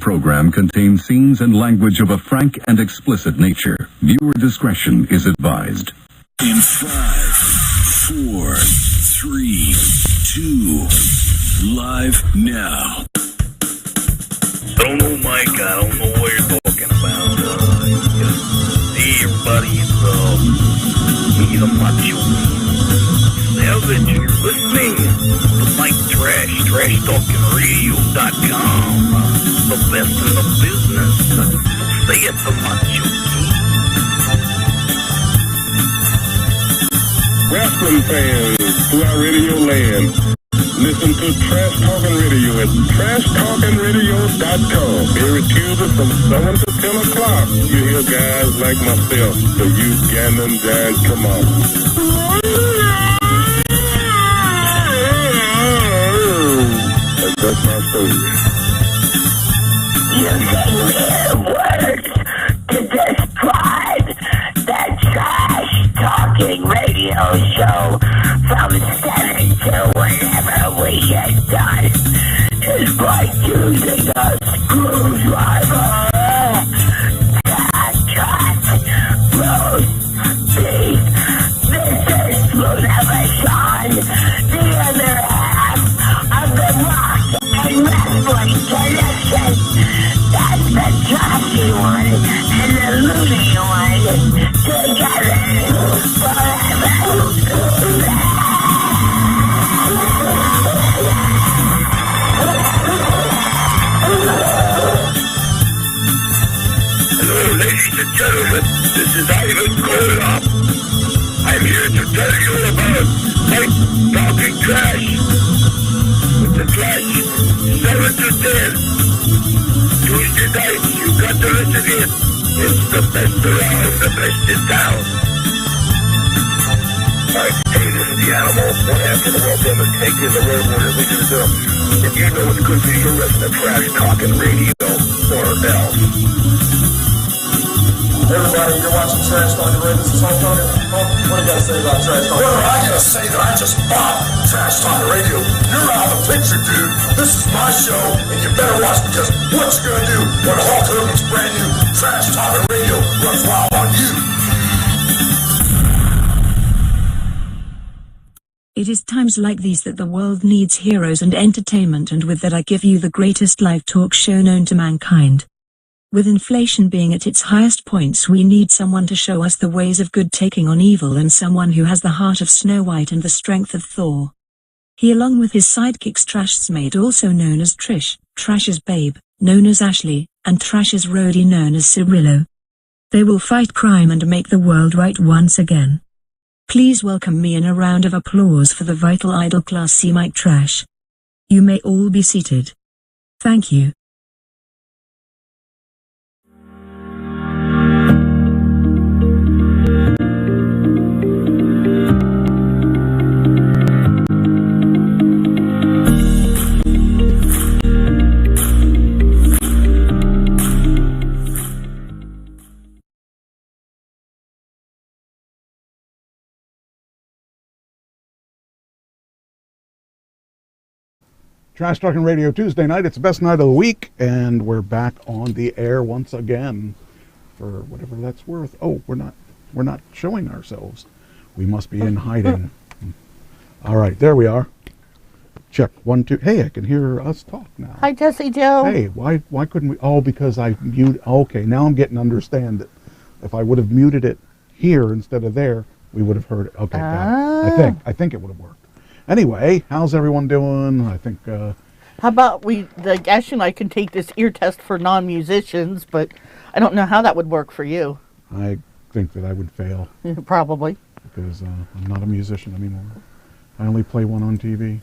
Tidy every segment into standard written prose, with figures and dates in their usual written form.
following program contains scenes and language of a frank and explicit nature. Viewer discretion is advised. In 5, 4, 3, 2, live now. I don't know, Mike. I don't know what you're talking about. Hey, everybody, it's me, the Macho Savage. You're listening to Mike Trash, TrashTalkingRadio.com. The best in the business. Say it, the Macho. Wrestling fans throughout radio land, listen to Trash Talking Radio at TrashTalkingRadio.com. Every Tuesday from 7 to 10 o'clock, you hear guys like myself, the youth gammon giant, come on. And that's my story. You may hear words to describe the Trash Talking Radio Show from 7 to whenever we get done is like using a screwdriver to cut roast beef. This is Forever Sean, the other half of the Rock and Wrestling Connection. That's the trashy one and the loony one together forever. Hello, ladies and gentlemen. This is Ivan Koloff. I'm here to tell you about Mike Talking Trash. With the Trash, 7 to 10. Tuesday nights, you got to listen in. It's the best around, the best in town. Alright, hey, this is the animal. One half of the world famous cake in the road warrior. We just if you know it's good for you, listen to Trash Talking Radio or else. Everybody, you're watching Trash Talking Radio. This is Hulk Hogan. What do you got to say about Trash Talking Radio? Well, I got to say that I just bought Trash Talking Radio. You're out of the picture, dude. This is my show, and you better watch because what you going to do when Hulk Hogan's brand new Trash Talking Radio runs wild on you? It is times like these that the world needs heroes and entertainment, and with that I give you the greatest live talk show known to mankind. With inflation being at its highest points, we need someone to show us the ways of good taking on evil, and someone who has the heart of Snow White and the strength of Thor. He, along with his sidekicks Trash's maid, also known as Trish, Trash's babe, known as Ashley, and Trash's roadie known as Cirillo. They will fight crime and make the world right once again. Please welcome me in a round of applause for the vital idol Class C Mike Trash. You may all be seated. Thank you. Trash Talking Radio Tuesday night. It's the best night of the week, and we're back on the air once again for whatever that's worth. Oh, we're not showing ourselves. We must be in hiding. All right, there we are. Check 1 2. Hey, I can hear us talk now. Hi, Jesse Joe. Hey, why couldn't we? Oh, because I mute. Okay, now I'm getting to understand it. If I would have muted it here instead of there, we would have heard it. Okay, got it. I think it would have worked. Anyway, how's everyone doing? I think. How about Ashley and I can take this ear test for non-musicians, but I don't know how that would work for you. I think that I would fail. Probably. Because I'm not a musician anymore. I only play one on TV.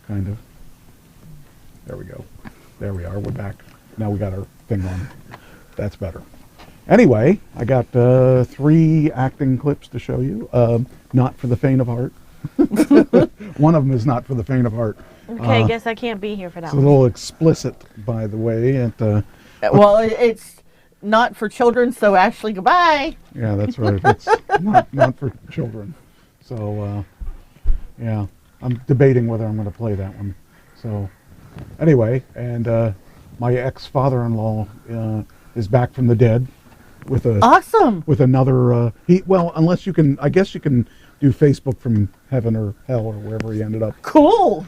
Kind of. There we go. There we are. We're back. Now we got our thing on. That's better. Anyway, I got 3 acting clips to show you. Not for the faint of heart. One of them is not for the faint of heart. Okay, I guess I can't be here for that it's one. It's a little explicit, by the way. Well, it's not for children, so Ashley, goodbye. Yeah, that's right. It's not for children. So, yeah, I'm debating whether I'm going to play that one. So, anyway, and my ex-father-in-law is back from the dead with a Awesome. with another. Unless you can, I guess you can do Facebook from heaven or hell or wherever he ended up. Cool.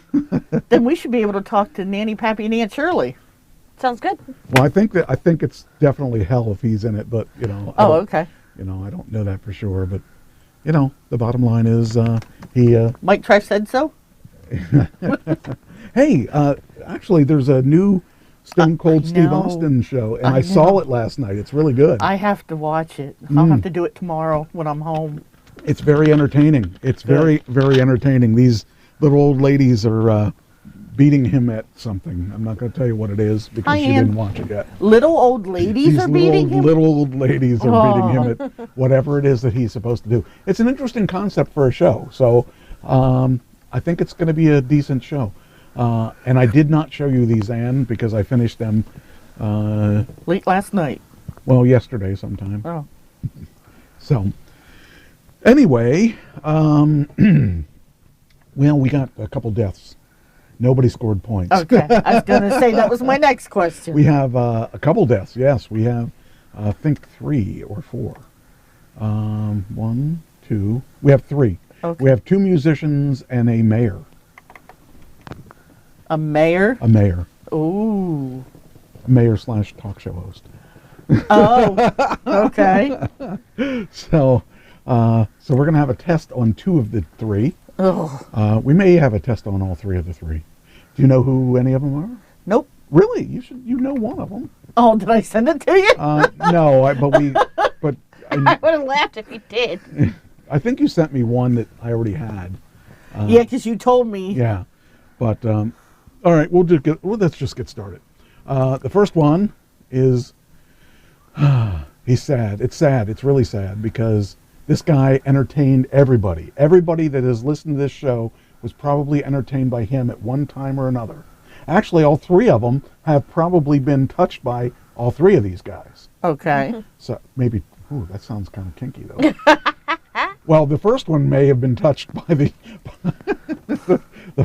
Then we should be able to talk to Nanny, Pappy, and Aunt Shirley. Sounds good. Well, I think it's definitely hell if he's in it, but Oh, okay. I don't know that for sure, but the bottom line is he. Mike Tresh said so. Hey, actually, there's a new Stone Cold Steve know. Austin show, and I I saw know. it last night. It's really good. I have to watch it. I'll have to do it tomorrow when I'm home. It's very entertaining. It's very, very entertaining. These little old ladies are beating him at something. I'm not going to tell you what it is because you didn't watch it yet. Little old ladies are beating him? Little old ladies are beating him at whatever it is that he's supposed to do. It's an interesting concept for a show, so I think it's going to be a decent show. And I did not show you these, Ann, because I finished them late last night. Well, yesterday sometime. Oh. So, anyway, well, we got a couple deaths. Nobody scored points. Okay, I was going to say that was my next question. We have a couple deaths. Yes, we have, I think, 3 or 4. 1, 2. We have 3. Okay. We have 2 musicians and a mayor. A mayor? A mayor. Ooh. Mayor / talk show host. Oh, okay. So we're going to have a test on 2 of the 3. Ugh. We may have a test on all 3 of the 3. Do you know who any of them are? Nope. Really? You know one of them. Oh, did I send it to you? No, I would have laughed if you did. I think you sent me one that I already had. Yeah, because you told me. Yeah, but all right, let's just get started. The first one is he's sad. It's sad. It's really sad because this guy entertained everybody. Everybody that has listened to this show was probably entertained by him at one time or another. Actually, all 3 of them have probably been touched by all 3 of these guys. Okay. So maybe, that sounds kind of kinky though. Well, the first one may have been touched by the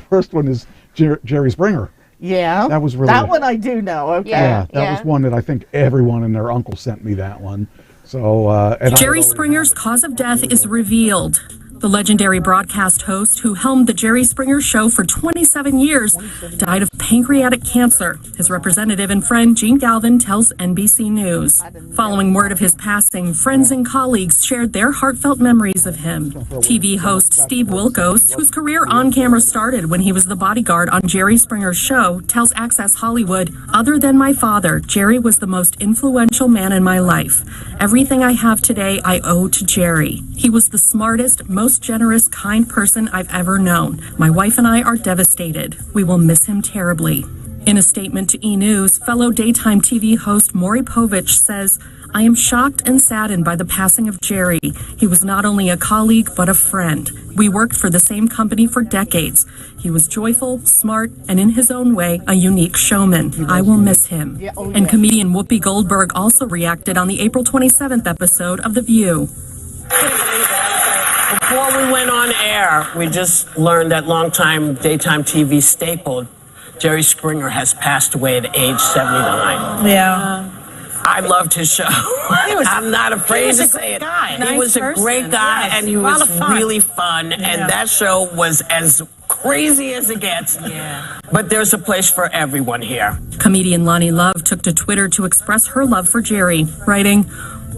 first one is Jerry Springer. Yeah. That was really that one I do know. Okay. Yeah, that was one that I think everyone and their uncle sent me that one. So Jerry Springer's cause of death is revealed. The legendary broadcast host who helmed the Jerry Springer Show for 27 years died of pancreatic cancer. His representative and friend Gene Galvin tells NBC News. Following word of his passing, friends and colleagues shared their heartfelt memories of him. TV host Steve Wilkos, whose career on camera started when he was the bodyguard on Jerry Springer's show, tells Access Hollywood, "Other than my father, Jerry was the most influential man in my life. Everything I have today I owe to Jerry. He was the smartest, most generous, kind person I've ever known. My wife and I are devastated. We will miss him terribly." In a statement to E! News, fellow daytime TV host Maury Povich says, "I am shocked and saddened by the passing of Jerry. He was not only a colleague, but a friend. We worked for the same company for decades. He was joyful, smart, and in his own way, a unique showman. I will miss him." And comedian Whoopi Goldberg also reacted on the April 27th episode of The View. Before we went on air, we just learned that longtime daytime TV staple, Jerry Springer, has passed away at age 79. Yeah. I loved his show. I'm not afraid to say it. He was a great guy, and he was really fun, and that show was as crazy as it gets. Yeah. But there's a place for everyone here. Comedian Lonnie Love took to Twitter to express her love for Jerry, writing,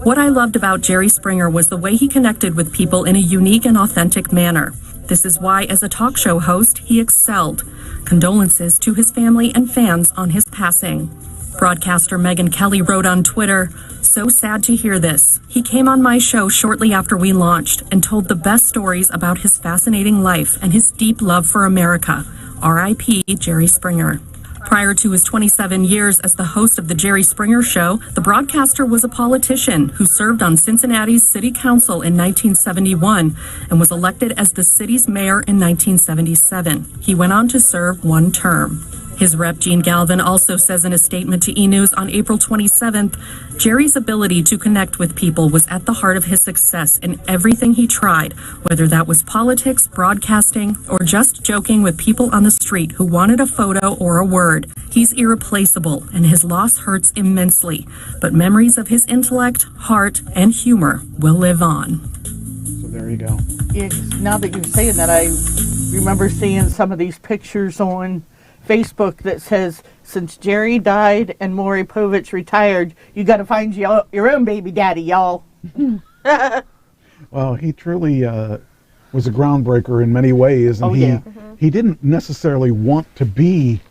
"What I loved about Jerry Springer was the way he connected with people in a unique and authentic manner. This is why, as a talk show host, he excelled. Condolences to his family and fans on his passing." Broadcaster Megyn Kelly wrote on Twitter, "So sad to hear this. He came on my show shortly after we launched and told the best stories about his fascinating life and his deep love for America. R.I.P. Jerry Springer." Prior to his 27 years as the host of The Jerry Springer Show, the broadcaster was a politician who served on Cincinnati's City Council in 1971 and was elected as the city's mayor in 1977. He went on to serve 1 term. His rep, Gene Galvin, also says in a statement to E! News on April 27th, Jerry's ability to connect with people was at the heart of his success in everything he tried, whether that was politics, broadcasting, or just joking with people on the street who wanted a photo or a word. He's irreplaceable, and his loss hurts immensely. But memories of his intellect, heart, and humor will live on. So there you go. Yeah, now that you're saying that, I remember seeing some of these pictures on Facebook that says, since Jerry died and Maury Povich retired, you got to find your own baby daddy, y'all. Well, he truly was a groundbreaker in many ways, and he didn't necessarily want to be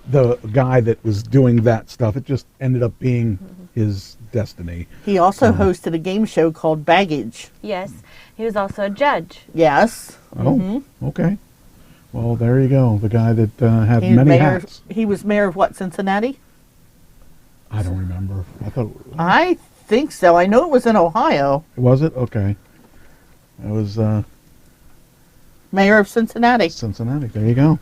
the guy that was doing that stuff. It just ended up being his destiny. He also hosted a game show called Baggage. Yes, he was also a judge. Yes. Oh, okay. Well, there you go. The guy that had He was many mayor, hats. He was mayor of what, Cincinnati? I don't remember. I think so. I know it was in Ohio. Was it? Okay. It was Mayor of Cincinnati. Cincinnati. There you go.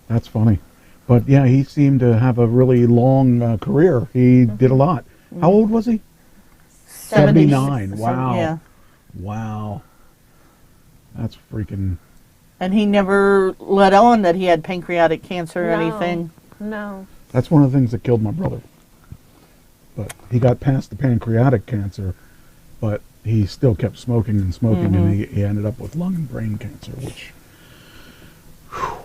That's funny. But yeah, he seemed to have a really long career. He did a lot. How old was he? 79. Wow. Yeah. Wow. That's freaking... And he never let on that he had pancreatic cancer or anything. No. That's one of the things that killed my brother. But he got past the pancreatic cancer, but he still kept smoking and smoking, and he ended up with lung and brain cancer, which... Whew.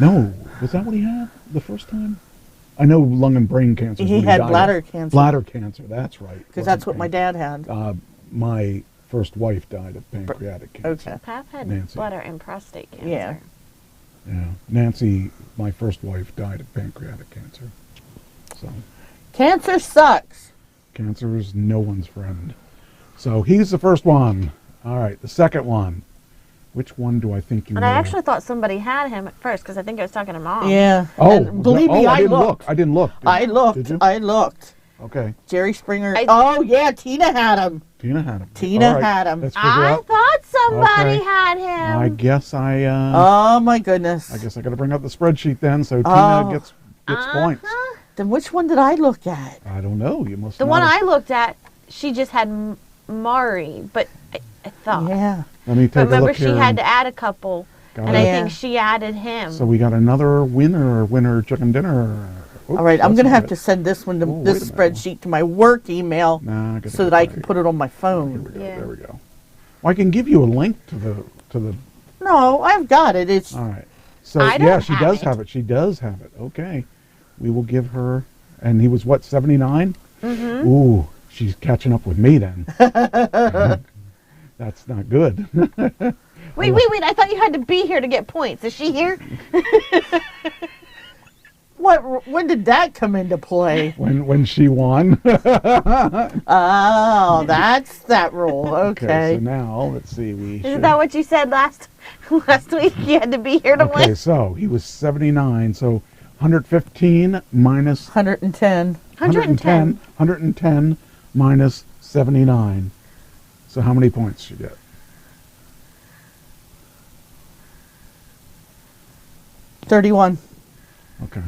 No. Was that what he had the first time? I know lung and brain cancer. He had bladder cancer. Bladder cancer, that's right. Because that's what my dad had. My first wife died of pancreatic cancer. Okay. Pap had Nancy. bladder and prostate cancer. Yeah. Yeah. Nancy, my first wife, died of pancreatic cancer. So Cancer sucks. cancer is no one's friend. So he's the first one. All right, the second one. Which one do I think you And know? I actually thought somebody had him at first because I think I was talking to Mom. Yeah. Oh, And believe me, I didn't looked. look. I didn't look. I looked. Did you? I looked. Okay. Jerry Springer. Oh, yeah, Tina had him. Tina had him. Tina All right, had him. Let's figure I out. thought somebody Okay. had him. I guess I. Oh, my goodness. I guess I got to bring up the spreadsheet then, so Tina Oh. gets points. Then which one did I look at? I don't know. You must. The not one have- I looked at, she just had Mari, but I thought. Yeah. Let me take But a remember, look she here. had to add a couple, Got and it. I Yeah. think she added him. So we got another winner chicken dinner. Oops, All right, I'm that's going to not have it. to send this one, to Oh, this wait a minute. spreadsheet to my work email Nah, I gotta so get that I it can right. put it on my Here phone. we go. Yeah. There we go. Well, I can give you a link to the. No, I've got it. It's All right. So I don't yeah, she have does it. have it. She does have it. Okay. We will give her. And he was what, 79? Mm-hmm. Ooh, she's catching up with me then. That's not good. Wait, I thought you had to be here to get points. Is she here? when did that come into play? when she won. Oh, that's that rule. Okay. So now let's see. Isn't that what you said last week? You had to be here to Okay, win? so he was 79. So 115 minus 110. 110 minus 79. So how many points she get? 31. Okay.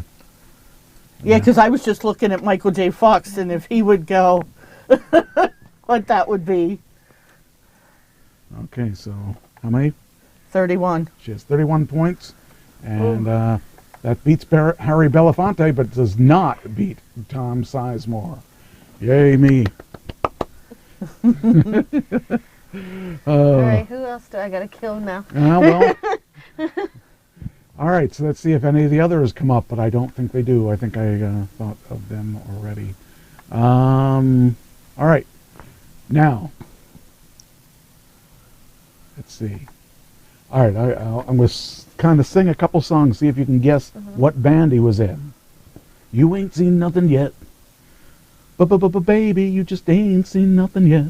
Yeah, because I was just looking at Michael J. Fox and if he would go, what that would be. Okay, so how many? 31. She has 31 points. And that beats Harry Belafonte, but does not beat Tom Sizemore. Yay, me. All right, who else do I got to kill now? Well. All right, so let's see if any of the others come up, but I don't think they do. I think I thought of them already. All right, now, let's see. All right, I'm going to kind of sing a couple songs, see if you can guess what band he was in. You ain't seen nothing yet. Baby, you just ain't seen nothing yet.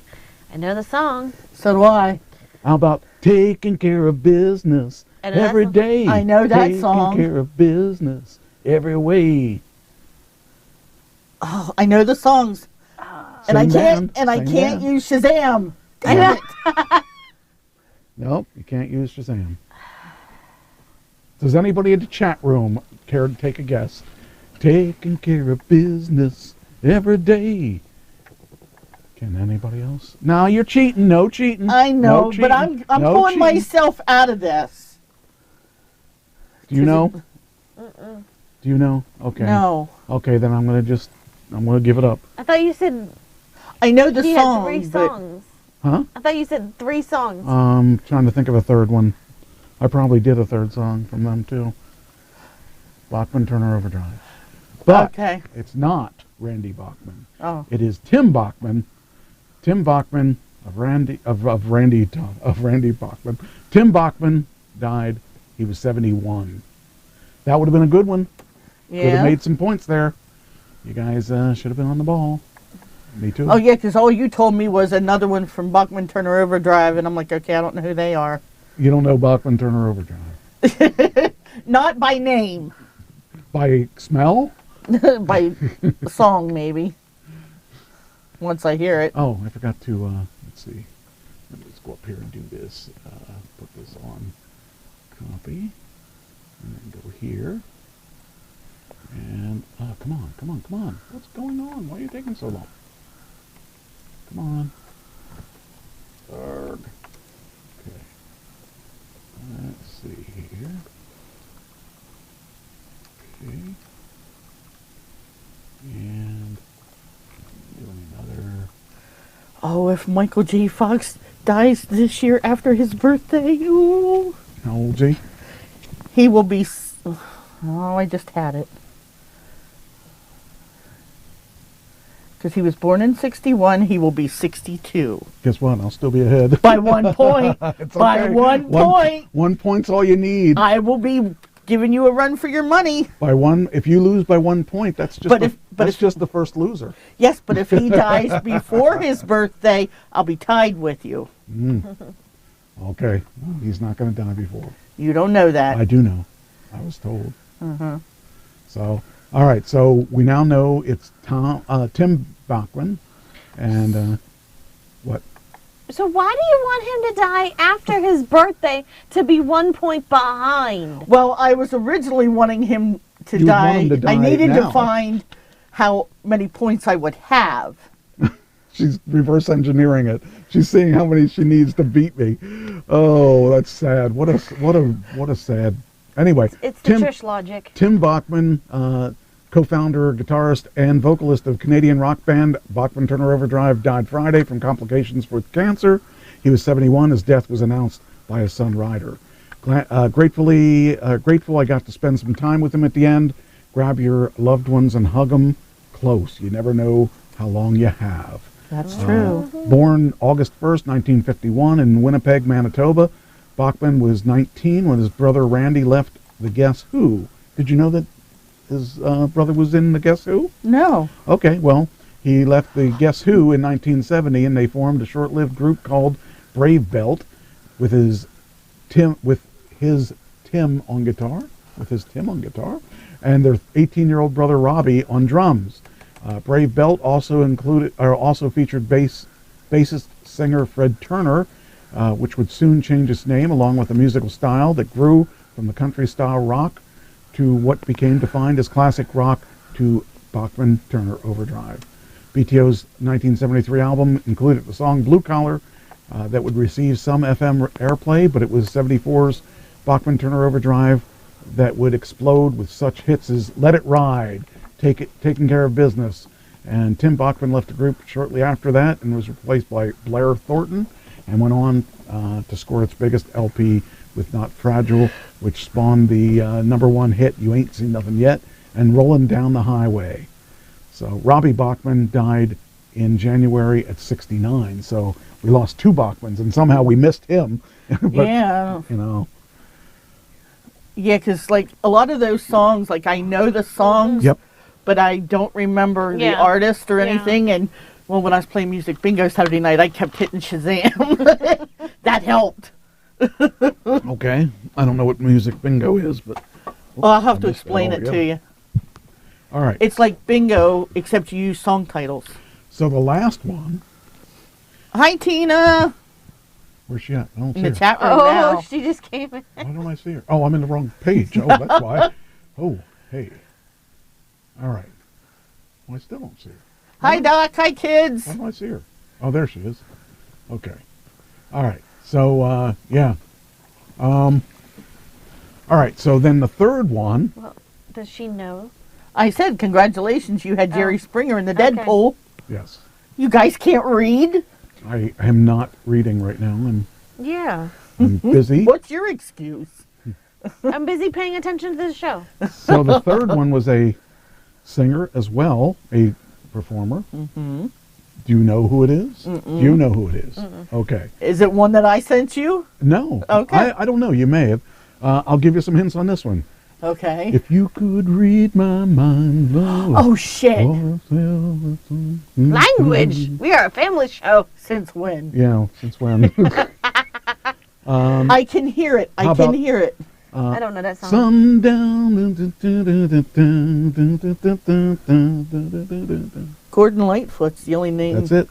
I know the song. So do I. How about taking care of business I know that every song. day? I know that taking song. Care of business every way. Oh, I know the songs. And I Same can't band, I same can't band. use Shazam. Damn it. Nope, you can't use Shazam. Does anybody in the chat room care to take a guess? Taking care of business every day. Can anybody else? No, you're cheating. No cheating. I know, No cheating. but I'm No pulling cheating. myself out of this. Do you know? Do you know? Okay. No. Okay, then I'm gonna give it up. I thought you said I know the he song. had 3 but- songs. Huh? I thought you said 3 songs. Trying to think of a third one. I probably did a third song from them too. Bachman Turner Overdrive. But Okay. it's not Randy Bachman. Oh. It is Tim Bachman. Tim Bachman of Randy Bachman. Tim Bachman died. He was 71. That would have been a good one. Could Yeah. have made some points there. You guys should have been on the ball. Me too. Oh, yeah, because all you told me was another one from Bachman Turner Overdrive, and I'm like, okay, I don't know who they are. You don't know Bachman Turner Overdrive. Not by name. By smell? By song, maybe. Once I hear it. Oh, I forgot to, let's see. Let me just go up here and do this. Put this on copy. And then go here. And, come on. What's going on? Why are you taking so long? Come on. Arg. Okay. Let's see here. Okay. And doing another. Oh, if Michael J. Fox dies this year after his birthday, ooh, How old is he? he will be. Oh, I just had it. Because he was born in 61, he will be 62. Guess what? I'll still be ahead. By 1 point. It's By okay. 1 point. 1 point's all you need. I will be giving you a run for your money. By one, if you lose by 1 point, that's just just the first loser. Yes, but if he dies before his birthday, I'll be tied with you. Okay, well, he's not going to die before. You don't know that. I do know. I was told. Uh-huh. So, all right. So we now know it's Tim Bachman, and what? So why do you want him to die after his birthday to be 1 point behind? Well, I was originally wanting him to You die. want him to die I needed now. to find how many points I would have. She's reverse engineering it. She's seeing how many she needs to beat me. Oh, that's sad. What a sad. Anyway, It's the Trish logic. Tim Bachman, co-founder, guitarist, and vocalist of Canadian rock band Bachman Turner Overdrive, died Friday from complications with cancer. He was 71. His death was announced by his son Ryder. Grateful I got to spend some time with him at the end. Grab your loved ones and hug them close. You never know how long you have. That's true. Born August 1st, 1951 in Winnipeg, Manitoba, Bachman was 19 when his brother Randy left the Guess Who. Did you know that his brother was in the Guess Who? No. Okay, well, he left the Guess Who in 1970, and they formed a short-lived group called Brave Belt with his Tim on guitar, and their 18-year-old brother Robbie on drums. Brave Belt also featured bassist singer Fred Turner, which would soon change its name, along with a musical style that grew from the country-style rock to what became defined as classic rock to Bachman Turner Overdrive. BTO's 1973 album included the song Blue Collar that would receive some FM airplay, but it was 74's Bachman Turner Overdrive that would explode with such hits as Let It Ride, Taking Care of Business. And Tim Bachman left the group shortly after that and was replaced by Blair Thornton, and went on to score its biggest LP with Not Fragile, which spawned the #1 hit You Ain't Seen Nothing Yet and Rollin' Down the Highway. So Robbie Bachman died in January at 69. So we lost 2 Bachmans, and somehow we missed him. But, Yeah. you know. Yeah, because like a lot of those songs, like I know the songs, Yep. but I don't remember the Yeah. artist or Yeah. anything. And well, when I was playing Music Bingo Saturday night, I kept hitting Shazam. That helped. Okay. I don't know what Music Bingo is, but... Well, I'll have I to missed explain it to altogether. you. All right. It's like bingo, except you use song titles. So the last one... Hi, Tina. Where's she at? I don't see In the her. chat room Oh, now. she just came in. Why don't I see her? Oh, I'm in the wrong page. Oh, that's why. Oh, hey. All right. Well, I still don't see her. Hi, Doc. Hi, kids. Why don't I see her? Oh, there she is. Okay. All right. So, yeah. All right. So then the third one. Well, does she know? I said, congratulations, you had Jerry Springer in the Deadpool. Yes. You guys can't read? I am not reading right now. Yeah. I'm busy. What's your excuse? I'm busy paying attention to the show. So the third one was a singer as well, a performer. Mm-hmm. Do you know who it is? Mm-mm. Do you know who it is? Mm-mm. Okay. Is it one that I sent you? No. Okay. I don't know. You may have. I'll give you some hints on this one. Okay. If you could read my mind, love. Oh, shit. Language. We are a family show. Since when? Yeah, since when? I can hear it. I how can about, hear it. I don't know that song. Sundown. Gordon Lightfoot's the only name. That's it.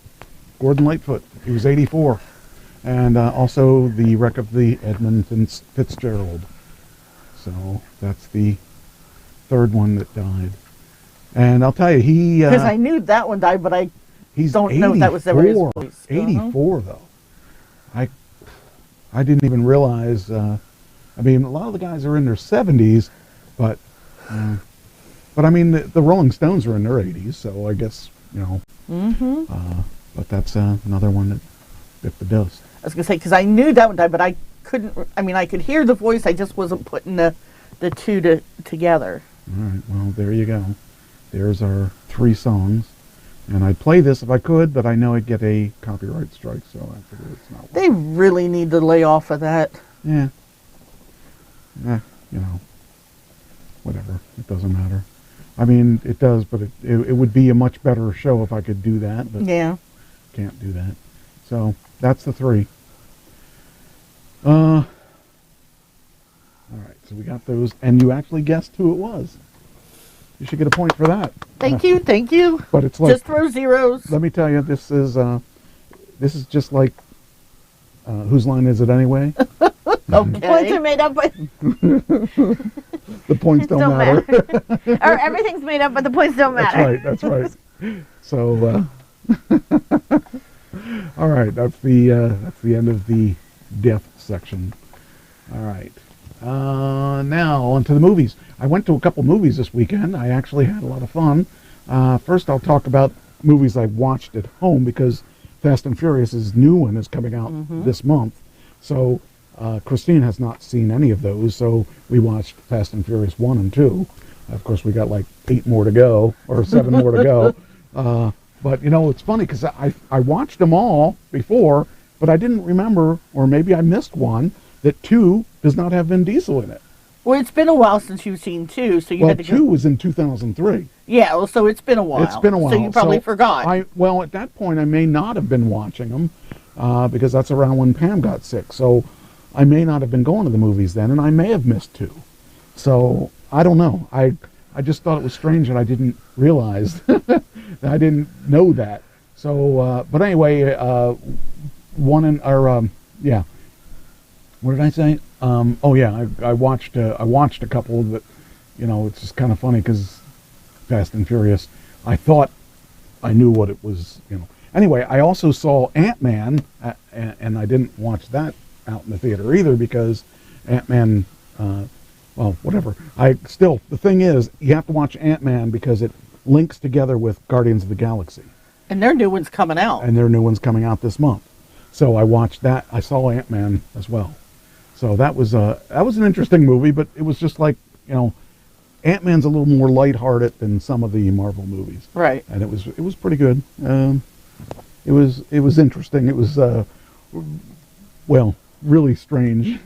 Gordon Lightfoot. He was 84. And also the wreck of the Edmund Fitzgerald. So that's the third one that died. And I'll tell you, he... Because I knew that one died, but I don't 84, know if that was ever his voice. 84, though. I didn't even realize... I mean, a lot of the guys are in their 70s, but I mean, the Rolling Stones are in their 80s, so I guess, you know. Mm-hmm. But that's another one that bit the dust. I was going to say, because I knew that one died, but I couldn't... I mean, I could hear the voice, I just wasn't putting the two together. All right, well, there you go. There's our 3 songs. And I'd play this if I could, but I know I'd get a copyright strike, so I figure it's not worth it. They really need to lay off of that. Yeah. You know, whatever. It doesn't matter. I mean, it does, but it would be a much better show if I could do that, but yeah, can't do that. So that's the 3. All right, so we got those, and you actually guessed who it was. You should get a point for that. Thank you. But it's like, just throw zeros. Let me tell you, this is just like whose line is it anyway? Okay. Points are made up, but the points don't matter. Or everything's made up, but the points don't matter. That's right. So, all right, that's the end of the death section. All right. Now on to the movies. I went to a couple movies this weekend. I actually had a lot of fun. First, I'll talk about movies I watched at home because Fast and Furious's new one is coming out this month. So Christine has not seen any of those, so we watched Fast and Furious 1 and 2. Of course, we got like 8 more to go, or 7 more to go. But, you know, it's funny because I watched them all before, but I didn't remember, or maybe I missed one, that 2 does not have Vin Diesel in it. Well, it's been a while since you've seen 2, so you had to go. 2 was in 2003. Yeah, well, so it's been a while. It's been a while. So you probably forgot. Well, at that point, I may not have been watching them because that's around when Pam got sick. So I may not have been going to the movies then, and I may have missed 2. So I don't know. I just thought it was strange that I didn't realize that I didn't know that. So, but anyway, yeah. What did I say? Oh yeah, I watched a couple that, you know, it's just kind of funny because Fast and Furious, I thought I knew what it was, you know. Anyway, I also saw Ant-Man, and I didn't watch that out in the theater either because Ant-Man, well, whatever. The thing is, you have to watch Ant-Man because it links together with Guardians of the Galaxy. And their new one's coming out. And their new one's coming out this month. So I watched that. I saw Ant-Man as well. So that was an interesting movie, but it was just like, you know, Ant-Man's a little more lighthearted than some of the Marvel movies. Right. And it was pretty good. It was interesting. It was well, really strange.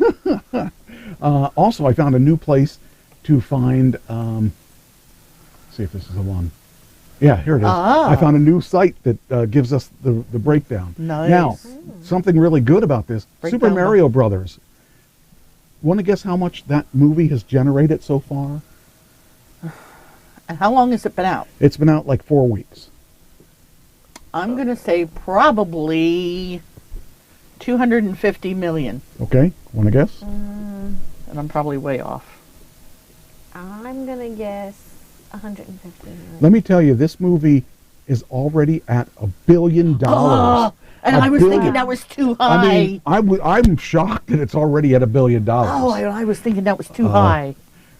Also, I found a new place to find. See if this is the one. Yeah, here it is. I found a new site that gives us the breakdown. Nice. Now, something really good about this: Breakdown. Super Mario Brothers. Want to guess how much that movie has generated so far? And how long has it been out? It's been out like 4 weeks. I'm going to say probably 250 million. Okay, want to guess? And I'm probably way off. I'm gonna guess 150 million. Let me tell you, this movie is already at $1 billion. And I was thinking that was too high. I mean, I'm shocked that it's already at $1 billion. Oh, I was thinking that was too high.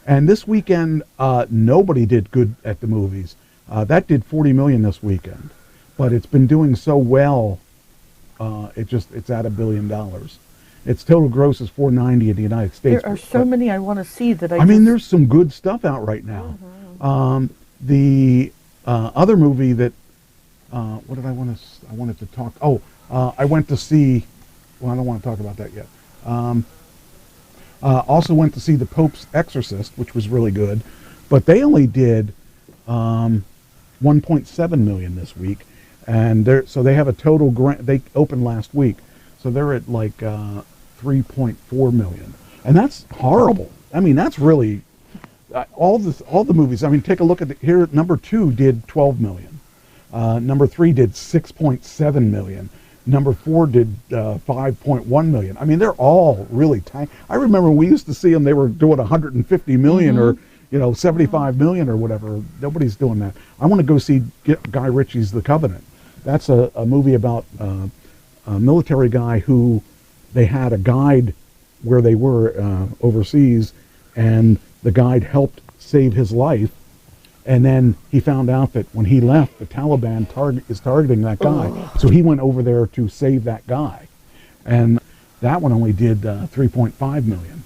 And this weekend, nobody did good at the movies. That did 40 million this weekend, but it's been doing so well. It's at $1 billion. Its total gross is 490 in the United States. There are so many I want to see that I mean, there's some good stuff out right now. The other movie that what did I want to? I wanted to talk. Oh, I went to see. Well, I don't want to talk about that yet. Also went to see The Pope's Exorcist, which was really good, but they only did 1.7 million this week, and so they have a total grant. They opened last week, so they're at like 3.4 million, and that's horrible. I mean, that's really all the movies. I mean, take a look at here. Number 2 did 12 million. Number 3 did 6.7 million. Number 4 did 5.1 million. I mean, they're all really tiny. I remember we used to see them. They were doing 150 million or 75 million or whatever. Nobody's doing that. I want to go see Guy Ritchie's The Covenant. That's a movie about a military guy who they had a guide where they were overseas, and the guide helped save his life. And then he found out that when he left, the Taliban is targeting that guy. So he went over there to save that guy. And that one only did 3.5 million.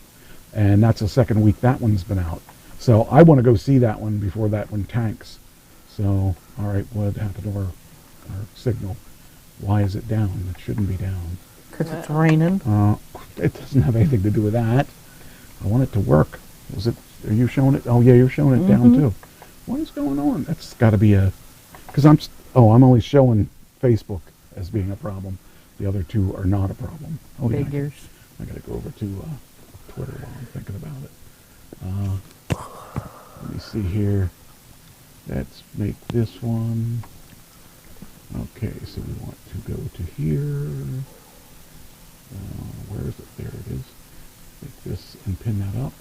And that's the second week that one's been out. So I want to go see that one before that one tanks. So, all right, what happened to our signal? Why is it down? It shouldn't be down. Because it's raining. It doesn't have anything to do with that. I want it to work. Are you showing it? Oh, yeah, you're showing it down too. What is going on? That's got to be because I'm only showing Facebook as being a problem. The other two are not a problem. Oh, Figures. Yeah, I got to go over to Twitter while I'm thinking about it. Let me see here. Let's make this one. Okay, so we want to go to here. Where is it? There it is. Take this and pin that up.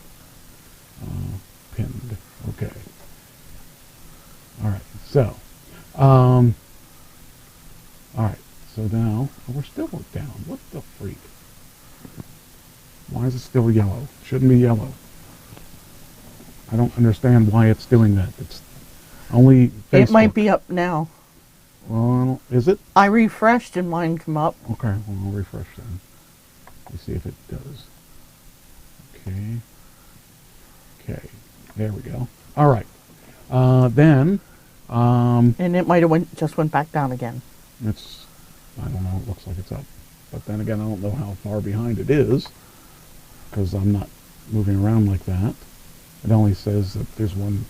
Pinned. Okay. All right, so, all right, so now, we're still down. What the freak? Why is it still yellow? Shouldn't be yellow. I don't understand why it's doing that. It's only Facebook. It might be up now. Well, is it? I refreshed and mine come up. Okay, well, I'll refresh then. Let's see if it does. Okay, there we go. All right, then... and it might have just went back down again. I don't know, it looks like it's up. But then again, I don't know how far behind it is, because I'm not moving around like that. It only says that there's one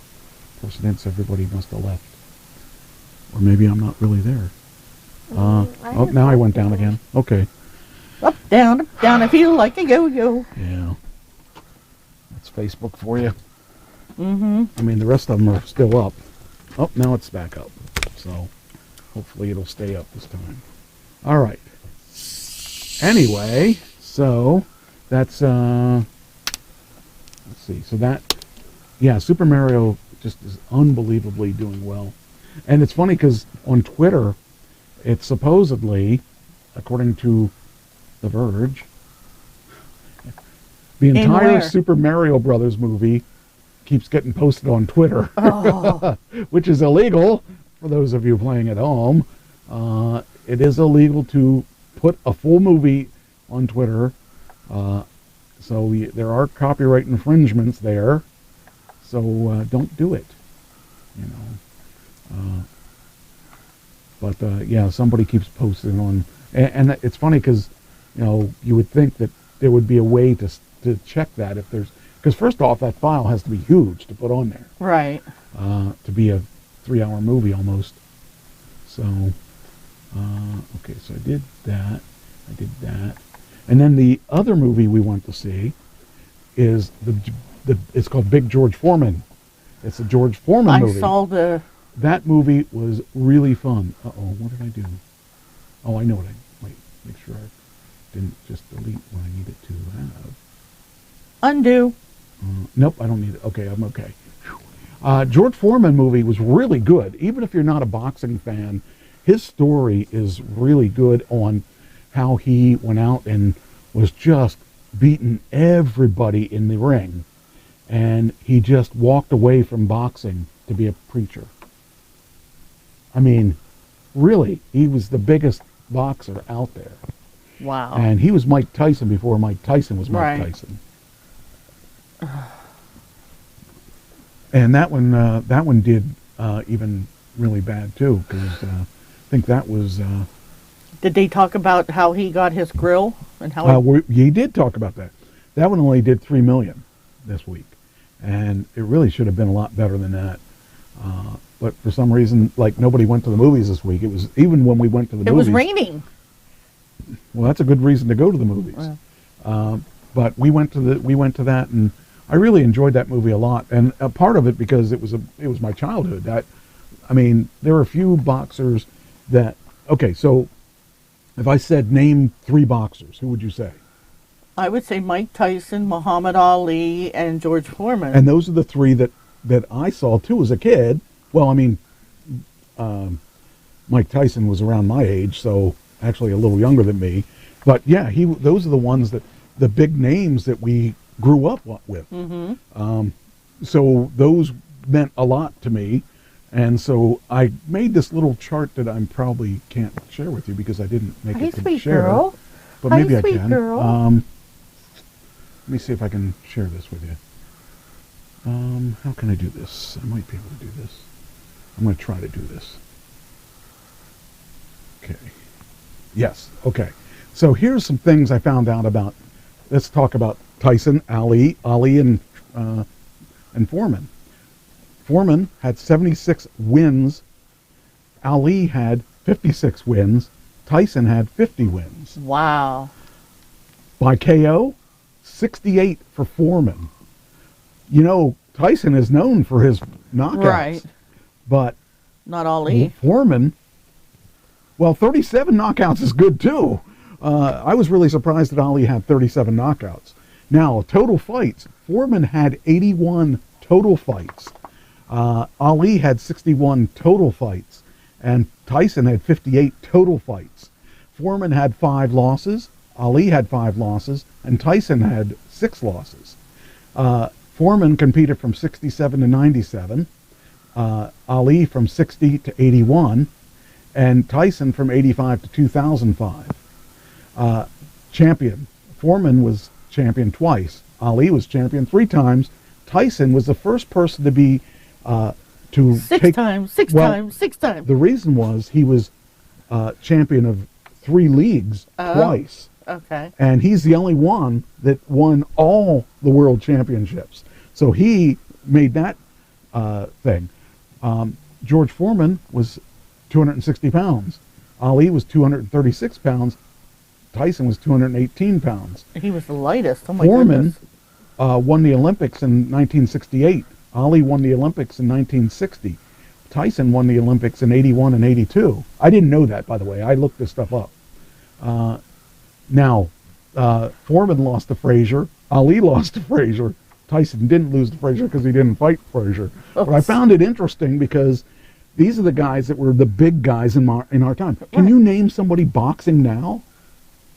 person in, so everybody must have left. Or maybe I'm not really there. Now I went down again. Okay. Up, down, I feel like a yo-yo. Yeah. That's Facebook for you. Mm-hmm. I mean, the rest of them are still up. Oh, now it's back up. So, hopefully it'll stay up this time. All right. Anyway, so that's let's see. So that, yeah, Super Mario just is unbelievably doing well. And it's funny because on Twitter, it's supposedly, according to The Verge, the entire Super Mario Brothers movie keeps getting posted on Twitter, which is illegal for those of you playing at home. It is illegal to put a full movie on Twitter, so there are copyright infringements there. So don't do it, you know. But yeah, somebody keeps posting on, and it's funny because you would think that there would be a way to check that if there's. Because first off, that file has to be huge to put on there. Right. To be a 3-hour movie almost. So, okay, so I did that. And then the other movie we went to see is it's called Big George Foreman. It's a George Foreman movie. I saw That movie was really fun. Uh-oh, what did I do? Oh, I know what make sure didn't just delete what I needed to have. Undo. Nope, I don't need it. Okay, I'm okay. George Foreman movie was really good. Even if you're not a boxing fan, his story is really good on how he went out and was just beating everybody in the ring. And he just walked away from boxing to be a preacher. I mean, really, he was the biggest boxer out there. Wow. And he was Mike Tyson before Mike Tyson was Mike Tyson. And that one did even really bad too, because I think that was. Did they talk about how he got his grill and how? He did talk about that. That one only did $3 million this week, and it really should have been a lot better than that. But for some reason, like, nobody went to the movies this week. It was, even when we went to the movies. It was raining. Well, that's a good reason to go to the movies. But we went to that, and I really enjoyed that movie a lot. And a part of it because it was my childhood. I mean, there are a few boxers that. Okay, so if I said name 3 boxers, who would you say? I would say Mike Tyson, Muhammad Ali, and George Foreman. And those are the 3 that I saw too as a kid. Well, I mean, Mike Tyson was around my age, so actually a little younger than me. But yeah, those are the ones the big names that we grew up with. Mm-hmm. So those meant a lot to me. And so I made this little chart that I probably can't share with you because I didn't make it to share. Girl. But maybe I sweet can. Girl. Let me see if I can share this with you. How can I do this? I might be able to do this. I'm going to try to do this. Okay. Yes. Okay. So here's some things I found out about. Let's talk about Tyson, Ali, and Foreman. Foreman had 76 wins. Ali had 56 wins. Tyson had 50 wins. Wow. By KO, 68 for Foreman. You know, Tyson is known for his knockouts. Right. But not Ali. Foreman, well, 37 knockouts is good too. I was really surprised that Ali had 37 knockouts. Now, total fights. Foreman had 81 total fights. Ali had 61 total fights. And Tyson had 58 total fights. Foreman had 5 losses. Ali had 5 losses. And Tyson had 6 losses. Foreman competed from 67 to 97. Ali from 60 to 81, and Tyson from 85 to 2005. Champion. Foreman was champion twice. Ali was champion 3 times. Tyson was the first person to be six times. The reason was he was champion of 3 leagues twice. Okay. And he's the only one that won all the world championships. So he made that thing. George Foreman was 260 pounds. Ali was 236 pounds. Tyson was 218 pounds. He was the lightest. Oh my Foreman goodness. Won the Olympics in 1968. Ali won the Olympics in 1960. Tyson won the Olympics in 81 and 82. I didn't know that, by the way. I looked this stuff up. Now, Foreman lost to Frazier. Ali lost to Frazier. Tyson didn't lose to Frazier because he didn't fight Frazier. But I found it interesting because these are the guys that were the big guys in our time. Can you name somebody boxing now?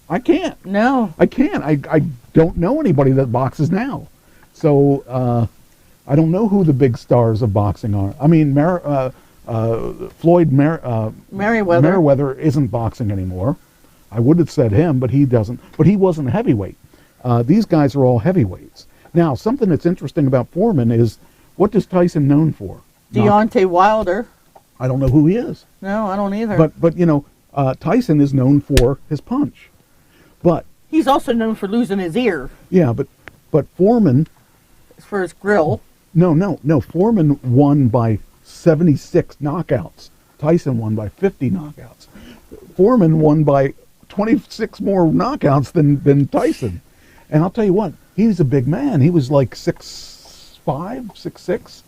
I can't. No. I can't. I don't know anybody that boxes now. So I don't know who the big stars of boxing are. I mean, Floyd Mayweather isn't boxing anymore. I would have said him, but he doesn't. But he wasn't a heavyweight. These guys are all heavyweights. Now, something that's interesting about Foreman is, what is Tyson known for? Deontay Wilder. I don't know who he is. No, I don't either. But you know, Tyson is known for his punch. But he's also known for losing his ear. Yeah, but Foreman, for his grill. No. Foreman won by 76 knockouts. Tyson won by 50 knockouts. Foreman won by 26 more knockouts than Tyson. And I'll tell you what, he was a big man. He was like 6'5", 6'6".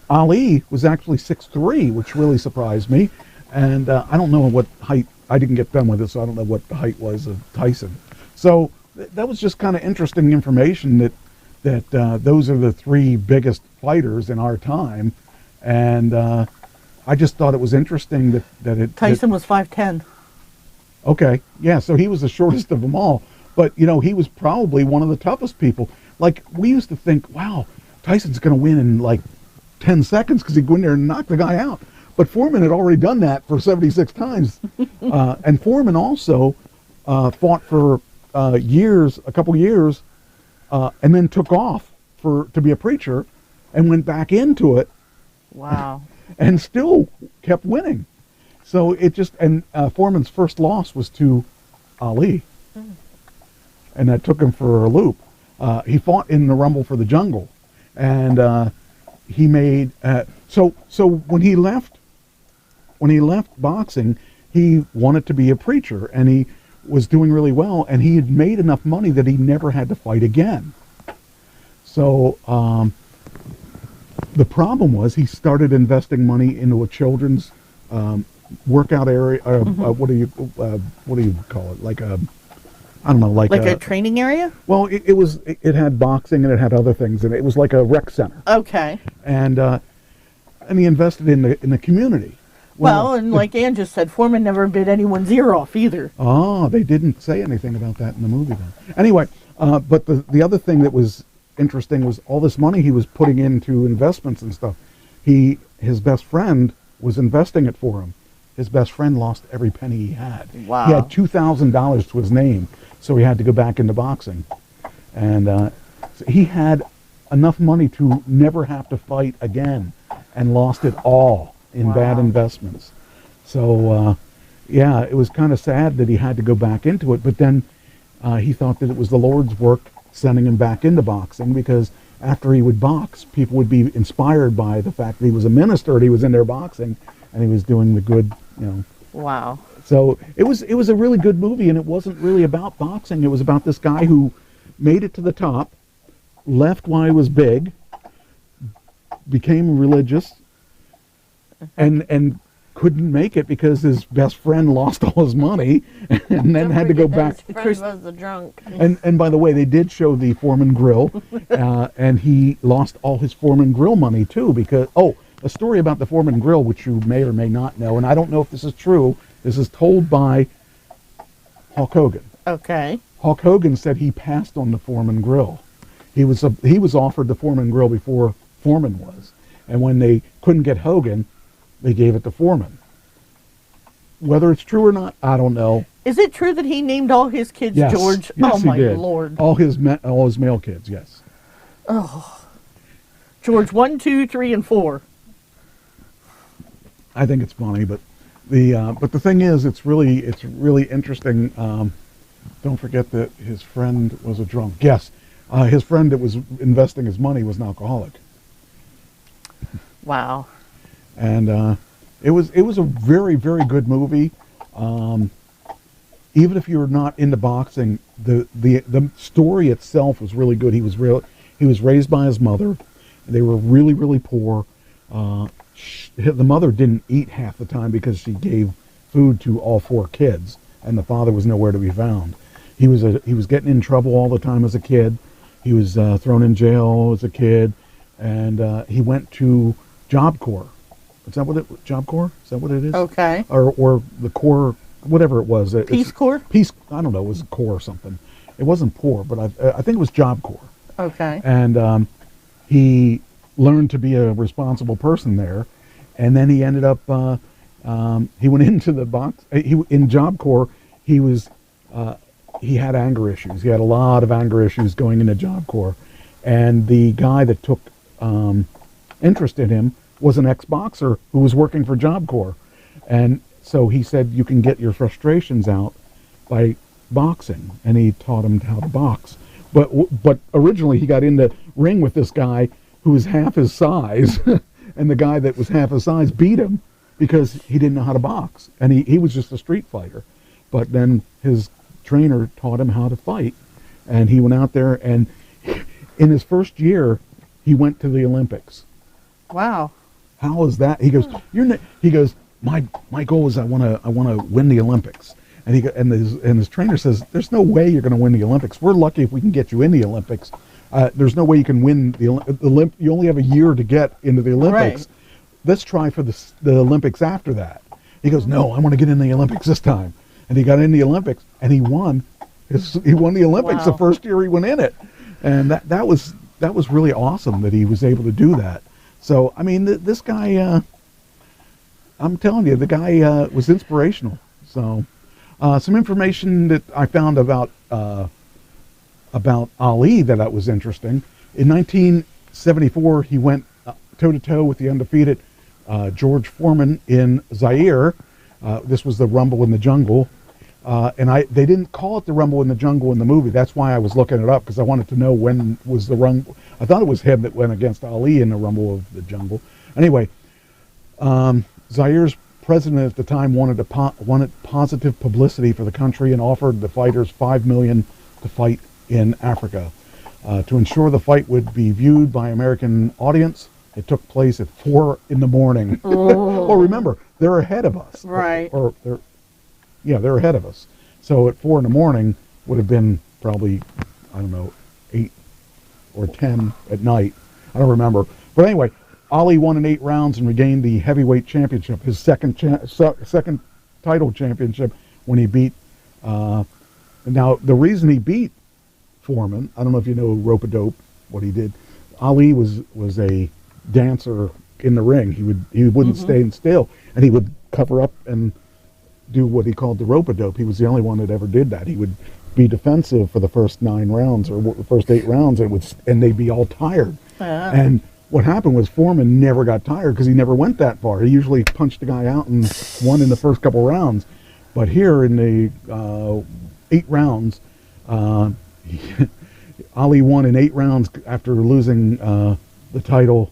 Ali was actually 6'3", which really surprised me. And I don't know what height I didn't get done with it, so I don't know what the height was of Tyson. So that was just kind of interesting information that those are the three biggest fighters in our time, and I just thought it was interesting that Tyson was 5'10". Okay, yeah, so he was the shortest of them all, but he was probably one of the toughest people. Like, we used to think, wow, Tyson's going to win in like 10 seconds because he'd go in there and knock the guy out. But Foreman had already done that for 76 times. And Foreman also fought for a couple years, and then took off to be a preacher and went back into it. Wow. And still kept winning. So it just, and Foreman's first loss was to Ali. And that took him for a loop. He fought in the Rumble for the Jungle. And he made, so when he left boxing, he wanted to be a preacher, and he was doing really well, and he had made enough money that he never had to fight again. So the problem was he started investing money into a children's workout area. What do you call it? Like a, I don't know, like a training area? Well, it had boxing and it had other things, and it was like a rec center. Okay. And he invested in the community. Well, and like Ann just said, Foreman never bid anyone's ear off either. Oh, they didn't say anything about that in the movie then. Anyway, but the other thing that was interesting was all this money he was putting into investments and stuff. His best friend was investing it for him. His best friend lost every penny he had. Wow. He had $2,000 to his name, so he had to go back into boxing. And so he had enough money to never have to fight again, and lost it all in bad investments. So, yeah, it was kind of sad that he had to go back into it, but then he thought that it was the Lord's work sending him back into boxing, because after he would box, people would be inspired by the fact that he was a minister, and he was in there boxing, and he was doing the good, Wow. So it was a really good movie, and it wasn't really about boxing. It was about this guy who made it to the top, left while he was big, became religious, and couldn't make it because his best friend lost all his money, and then had to go back. Chris was the drunk. And by the way, they did show the Foreman Grill, and he lost all his Foreman Grill money too, because a story about the Foreman Grill, which you may or may not know, and I don't know if this is true. This is told by Hulk Hogan. Okay. Hulk Hogan said he passed on the Foreman Grill. He was offered the Foreman Grill before Foreman was, and when they couldn't get Hogan, they gave it to Foreman. Whether it's true or not, I don't know. Is it true that he named all his kids Yes. George? Yes, Oh he my did. Lord. All his male kids, yes. Oh. George 1, 2, 3, and 4. I think it's funny, but the thing is, it's really interesting. Don't forget that his friend was a drunk. Yes, his friend that was investing his money was an alcoholic. Wow. And it was a very, very good movie. Even if you're not into boxing, the story itself was really good. He was raised by his mother. They were really, really poor. The mother didn't eat half the time because she gave food to all 4 kids, and the father was nowhere to be found. He was getting in trouble all the time as a kid. He was thrown in jail as a kid, and he went to Job Corps. Is that what it? Job Corps? Is that what it is? Okay. Or the Corps, whatever it was. Peace Corps? Peace. I don't know. It was a Corps or something. It wasn't poor, but I think it was Job Corps. Okay. And he learned to be a responsible person there, and then he ended up. He went into the box. In Job Corps, he had anger issues. He had a lot of anger issues going into Job Corps, and the guy that took interest in him was an ex-boxer who was working for Job Corps, and so he said, "You can get your frustrations out by boxing," and he taught him how to box. But originally he got in the ring with this guy who was half his size, and the guy that was half his size beat him because he didn't know how to box, and he was just a street fighter. But then his trainer taught him how to fight, and he went out there, and in his first year, he went to the Olympics. Wow. How is that? He goes, he goes, my goal is I want to win the Olympics. And his trainer says, there's no way you're going to win the Olympics. We're lucky if we can get you in the Olympics. There's no way you can win the Olympics. You only have a year to get into the Olympics. Right. Let's try for the Olympics after that. He goes, no, I want to get in the Olympics this time. And he got in the Olympics, and he won. He won the Olympics the first year he went in it. And that was really awesome that he was able to do that. So, I mean, this guy, I'm telling you, the guy was inspirational. So, some information that I found about Ali that was interesting. In 1974, he went toe-to-toe with the undefeated George Foreman in Zaire. This was the Rumble in the Jungle. And they didn't call it the Rumble in the Jungle in the movie. That's why I was looking it up, because I wanted to know when was the Rumble. I thought it was him that went against Ali in the Rumble of the Jungle. Anyway, Zaire's president at the time wanted positive publicity for the country and offered the fighters $5 million to fight in Africa. To ensure the fight would be viewed by American audience, it took place at 4 in the morning. Well, remember, they're ahead of us. Right. They're ahead of us. So at 4 in the morning would have been probably, 8 or 10 at night. I don't remember. But anyway, Ali won in 8 rounds and regained the heavyweight championship, his second title championship, when he beat. Now, the reason he beat Foreman, I don't know if you know rope-a-dope, what he did. Ali was a dancer in the ring. He wouldn't stay still, and he would cover up and do what he called the rope-a-dope. He was the only one that ever did that. He would be defensive for the first 9 rounds or the first 8 rounds, and they'd be all tired. And what happened was Foreman never got tired because he never went that far. He usually punched the guy out and won in the first couple rounds. But here in the 8 rounds, Ali won in 8 rounds after losing the title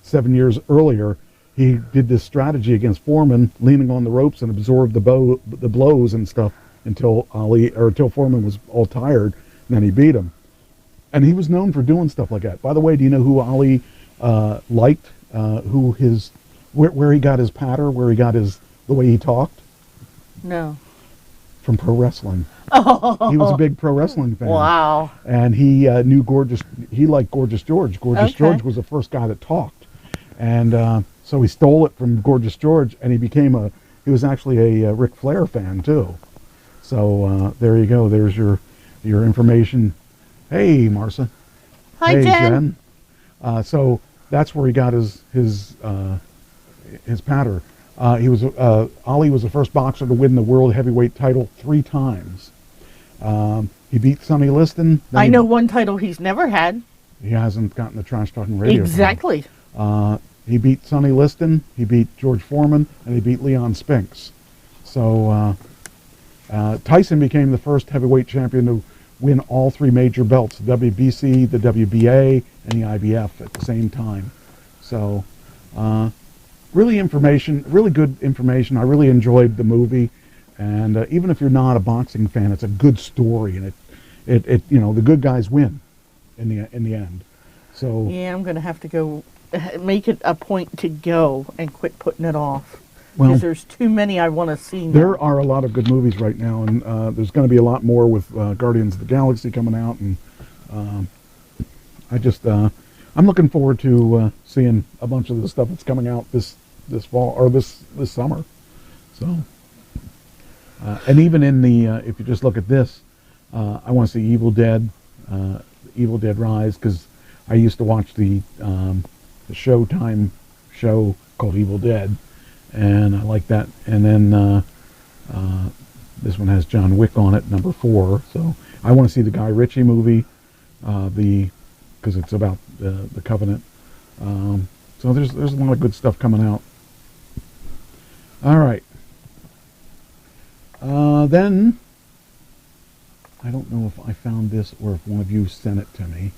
7 years earlier. He did this strategy against Foreman, leaning on the ropes and absorbed the blows and stuff until Foreman was all tired, and then he beat him. And he was known for doing stuff like that. By the way, do you know who Ali liked? Where he got his patter, where he got the way he talked? No. From pro wrestling. Oh. He was a big pro wrestling fan. Wow. And he liked Gorgeous George. Gorgeous George was the first guy that talked. And so he stole it from Gorgeous George, and he was actually a Ric Flair fan too. So there you go. There's your information. Hey, Marcia. Hi, hey, Jen. So that's where he got his patter. Ali was the first boxer to win the world heavyweight title 3 times. He beat Sonny Liston. I know one title he's never had. He hasn't gotten the Trash Talking Radio. Exactly. He beat Sonny Liston, he beat George Foreman, and he beat Leon Spinks. So Tyson became the first heavyweight champion to win all 3 major belts, the WBC, the WBA, and the IBF at the same time. So really good information. I really enjoyed the movie, and even if you're not a boxing fan, it's a good story, and it the good guys win in the end. So yeah, I'm going to have to go make it a point to go and quit putting it off, because there's too many I want to see now. There are a lot of good movies right now, and there's going to be a lot more with Guardians of the Galaxy coming out, and I'm looking forward to seeing a bunch of the stuff that's coming out this fall or this summer. So and even in the if you just look at this, I want to see Evil Dead Rise, because I used to watch the Showtime show called Evil Dead, and I like that. And then this one has John Wick on it, number 4. So I want to see the Guy Ritchie movie, because it's about the Covenant. So there's a lot of good stuff coming out. All right. Then I don't know if I found this or if one of you sent it to me.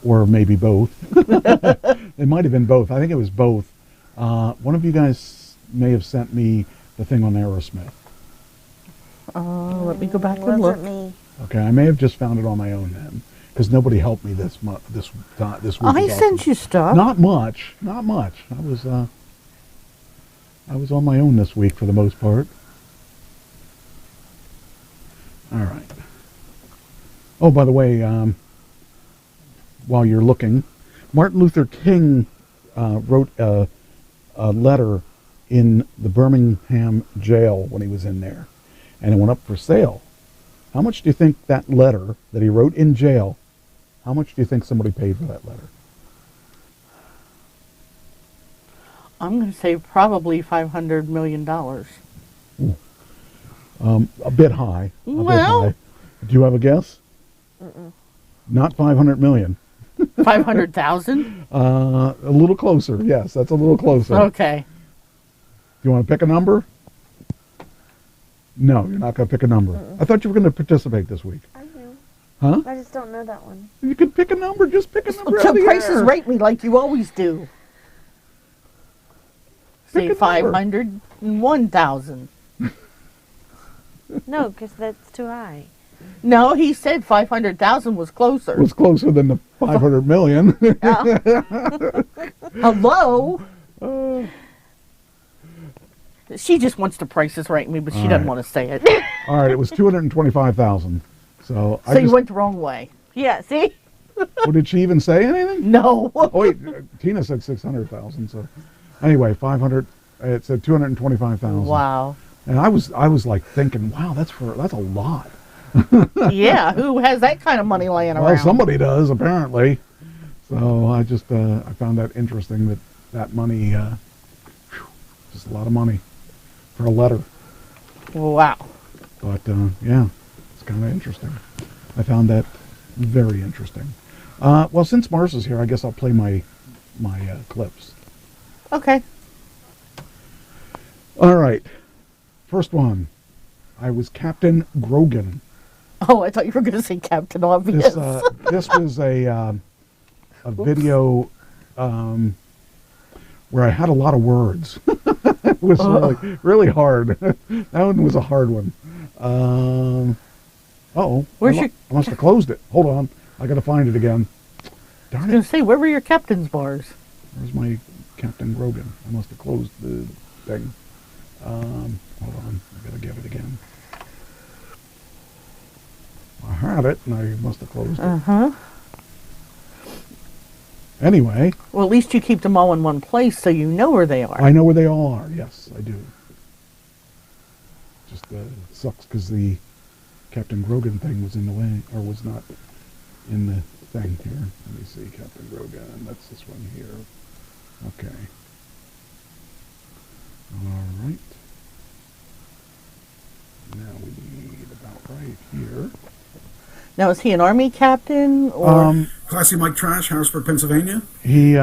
Or maybe both. It might have been both. I think it was both. One of you guys may have sent me the thing on Aerosmith. Let me go back and look. Me. Okay, I may have just found it on my own then, because nobody helped me this week. I sent you stuff. Not much. I was I was on my own this week for the most part. All right. Oh, by the way, while you're looking, Martin Luther King wrote a letter in the Birmingham jail when he was in there, and it went up for sale. How much do you think that letter that he wrote in jail, how much do you think somebody paid for that letter? I'm going to say probably $500 million. A bit high. Well, bit high. Do you have a guess? Not 500 million. 500,000? A little closer. Yes, that's a little closer. Okay. Do you want to pick a number? No, you're not going to pick a number. I thought you were going to participate this week. I do. Huh? I just don't know that one. You can pick a number. Just pick a number. So prices rate me like you always do. Say 501,000. No, because that's too high. No, he said 500,000 was closer. It was closer than the 500 million. Hello? She just wants the prices right me, but she doesn't want to say it. All right, it was 225,000. So you went the wrong way. Yeah, see? Well, did she even say anything? No. Oh wait, Tina said 600,000. So anyway, 500. It said 225,000. Wow. And I was like thinking, wow, that's a lot. Yeah, who has that kind of money laying around? Well, somebody does apparently. So I just I found that interesting that money, just a lot of money for a letter. Wow. But yeah, it's kind of interesting. I found that very interesting. Well, since Mars is here, I guess I'll play my clips. Okay. All right. First one. I was Captain Grogan. Oh, I thought you were going to say Captain Obvious. This was a video where I had a lot of words. It was really hard. That one was a hard one. Where's I must have closed it. Hold on. I got to find it again. Darn it. I was going to say, where were your captain's bars? Where's my Captain Grogan? I must have closed the thing. Hold on. I got to get it again. I had it, and I must have closed it. Uh-huh. Anyway. Well, at least you keep them all in one place so you know where they are. I know where they all are. Yes, I do. Just sucks because the Captain Grogan thing was in the way, or was not in the thing here. Let me see, Captain Grogan. That's this one here. Okay. All right. Now we need about right here. Now, is he an Army captain? Or? Classy Mike Trash, Harrisburg, Pennsylvania. He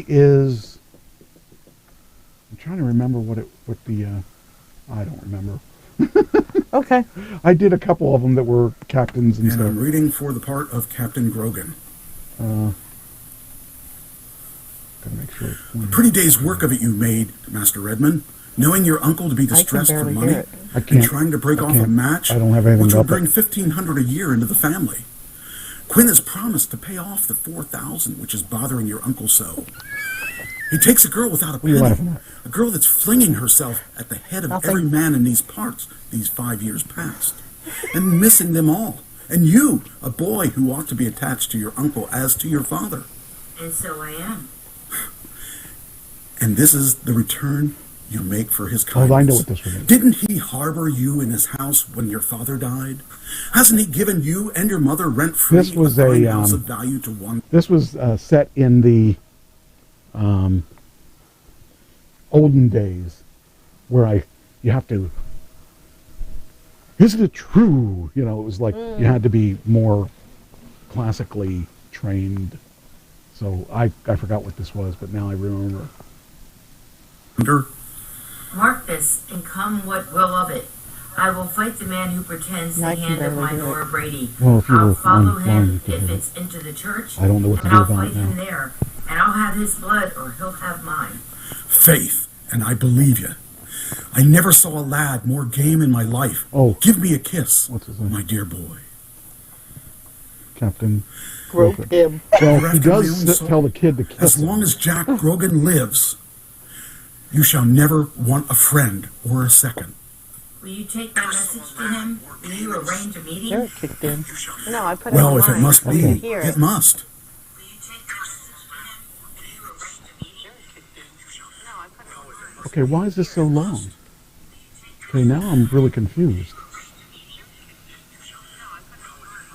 is. I'm trying to remember what the. I don't remember. Okay. I did a couple of them that were captains and stuff. I'm reading for the part of Captain Grogan. Gotta make sure. A pretty day's work of it you made, Master Redmond. Knowing your uncle to be distressed for money and trying to break off a match, I don't have anything which will up bring $1,500 a year into the family. Quinn has promised to pay off the $4,000, which is bothering your uncle so. He takes a girl without a penny, a girl that's flinging herself at the head of every man in these parts these 5 years past, and missing them all. And you, a boy who ought to be attached to your uncle as to your father. And so I am. And this is the return you make for his kindness. Oh, I know what this was. Didn't he harbor you in his house when your father died? Hasn't he given you and your mother rent-free This was a fine house of value to one? This was set in the olden days, where you have to. Isn't it true? You know, it was like you had to be more classically trained. So I forgot what this was, but now I remember. Mark this, and come what will of it. I will fight the man who pretends the hand of my Nora Brady. Well, if you I'll were follow flying, him if it's into the church. I don't know what to and do I'll about fight it him now. there, and I'll have his blood, or he'll have mine. Faith, and I believe you. I never saw a lad more game in my life. Oh. Give me a kiss, What's his name? my dear boy. Captain. Grope him. Well, You're he after my does own soul. tell the kid to kiss As him. long as Jack Grogan lives, You shall never want a friend or a second. Will you take my message to him? Will you arrange a meeting? Derek kicked in. No, I put it Well, online. if it must I be, can hear it must. Okay, why is this so long? Okay, now I'm really confused.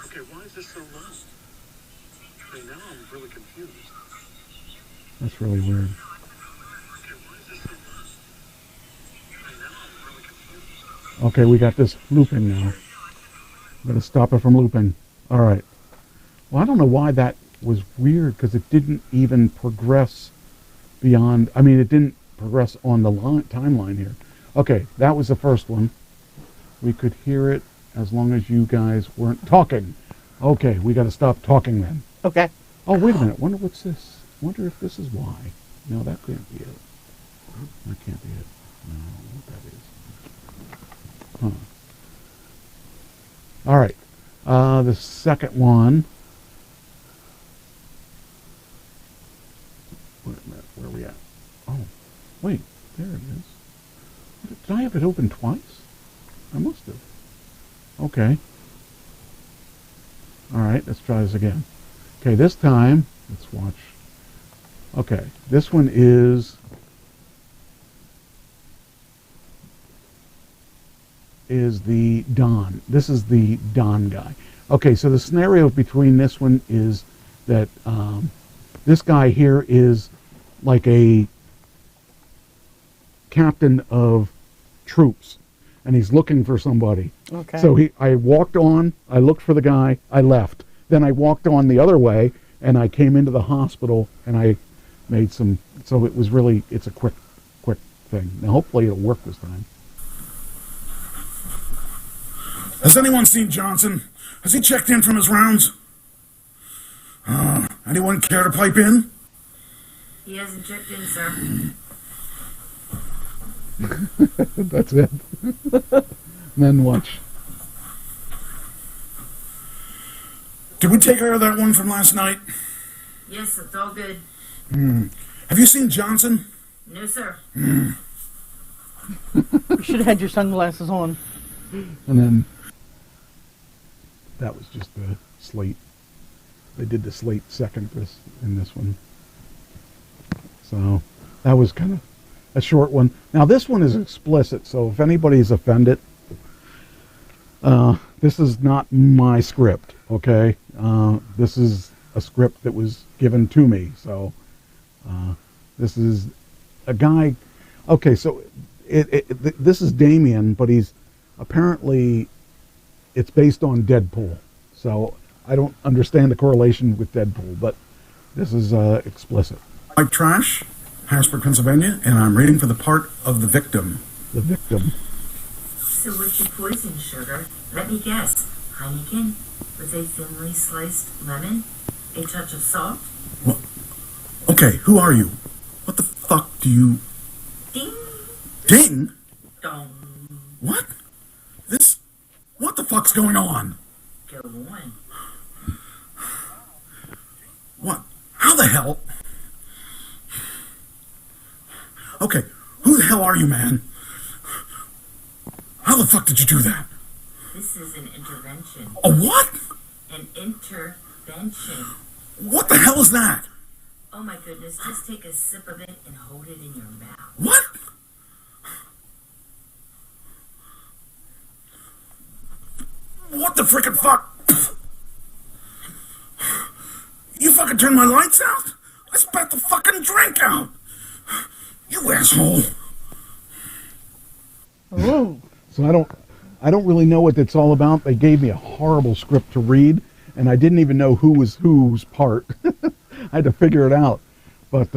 Okay, why is this so long? Okay, now I'm really confused. That's really weird. Okay, we got this looping now. I'm going to stop it from looping. All right. Well, I don't know why that was weird, because it didn't even progress beyond... I mean, it didn't progress on the timeline here. Okay, that was the first one. We could hear it as long as you guys weren't talking. Okay, we got to stop talking then. Okay. Oh, wait a minute. Wonder what's this? Wonder if this is why. No, that can't be it. That can't be it. No, what that is. Huh. All right. The second one. Wait a minute. Where are we at? Oh, wait. There it is. Did I have it open twice? I must have. Okay. All right. Let's try this again. Okay. This time, let's watch. Okay. This one is the Don. This is the Don guy. Okay, so the scenario between this one is that this guy here is like a captain of troops, and he's looking for somebody. Okay. So I walked on, I looked for the guy, I left. Then I walked on the other way, and I came into the hospital, and I made some, so it was really, it's a quick thing. Now hopefully it'll work this time. Has anyone seen Johnson? Has he checked in from his rounds? Anyone care to pipe in? He hasn't checked in, sir. That's it. Then watch. Did we take care of that one from last night? Yes, it's all good. Have you seen Johnson? No, sir. You should have had your sunglasses on. And then that was just the slate. They did the slate second in this one. So that was kind of a short one. Now this one is explicit, so if anybody's offended, this is not my script, okay? This is a script that was given to me. So this is a guy. Okay, so this is Damien, but he's apparently it's based on Deadpool. So I don't understand the correlation with Deadpool, but this is explicit. Like Trash, Harrisburg, Pennsylvania, and I'm reading for the part of the victim. The victim. So what's your poison, sugar? Let me guess. Heineken with a thinly sliced lemon? A touch of salt? What? Okay, who are you? What the fuck do you... Ding! Ding? Dong. What? What the fuck's going on? Go on. What? How the hell? Okay, who the hell are you, man? How the fuck did you do that? This is an intervention. A what? An intervention. What the hell is that? Oh my goodness, just take a sip of it and hold it in your mouth. What? What the frickin' fuck? You fucking turned my lights out? I spat the fucking drink out! You asshole! Ooh. So I don't really know what it's all about. They gave me a horrible script to read, and I didn't even know who was whose part. I had to figure it out. But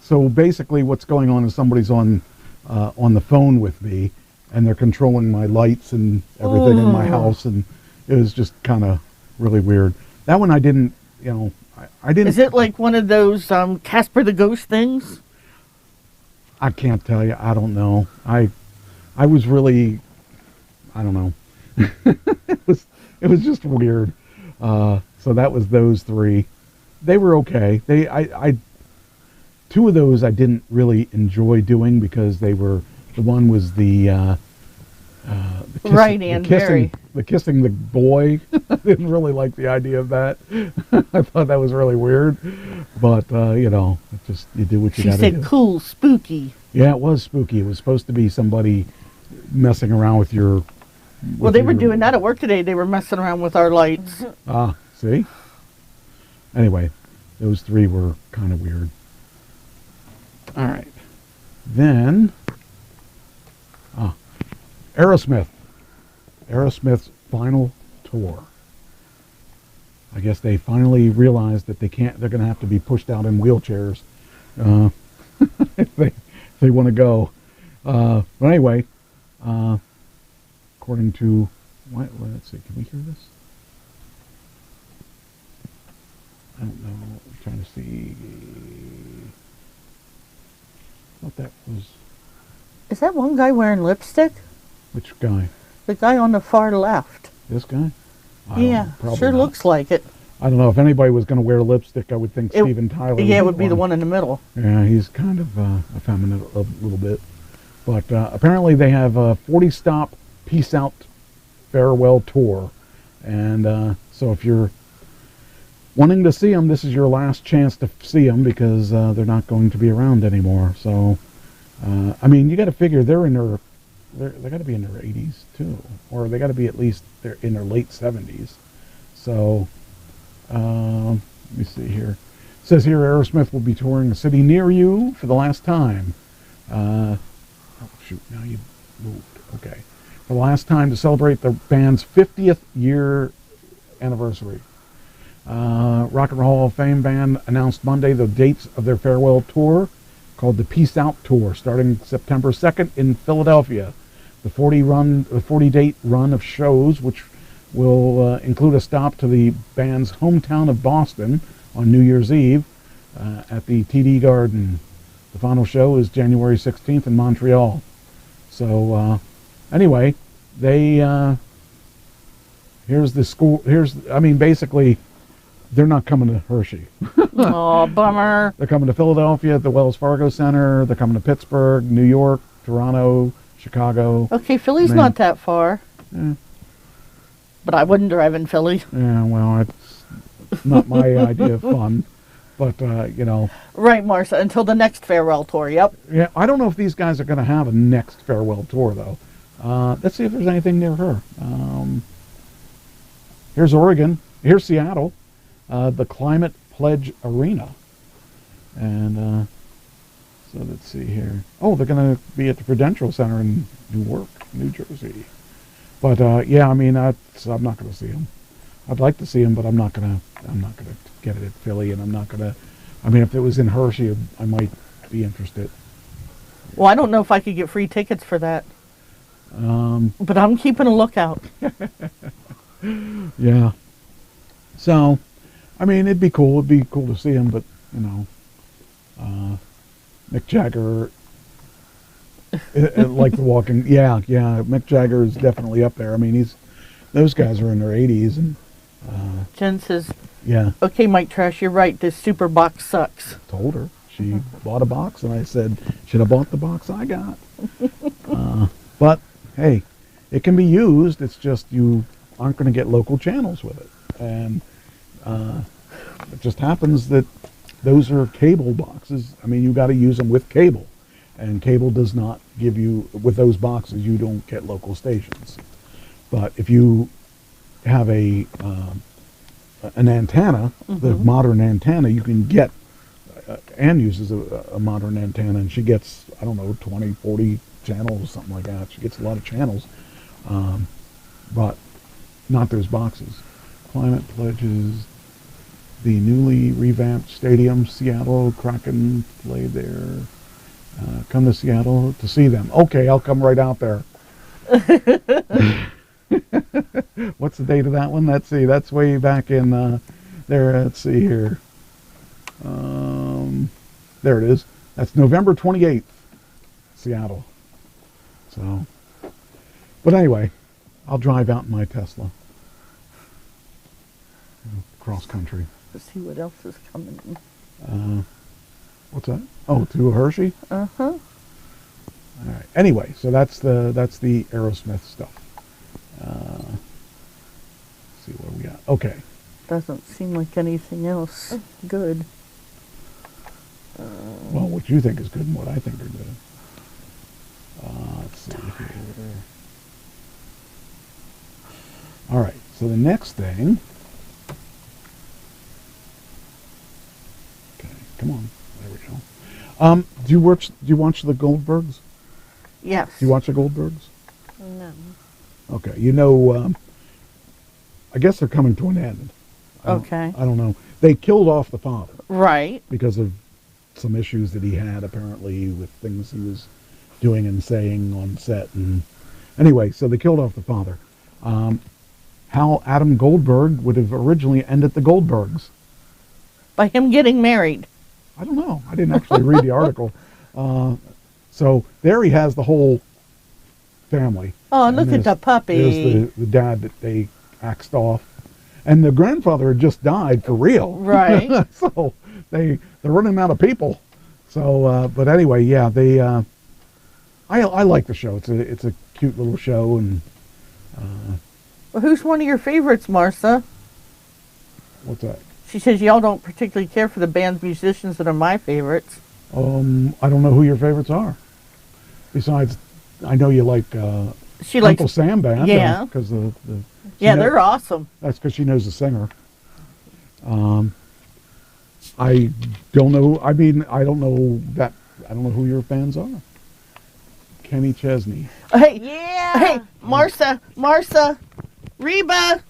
so basically, what's going on is somebody's on the phone with me, and they're controlling my lights and everything in my house, and it was just kind of really weird. That one I didn't, I didn't. Is it like one of those Casper the Ghost things? I can't tell you. I don't know. I was really, I don't know. it was just weird. So that was those three. They were okay. two of those I didn't really enjoy doing because the one was the Right, and very. The kissing the boy. I didn't really like the idea of that. I thought that was really weird. But, you know, you do what you got to do. She said cool, spooky. Yeah, it was spooky. It was supposed to be somebody messing around with your... Well, they were doing that at work today. They were messing around with our lights. Ah, see? Anyway, those three were kind of weird. All right. Then... Aerosmith. Aerosmith's final tour. I guess they finally realized that they're going to have to be pushed out in wheelchairs if they want to go. But anyway, according to, let's see, can we hear this? I don't know. I'm trying to see. I thought that was... Is that one guy wearing lipstick? Which guy? The guy on the far left. This guy? Yeah, sure looks like it. I don't know. If anybody was going to wear lipstick, I would think Steven Tyler. Yeah, it would be the one in the middle. Yeah, he's kind of effeminate a little bit. But apparently they have a 40-stop Peace Out farewell tour. And so if you're wanting to see them, this is your last chance to see them because they're not going to be around anymore. So, I mean, you got to figure they're in their... They got to be in their 80s too, or they got to be at least in their late 70s. So, let me see here. It says here Aerosmith will be touring a city near you for the last time. Oh shoot! Now you moved. Okay, for the last time to celebrate the band's 50th year anniversary. Rock and Roll Hall of Fame band announced Monday the dates of their farewell tour, called the Peace Out Tour, starting September 2nd in Philadelphia. The 40-date run of shows, which will include a stop to the band's hometown of Boston on New Year's Eve at the TD Garden. The final show is January 16th in Montreal. So anyway, they here's the school. Basically, they're not coming to Hershey. Oh, bummer. They're coming to Philadelphia at the Wells Fargo Center. They're coming to Pittsburgh, New York, Toronto, Chicago. Okay, Philly's not that far. Yeah. But I wouldn't drive in Philly. Yeah, well, it's not my idea of fun. But, you know. Right, Marcia, until the next farewell tour, yep. Yeah, I don't know if these guys are going to have a next farewell tour, though. Let's see if there's anything near her. Here's Oregon. Here's Seattle. The Climate Pledge Arena. And so let's see here. Oh, they're going to be at the Prudential Center in Newark, New Jersey. But yeah, I mean, I'm not going to see them. I'd like to see them, but I'm not going to get it at Philly, and I'm not going to. I mean, if it was in Hershey, I might be interested. Well, I don't know if I could get free tickets for that. But I'm keeping a lookout. Yeah. So, I mean, it'd be cool. It'd be cool to see him, but, you know, Mick Jagger, like the walking, yeah, Mick Jagger is definitely up there. I mean, those guys are in their 80s. And Jen says, yeah. Okay, Mike Trash, you're right. This super box sucks. Told her. She bought a box, and I said, should have bought the box I got. But, hey, it can be used. It's just you aren't going to get local channels with it. And it just happens that those are cable boxes. I mean, you got to use them with cable. And cable does not give you, with those boxes, you don't get local stations. But if you have an antenna, the modern antenna, you can get, Ann uses a modern antenna, and she gets, I don't know, 20, 40 channels, something like that. She gets a lot of channels, but not those boxes. Climate pledges the newly revamped stadium. Seattle Kraken played there. Come to Seattle to see them. Okay, I'll come right out there. What's the date of that one? Let's see. That's way back in there. Let's see here. There it is. That's November 28th, Seattle. So, but anyway, I'll drive out in my Tesla. Cross country. Let's see what else is coming. What's that? Oh, to Hershey? Uh-huh. All right. Anyway, so that's the Aerosmith stuff. Let's see what we got. Okay. Doesn't seem like anything else good. Well, what you think is good and what I think are good. Let's see here. All right. So the next thing. Okay. Come on. There we go. Do you watch the Goldbergs? Yes. Do you watch the Goldbergs? No. Okay. You know, I guess they're coming to an end. Okay. I don't know. They killed off the father. Right. Because of some issues that he had apparently with things he was doing and saying on set. And anyway, so they killed off the father. How Adam Goldberg would have originally ended the Goldbergs. By him getting married. I don't know. I didn't actually read the article. So there he has the whole family. Oh, and look at the puppy. There's the dad that they axed off. And the grandfather had just died for real. Right. So they're running out of people. So, but anyway, yeah, they. I like the show. It's a cute little show, and. Well, who's one of your favorites, Martha? What's that? She says y'all don't particularly care for the band's musicians that are my favorites. I don't know who your favorites are. Besides, I know you like she likes Uncle Sam Band. Yeah. Because they're awesome. That's because she knows the singer. I don't know. I mean, I don't know who your fans are. Kenny Chesney. Hey, yeah. Hey, Martha, Reba.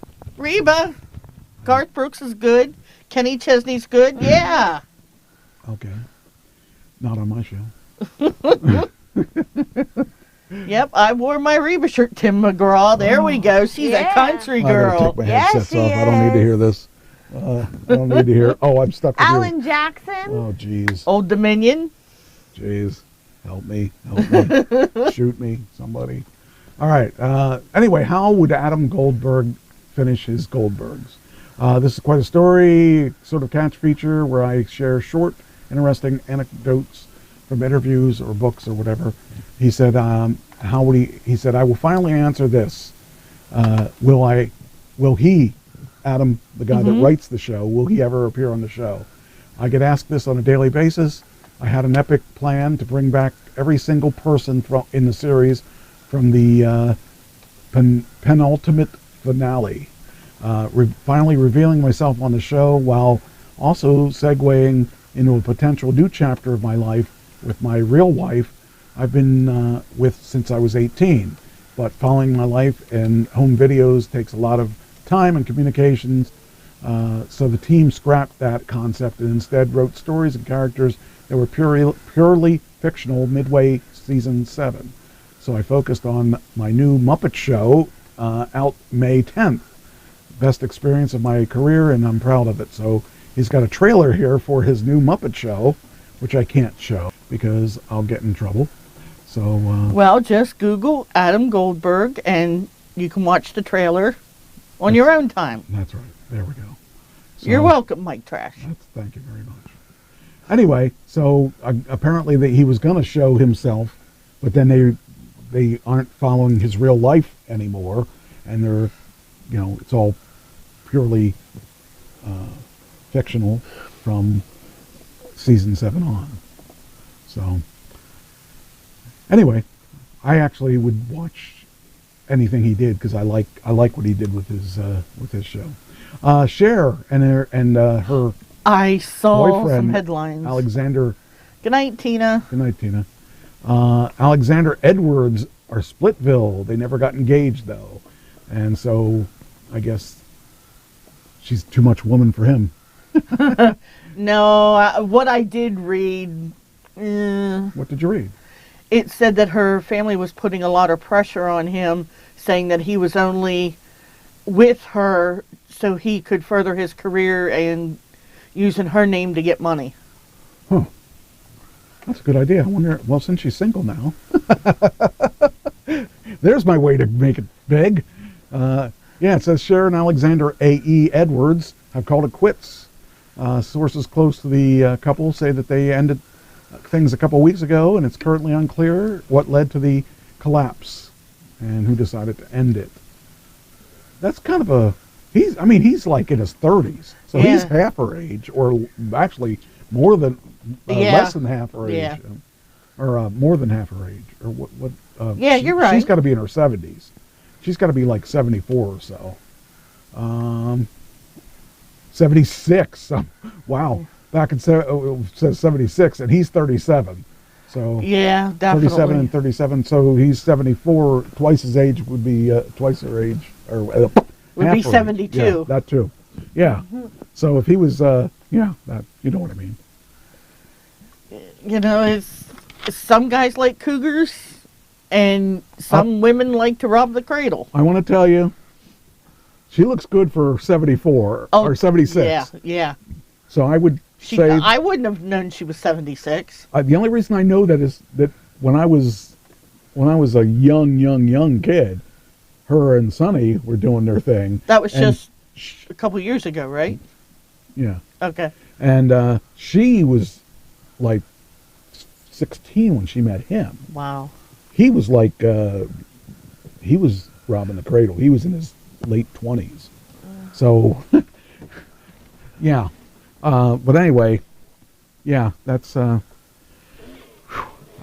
Garth Brooks is good. Kenny Chesney's good. Yeah. Okay. Not on my show. Yep, I wore my Reba shirt. Tim McGraw. There we go. She's a country girl. I gotta take my headsets off. I don't need to hear this. I don't need to hear. Oh, I'm stuck with you. Alan Jackson. Oh, jeez. Old Dominion. Jeez. Help me. Shoot me, somebody. All right. Anyway, how would Adam Goldberg finish his Goldbergs? This is quite a story, sort of catch feature where I share short, interesting anecdotes from interviews or books or whatever. He said, how would he said, I will finally answer this. Will he, Adam, the guy that writes the show, will he ever appear on the show? I get asked this on a daily basis. I had an epic plan to bring back every single person in the series from the penultimate finale. Finally revealing myself on the show while also segueing into a potential new chapter of my life with my real wife I've been with since I was 18. But following my life and home videos takes a lot of time and communications, so the team scrapped that concept and instead wrote stories and characters that were purely fictional midway season 7. So I focused on my new Muppet show out May 10th. Best experience of my career, and I'm proud of it. So he's got a trailer here for his new Muppet show, which I can't show because I'll get in trouble. So well, just Google Adam Goldberg and you can watch the trailer on your own time. That's right. There we go. So, you're welcome, Mike Trash. Thank you very much. Anyway, so apparently he was going to show himself, but then they aren't following his real life anymore, and they're, it's all purely fictional from season 7 on. So anyway, I actually would watch anything he did because I like what he did with his show. Cher and her I saw boyfriend, some headlines. Alexander. Good night, Tina. Good night, Tina. Alexander Edwards are Splitville. They never got engaged though, and so I guess she's too much woman for him. No, what I did read. What did you read? It said that her family was putting a lot of pressure on him, saying that he was only with her so he could further his career and using her name to get money. Huh. That's a good idea. I wonder, well, since she's single now, there's my way to make it big. Yeah, it says Cher and Alexander A.E. Edwards have called it quits. Sources close to the couple say that they ended things a couple weeks ago, and it's currently unclear what led to the collapse and who decided to end it. That's kind of a he's like in his 30s, so he's half her age, or actually more than less than half her age, or more than half her age, or what? You're right. She's got to be in her 70s. She's got to be like 74 or so. 76. Wow. Back in it says 76, and he's 37. So yeah, definitely 37 and 37. So he's 74. Twice his age would be twice her age, or would be 72. Yeah, that too. Yeah. So if he was, that you know what I mean. You know, it's some guys like cougars, and some women like to rob the cradle. I want to tell you, she looks good for 74 or 76. Yeah. So I would say I wouldn't have known she was 76. The only reason I know that is that when I was a young kid, her and Sonny were doing their thing. That was just a couple years ago, right? Yeah. Okay. And she was like 16 when she met him. Wow. He was like he was robbing the cradle. He was in his late 20s. So yeah. But anyway, yeah, that's I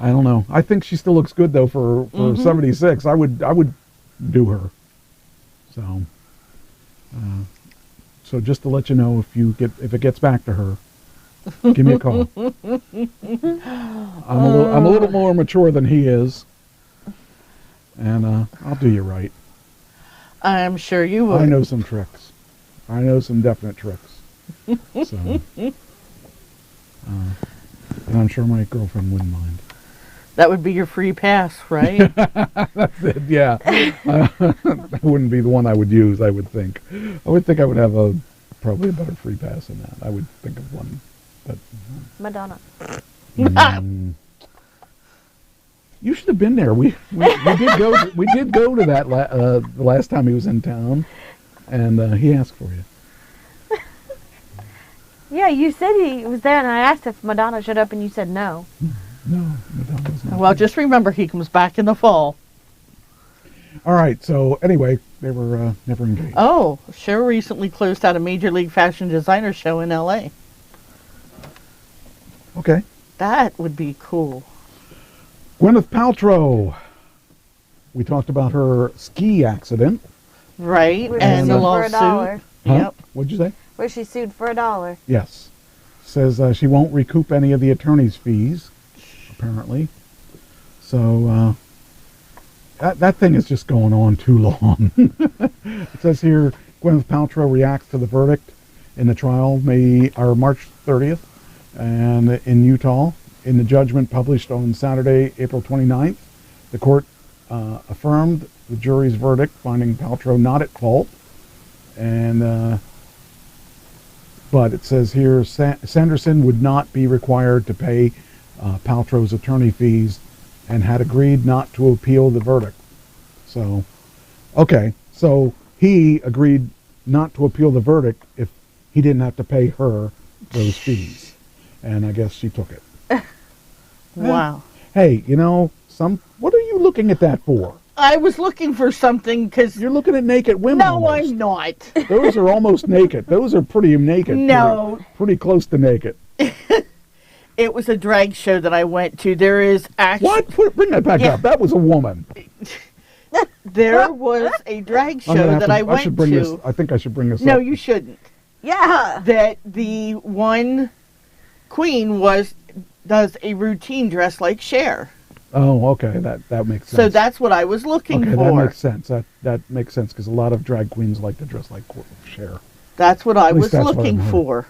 don't know. I think she still looks good though for 76. I would do her. So just to let you know, if it gets back to her, give me a call. I'm a little more mature than he is, and I'll do you right. I'm sure you would. I know some tricks. I know some definite tricks. So, and I'm sure my girlfriend wouldn't mind. That would be your free pass, right? That's it, yeah. That wouldn't be the one I would use, I would think. I would think I would have probably a better free pass than that. I would think of one. But Madonna. You should have been there. We did go to that the last time he was in town, and he asked for you. Yeah, you said he was there, and I asked if Madonna showed up, and you said no. No, Madonna's not. Well, just remember, he comes back in the fall. All right, so anyway, they were never engaged. Oh, Cher recently closed out a major league fashion designer show in L.A. Okay. That would be cool. Gwyneth Paltrow. We talked about her ski accident. Right, and the lawsuit. Huh? Yep. What'd you say? Where she sued for $1. Yes. Says she won't recoup any of the attorney's fees, apparently. So that thing is just going on too long. It says here, Gwyneth Paltrow reacts to the verdict in the trial March 30th, and in Utah. In the judgment published on Saturday, April 29th, the court affirmed the jury's verdict, finding Paltrow not at fault. And but it says here, Sanderson would not be required to pay Paltrow's attorney fees and had agreed not to appeal the verdict. So, okay, so he agreed not to appeal the verdict if he didn't have to pay her those fees. And I guess she took it. Wow. Hey, what are you looking at that for? I was looking for something because... You're looking at naked women. No, almost. I'm not. Those are almost naked. Those are pretty naked. No. Pretty close to naked. It was a drag show that I went to. There is actually... What? Bring that back up. That was a woman. There was a drag show that I went to. I think I should bring this up. No, you shouldn't. Yeah. That the one queen does a routine dress like Cher. Oh, okay. That makes sense. So that's what I was looking for. That makes sense. That makes sense because a lot of drag queens like to dress like Cher. That's what I was looking for.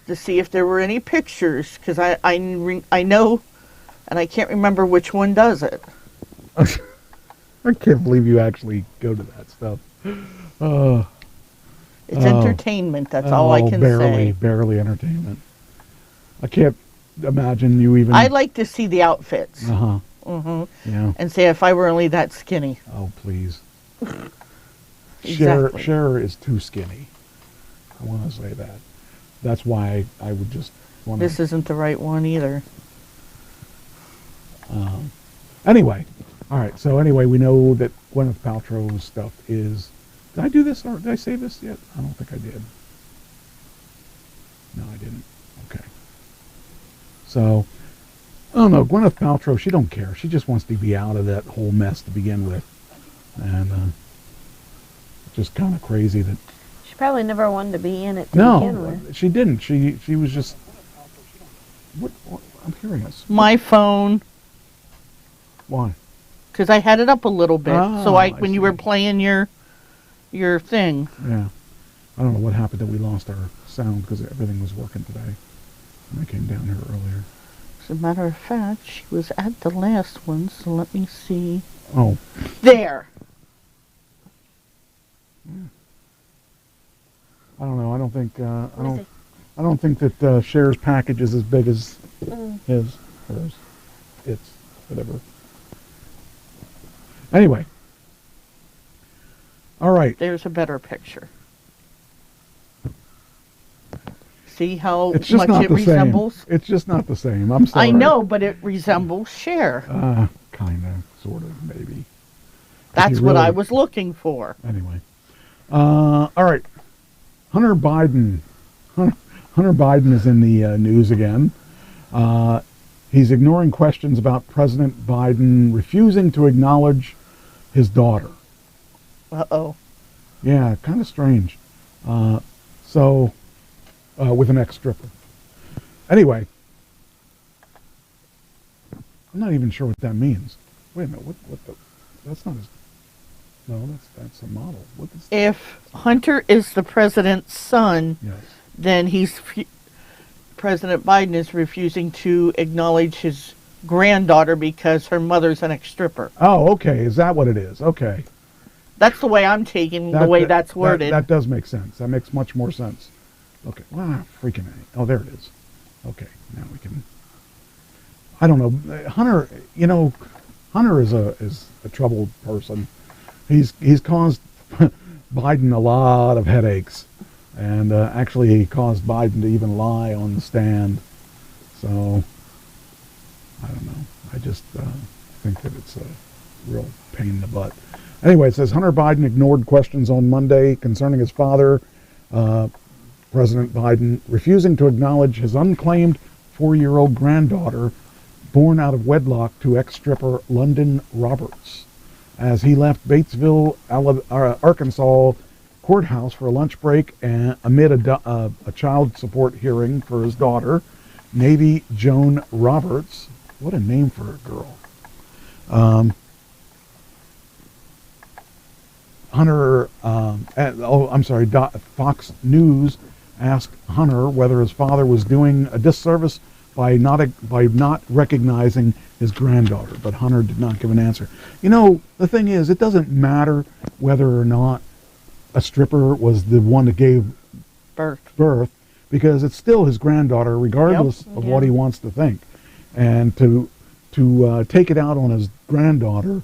To see if there were any pictures, because I know, and I can't remember which one does it. I can't believe you actually go to that stuff. It's entertainment. That's all I can say. Barely entertainment. I can't imagine you even. I like to see the outfits. Yeah. And say if I were only that skinny. Oh please. Exactly. Cher is too skinny. I want to say that. That's why I would just want to... This isn't the right one either. Anyway, all right. So anyway, we know that Gwyneth Paltrow's stuff is. Did I do this or did I say this yet? I don't think I did. No, I didn't. Okay. So, I don't know. Gwyneth Paltrow, she don't care. She just wants to be out of that whole mess to begin with, and just kind of crazy that. She probably never wanted to be in it to begin with. No, she didn't. She was just. What I'm curious. My phone. Why? Because I had it up a little bit, so when you were playing your thing. Yeah, I don't know what happened that we lost our sound because everything was working today. And I came down here earlier. As a matter of fact, she was at the last one, so let me see. Oh. There. Yeah. I don't know. I don't think I don't think that Cher's package is as big as his, hers, its, whatever. Anyway. All right. There's a better picture. See how It's just much not it the resembles? same. It's just not the same. I'm sorry. I know, but it resembles Cher. Kind of, sort of, maybe. That's what I was looking for. Anyway. All right. Hunter Biden. Hunter Biden is in the news again. He's ignoring questions about President Biden refusing to acknowledge his daughter. Uh-oh. Yeah, kind of strange. With an ex-stripper. Anyway. I'm not even sure what that means. Wait a minute, what the... That's not his... No, that's a model. What is... If Hunter is the president's son, yes, then President Biden is refusing to acknowledge his granddaughter because her mother's an ex-stripper. Oh, okay. Is that what it is? Okay. That's the way I'm taking the way that's worded. That does make sense. That makes much more sense. Okay. Wow, freaking A. Oh, there it is. Okay. Now we can... I don't know. Hunter, Hunter is a troubled person. He's caused Biden a lot of headaches. And actually he caused Biden to even lie on the stand. So, I don't know. I just think that it's a real pain in the butt. Anyway, it says Hunter Biden ignored questions on Monday concerning his father, President Biden, refusing to acknowledge his unclaimed 4-year-old granddaughter born out of wedlock to ex-stripper London Roberts, as he left Batesville, Arkansas courthouse for a lunch break and amid a child support hearing for his daughter, Navy Joan Roberts. What a name for a girl. Fox News asked Hunter whether his father was doing a disservice by not recognizing his granddaughter, but Hunter did not give an answer. The thing is, it doesn't matter whether or not a stripper was the one that gave birth, because it's still his granddaughter, regardless of what he wants to think. And to take it out on his granddaughter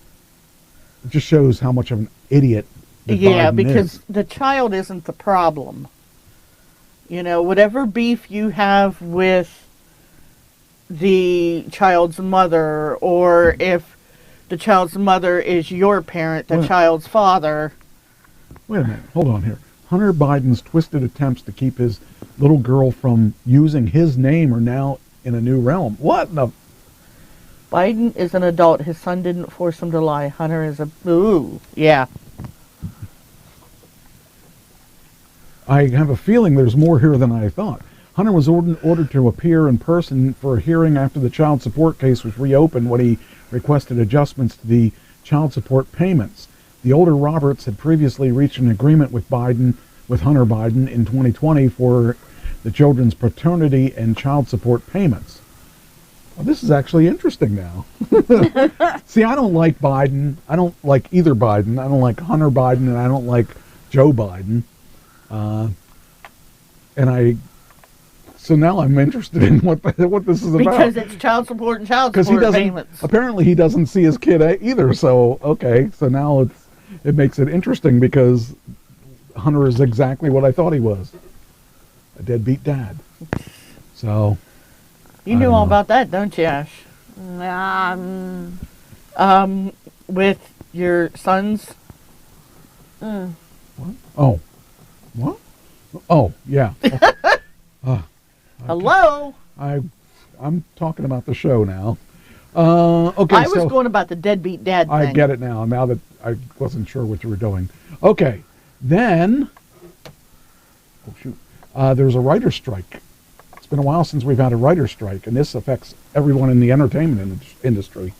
just shows how much of an idiot Biden because is. The child isn't the problem. Whatever beef you have with the child's mother, or if the child's mother is your parent, the child's father. Wait a minute, hold on here. Hunter Biden's twisted attempts to keep his little girl from using his name are now in a new realm. What the... Biden is an adult. His son didn't force him to lie. Hunter is a... Ooh, yeah. I have a feeling there's more here than I thought. Hunter was ordered to appear in person for a hearing after the child support case was reopened when he requested adjustments to the child support payments. The older Roberts had previously reached an agreement with Hunter Biden in 2020 for the children's paternity and child support payments. Well, this is actually interesting now. See, I don't like Biden. I don't like either Biden. I don't like Hunter Biden, and I don't like Joe Biden. So now I'm interested in what this is about. Because it's child support and child support payments. Apparently he doesn't see his kid either. So okay, so now it makes it interesting because Hunter is exactly what I thought he was, a deadbeat dad. So you knew all about that, don't you, Ash? With your sons. What? Oh. What? Oh, yeah. Hello? I'm talking about the show now. Okay, I was going about the deadbeat dad thing. I get it now that I wasn't sure what you were doing. Okay, then... Oh, shoot. There's a writer's strike. It's been a while since we've had a writer's strike, and this affects everyone in the entertainment industry.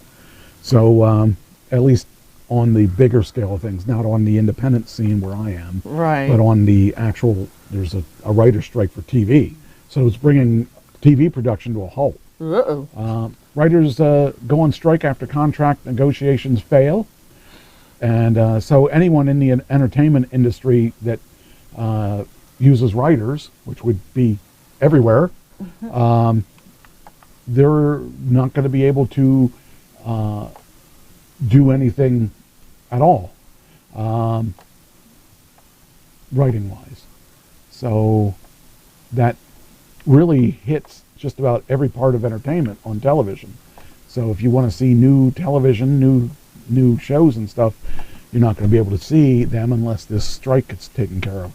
So, at least on the bigger scale of things, not on the independent scene where I am, right? But on the actual, there's a writer's strike for TV. So it's bringing TV production to a halt. Uh-oh. Writers go on strike after contract negotiations fail. And so anyone in the entertainment industry that uses writers, which would be everywhere, they're not going to be able to do anything at all, writing-wise. So that really hits just about every part of entertainment on television. So if you want to see new television, new shows and stuff, you're not going to be able to see them unless this strike gets taken care of.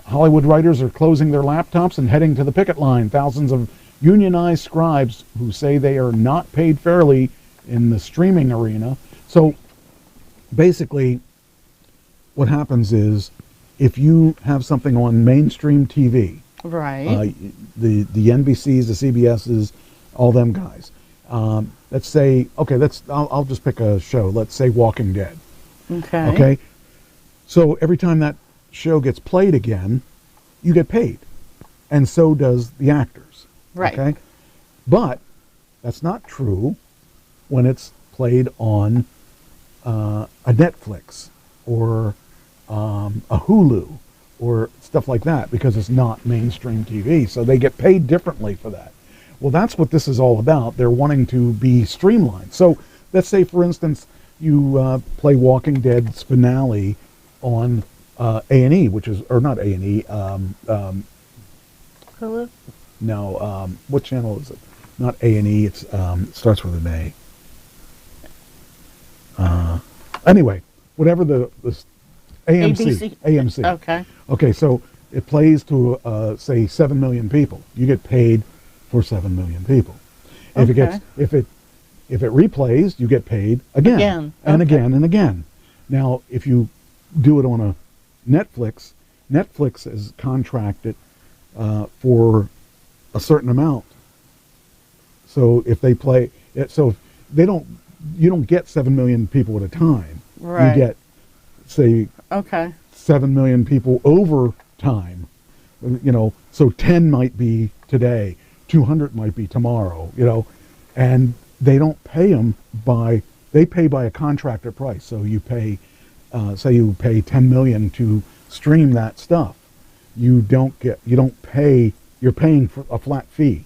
Hollywood writers are closing their laptops and heading to the picket line. Thousands of unionized scribes who say they are not paid fairly in the streaming arena. So basically what happens is if you have something on mainstream TV, right, the NBCs, the CBSs, all them guys, let's say, okay, I'll just pick a show, let's say Walking Dead. Okay, so every time that show gets played again, you get paid, and so does the actors, right? Okay, but that's not true when it's played on a Netflix or a Hulu or stuff like that, because it's not mainstream TV, so they get paid differently for that. Well, that's what this is all about. They're wanting to be streamlined. So let's say, for instance, you play Walking Dead's finale on A&E, which is, or not A&E, Hulu? No, what channel is it? Not A&E, it's it starts with an A. Anyway, whatever the AMC. AMC. Okay. Okay, so it plays to say 7 million people. You get paid for 7 million people. If it replays, you get paid again and again and again. Now, if you do it on a Netflix is contracted for a certain amount. So if they play it, so you don't get 7 million people at a time. Right. You get, say, 7 million people over time. You know, so 10 might be today, 200 might be tomorrow, you know, and they don't pay them they pay by a contracted price. So you pay, say you pay 10 million to stream that stuff. You're paying for a flat fee.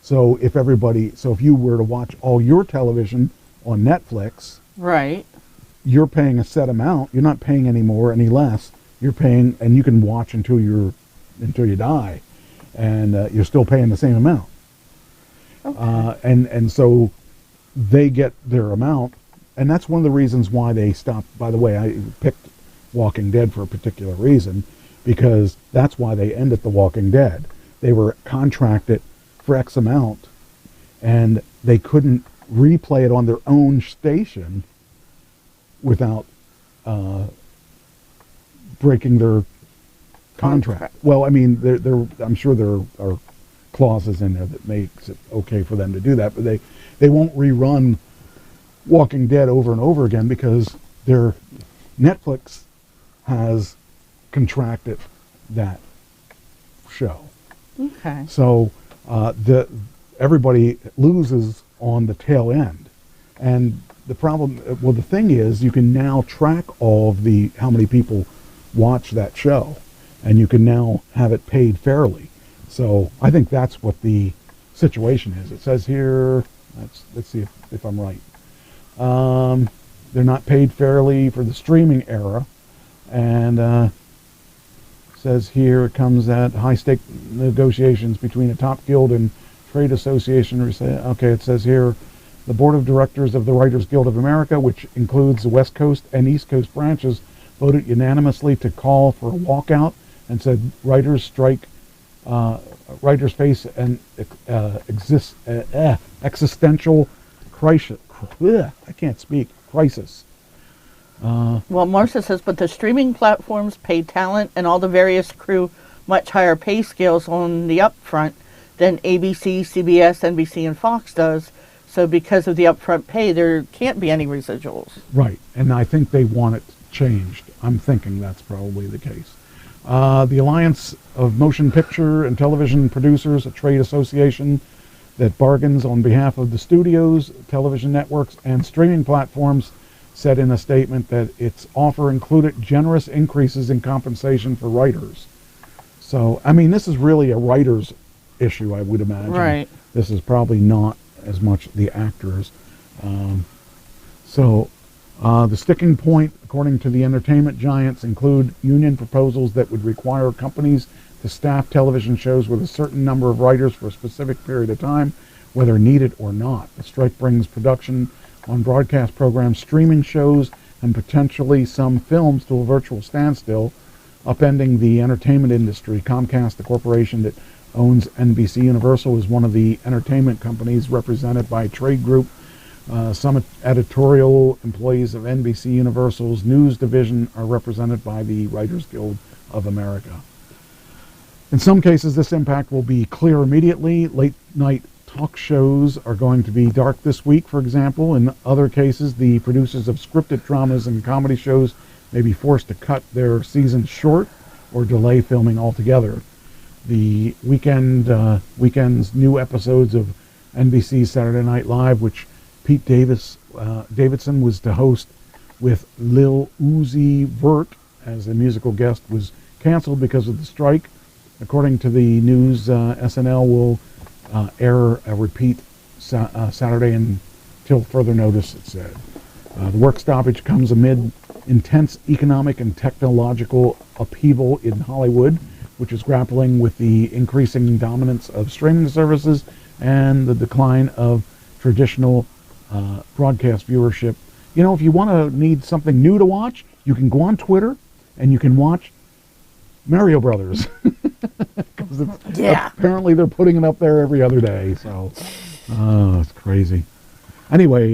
So if you were to watch all your television on Netflix, right, you're paying a set amount. You're not paying any more, any less. You're paying, and you can watch until you die, and you're still paying the same amount. Okay. And so they get their amount, and that's one of the reasons why they stopped. By the way, I picked Walking Dead for a particular reason, because that's why they ended The Walking Dead. They were contracted for X amount, and they couldn't replay it on their own station without breaking their contract. Well, I mean, I'm sure there are clauses in there that makes it okay for them to do that, but they won't rerun Walking Dead over and over again because their Netflix has contracted that show. Okay. So everybody loses on the tail end, and the thing is, you can now track all of how many people watch that show, and you can now have it paid fairly. So I think that's what the situation is. It says here, let's see if I'm right. They're not paid fairly for the streaming era, and says here it comes at high-stake negotiations between a top guild and trade association. Okay, it says here The board of directors of the Writers Guild of America, which includes the West Coast and East Coast branches, voted unanimously to call for a walkout and said writers face an existential crisis. I can't speak. Crisis. Well, Marcia says, but the streaming platforms pay talent and all the various crew much higher pay scales on the upfront than ABC, CBS, NBC, and Fox does. So because of the upfront pay, there can't be any residuals. Right, and I think they want it changed. I'm thinking that's probably the case. The Alliance of Motion Picture and Television Producers, a trade association that bargains on behalf of the studios, television networks, and streaming platforms, said in a statement that its offer included generous increases in compensation for writers. So, I mean, this is really a writer's issue, I would imagine. Right. This is probably not as much the actors. The sticking point, according to the entertainment giants, include union proposals that would require companies to staff television shows with a certain number of writers for a specific period of time, whether needed or not. The strike brings production on broadcast programs, streaming shows, and potentially some films to a virtual standstill, upending the entertainment industry. Comcast, the corporation that owns NBC Universal, is one of the entertainment companies represented by a trade group. Some editorial employees of NBC Universal's news division are represented by the Writers Guild of America. In some cases, this impact will be clear immediately. Late-night talk shows are going to be dark this week, for example. In other cases, the producers of scripted dramas and comedy shows may be forced to cut their seasons short or delay filming altogether. The weekend's new episodes of NBC's Saturday Night Live, which Pete Davidson was to host with Lil Uzi Vert as a musical guest, was canceled because of the strike. According to the news, SNL will air a repeat Saturday until further notice, it said. The work stoppage comes amid intense economic and technological upheaval in Hollywood, which is grappling with the increasing dominance of streaming services and the decline of traditional broadcast viewership. You know, if you need something new to watch, you can go on Twitter and you can watch Mario Brothers. Apparently they're putting it up there every other day, so it's crazy. Anyway,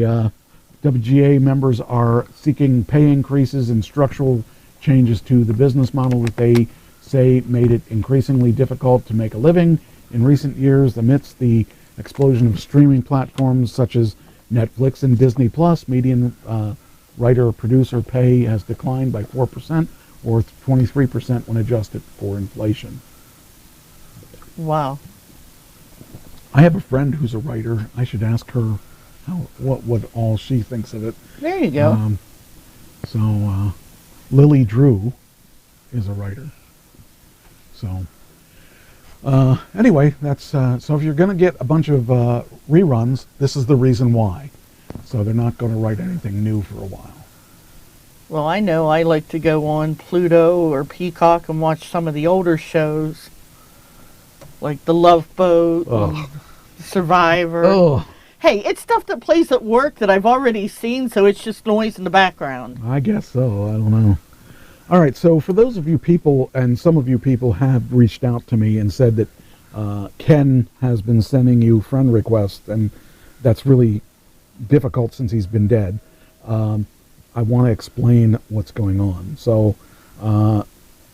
WGA members are seeking pay increases and structural changes to the business model that they say made it increasingly difficult to make a living in recent years. Amidst the explosion of streaming platforms such as Netflix and Disney Plus, median writer-producer pay has declined by 4%, or 23% when adjusted for inflation. Wow. I have a friend who's a writer. I should ask her what all she thinks of it. There you go. Lily Drew is a writer. So anyway, that's so if you're going to get a bunch of reruns, this is the reason why. So they're not going to write anything new for a while. Well, I know I like to go on Pluto or Peacock and watch some of the older shows, like The Love Boat, Survivor. Hey, it's stuff that plays at work that I've already seen, so it's just noise in the background. I guess so. I don't know. All right, so for those of you people, and some of you people have reached out to me and said that Ken has been sending you friend requests, and that's really difficult since he's been dead. I want to explain what's going on. So I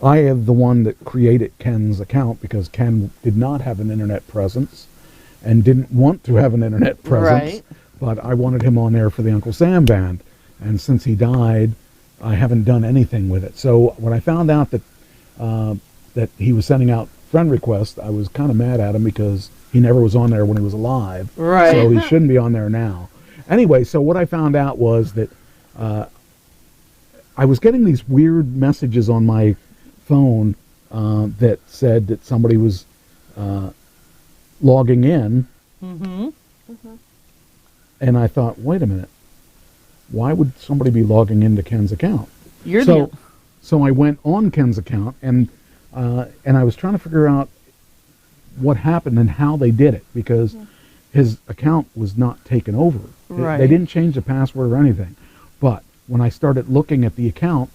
am the one that created Ken's account because Ken did not have an internet presence and didn't want to have an internet presence. Right. But I wanted him on there for the Uncle Sam Band. And since he died, I haven't done anything with it. So when I found out that that he was sending out friend requests, I was kind of mad at him because he never was on there when he was alive. Right. So he shouldn't be on there now. Anyway, so what I found out was that I was getting these weird messages on my phone that said that somebody was logging in. Mm-hmm. And I thought, wait a minute. Why would somebody be logging into Ken's account? So I went on Ken's account and I was trying to figure out what happened and how they did it because his account was not taken over. Right. They didn't change the password or anything. But when I started looking at the account,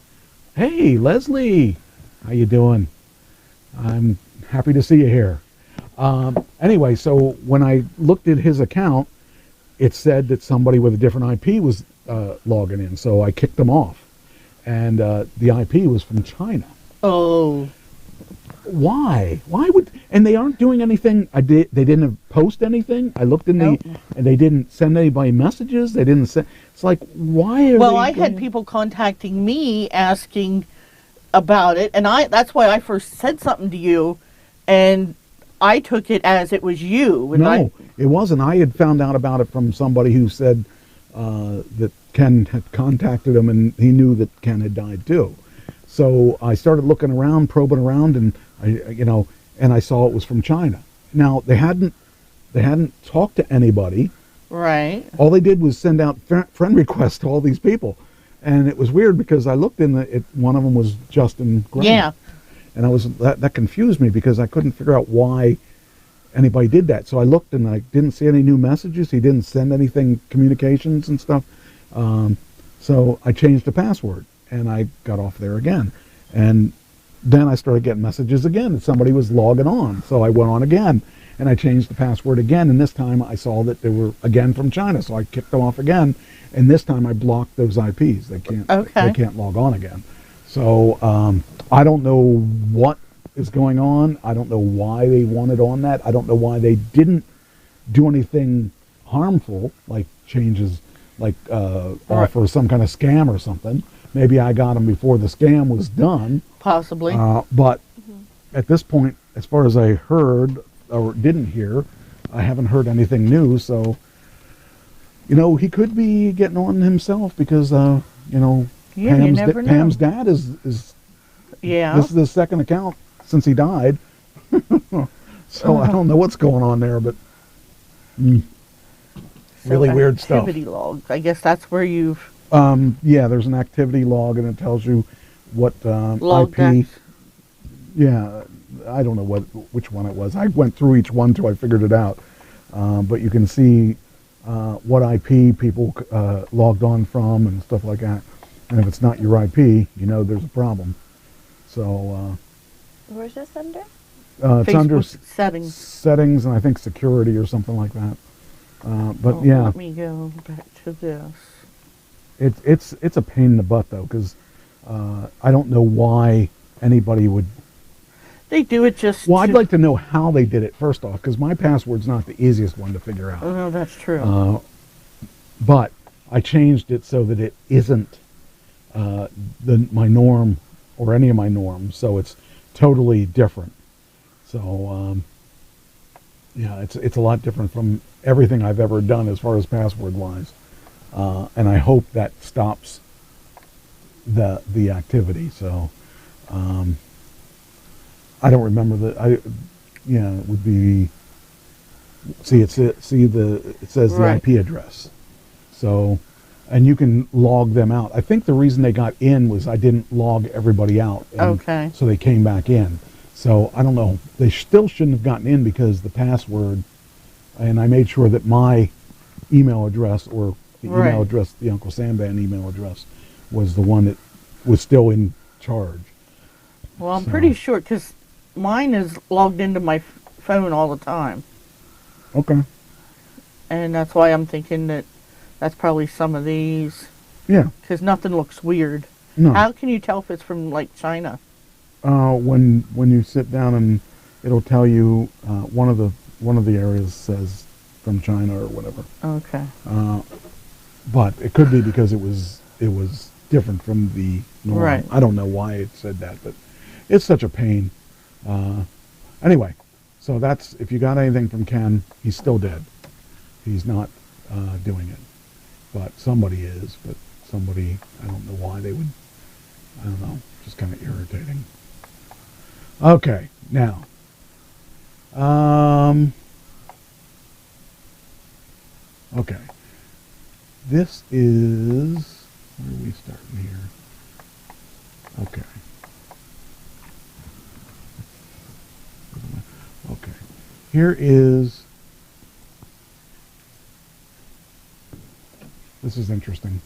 hey, Leslie, how you doing? I'm happy to see you here. Anyway, so when I looked at his account, it said that somebody with a different IP was logging in, so I kicked them off. And the IP was from China. Oh. Why? Why would? And they aren't doing anything. They didn't post anything. I looked in and they didn't send anybody messages. They didn't send. It's like, why are Well, they I had people contacting me asking about it, and that's why I first said something to you, and I took it as it was you. And No, it wasn't. I had found out about it from somebody who said that Ken had contacted him, and he knew that Ken had died too. So I started looking around, probing around, and I saw it was from China. Now they hadn't talked to anybody. Right. All they did was send out friend requests to all these people, and it was weird because I looked in one of them was Justin Graham. Yeah. And that confused me because I couldn't figure out why anybody did that. So I looked and I didn't see any new messages. He didn't send anything, communications and stuff. So I changed the password and I got off there again. And then I started getting messages again that somebody was logging on. So I went on again and I changed the password again. And this time I saw that they were again from China. So I kicked them off again. And this time I blocked those IPs. They can't log on again. So I don't know what is going on. I don't know why they wanted on that. I don't know why they didn't do anything harmful, like changes, like offer some kind of scam or something. Maybe I got them before the scam was done. Possibly. But at this point, as far as I heard or didn't hear, I haven't heard anything new. So, he could be getting on himself because, Yeah, you never know. Pam's dad is yeah. This is the second account since he died. So I don't know what's going on there, but really weird stuff. Activity log. I guess that's where you've... Yeah, there's an activity log and it tells you what Log IP. decks. Yeah, I don't know which one it was. I went through each one till I figured it out. But you can see what IP people logged on from and stuff like that. And if it's not your IP, there's a problem. So Where's this under? it's under settings. Settings and I think security or something like that. But yeah, Let me go back to this. it's a pain in the butt though, because I don't know why anybody would. They do it just. Well, I'd like to know how they did it first off, because my password's not the easiest one to figure out. Oh, no, that's true. But I changed it so that it isn't my norm or any of my norms, so it's totally different. So yeah, it's a lot different from everything I've ever done as far as password wise, and I hope that stops the activity. So I don't remember it would be. It says the IP address. So, and you can log them out. I think the reason they got in was I didn't log everybody out. Okay. So they came back in. So I don't know. They still shouldn't have gotten in because the password, and I made sure that my email address or the email address, the Uncle Sam Band email address, was the one that was still in charge. Well, I'm pretty sure because mine is logged into my phone all the time. Okay. And that's why I'm thinking that that's probably some of these. Yeah. Because nothing looks weird. No. How can you tell if it's from like China? When you sit down and it'll tell you one of the areas says from China or whatever. Okay. But it could be because it was different from the norm. Right. I don't know why it said that, but it's such a pain. Anyway, so that's, if you got anything from Ken, he's still dead. He's not doing it, but somebody is. But somebody, I don't know why they would. I don't know. Just kind of irritating. Okay, now. Okay. This is, where are we starting here? Okay. Okay. Here is This is interesting.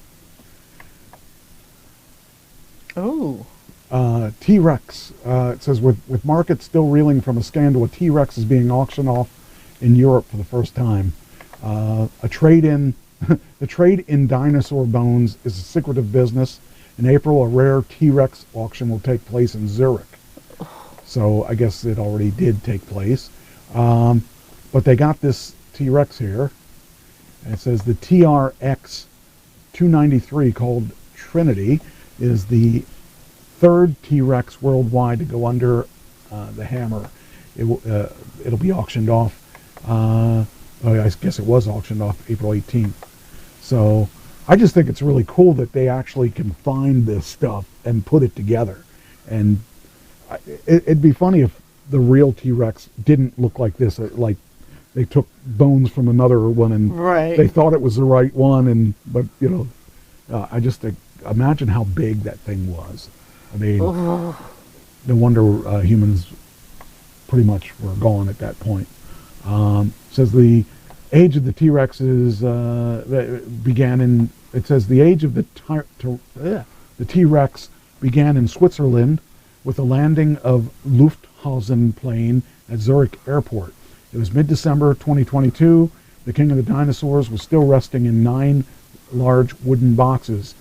Oh. T-Rex. It says, with markets still reeling from a scandal, a T-Rex is being auctioned off in Europe for the first time. The trade in dinosaur bones is a secretive business. In April, a rare T-Rex auction will take place in Zurich. So I guess it already did take place. But they got this T-Rex here. And it says the TRX 293, called Trinity, is the third T-Rex worldwide to go under the hammer. It'll be auctioned off. I guess it was auctioned off April 18th. So I just think it's really cool that they actually can find this stuff and put it together. And it'd be funny if the real T-Rex didn't look like this. Like they took bones from another one and they thought it was the right one. But you know, I just imagine how big that thing was. I mean, no wonder humans pretty much were gone at that point. Says the age of the T-Rex began in. It says the age of the T-Rex began in Switzerland with the landing of Lufthausen plane at Zurich Airport. It was mid-December 2022. The king of the dinosaurs was still resting in 9 large wooden boxes.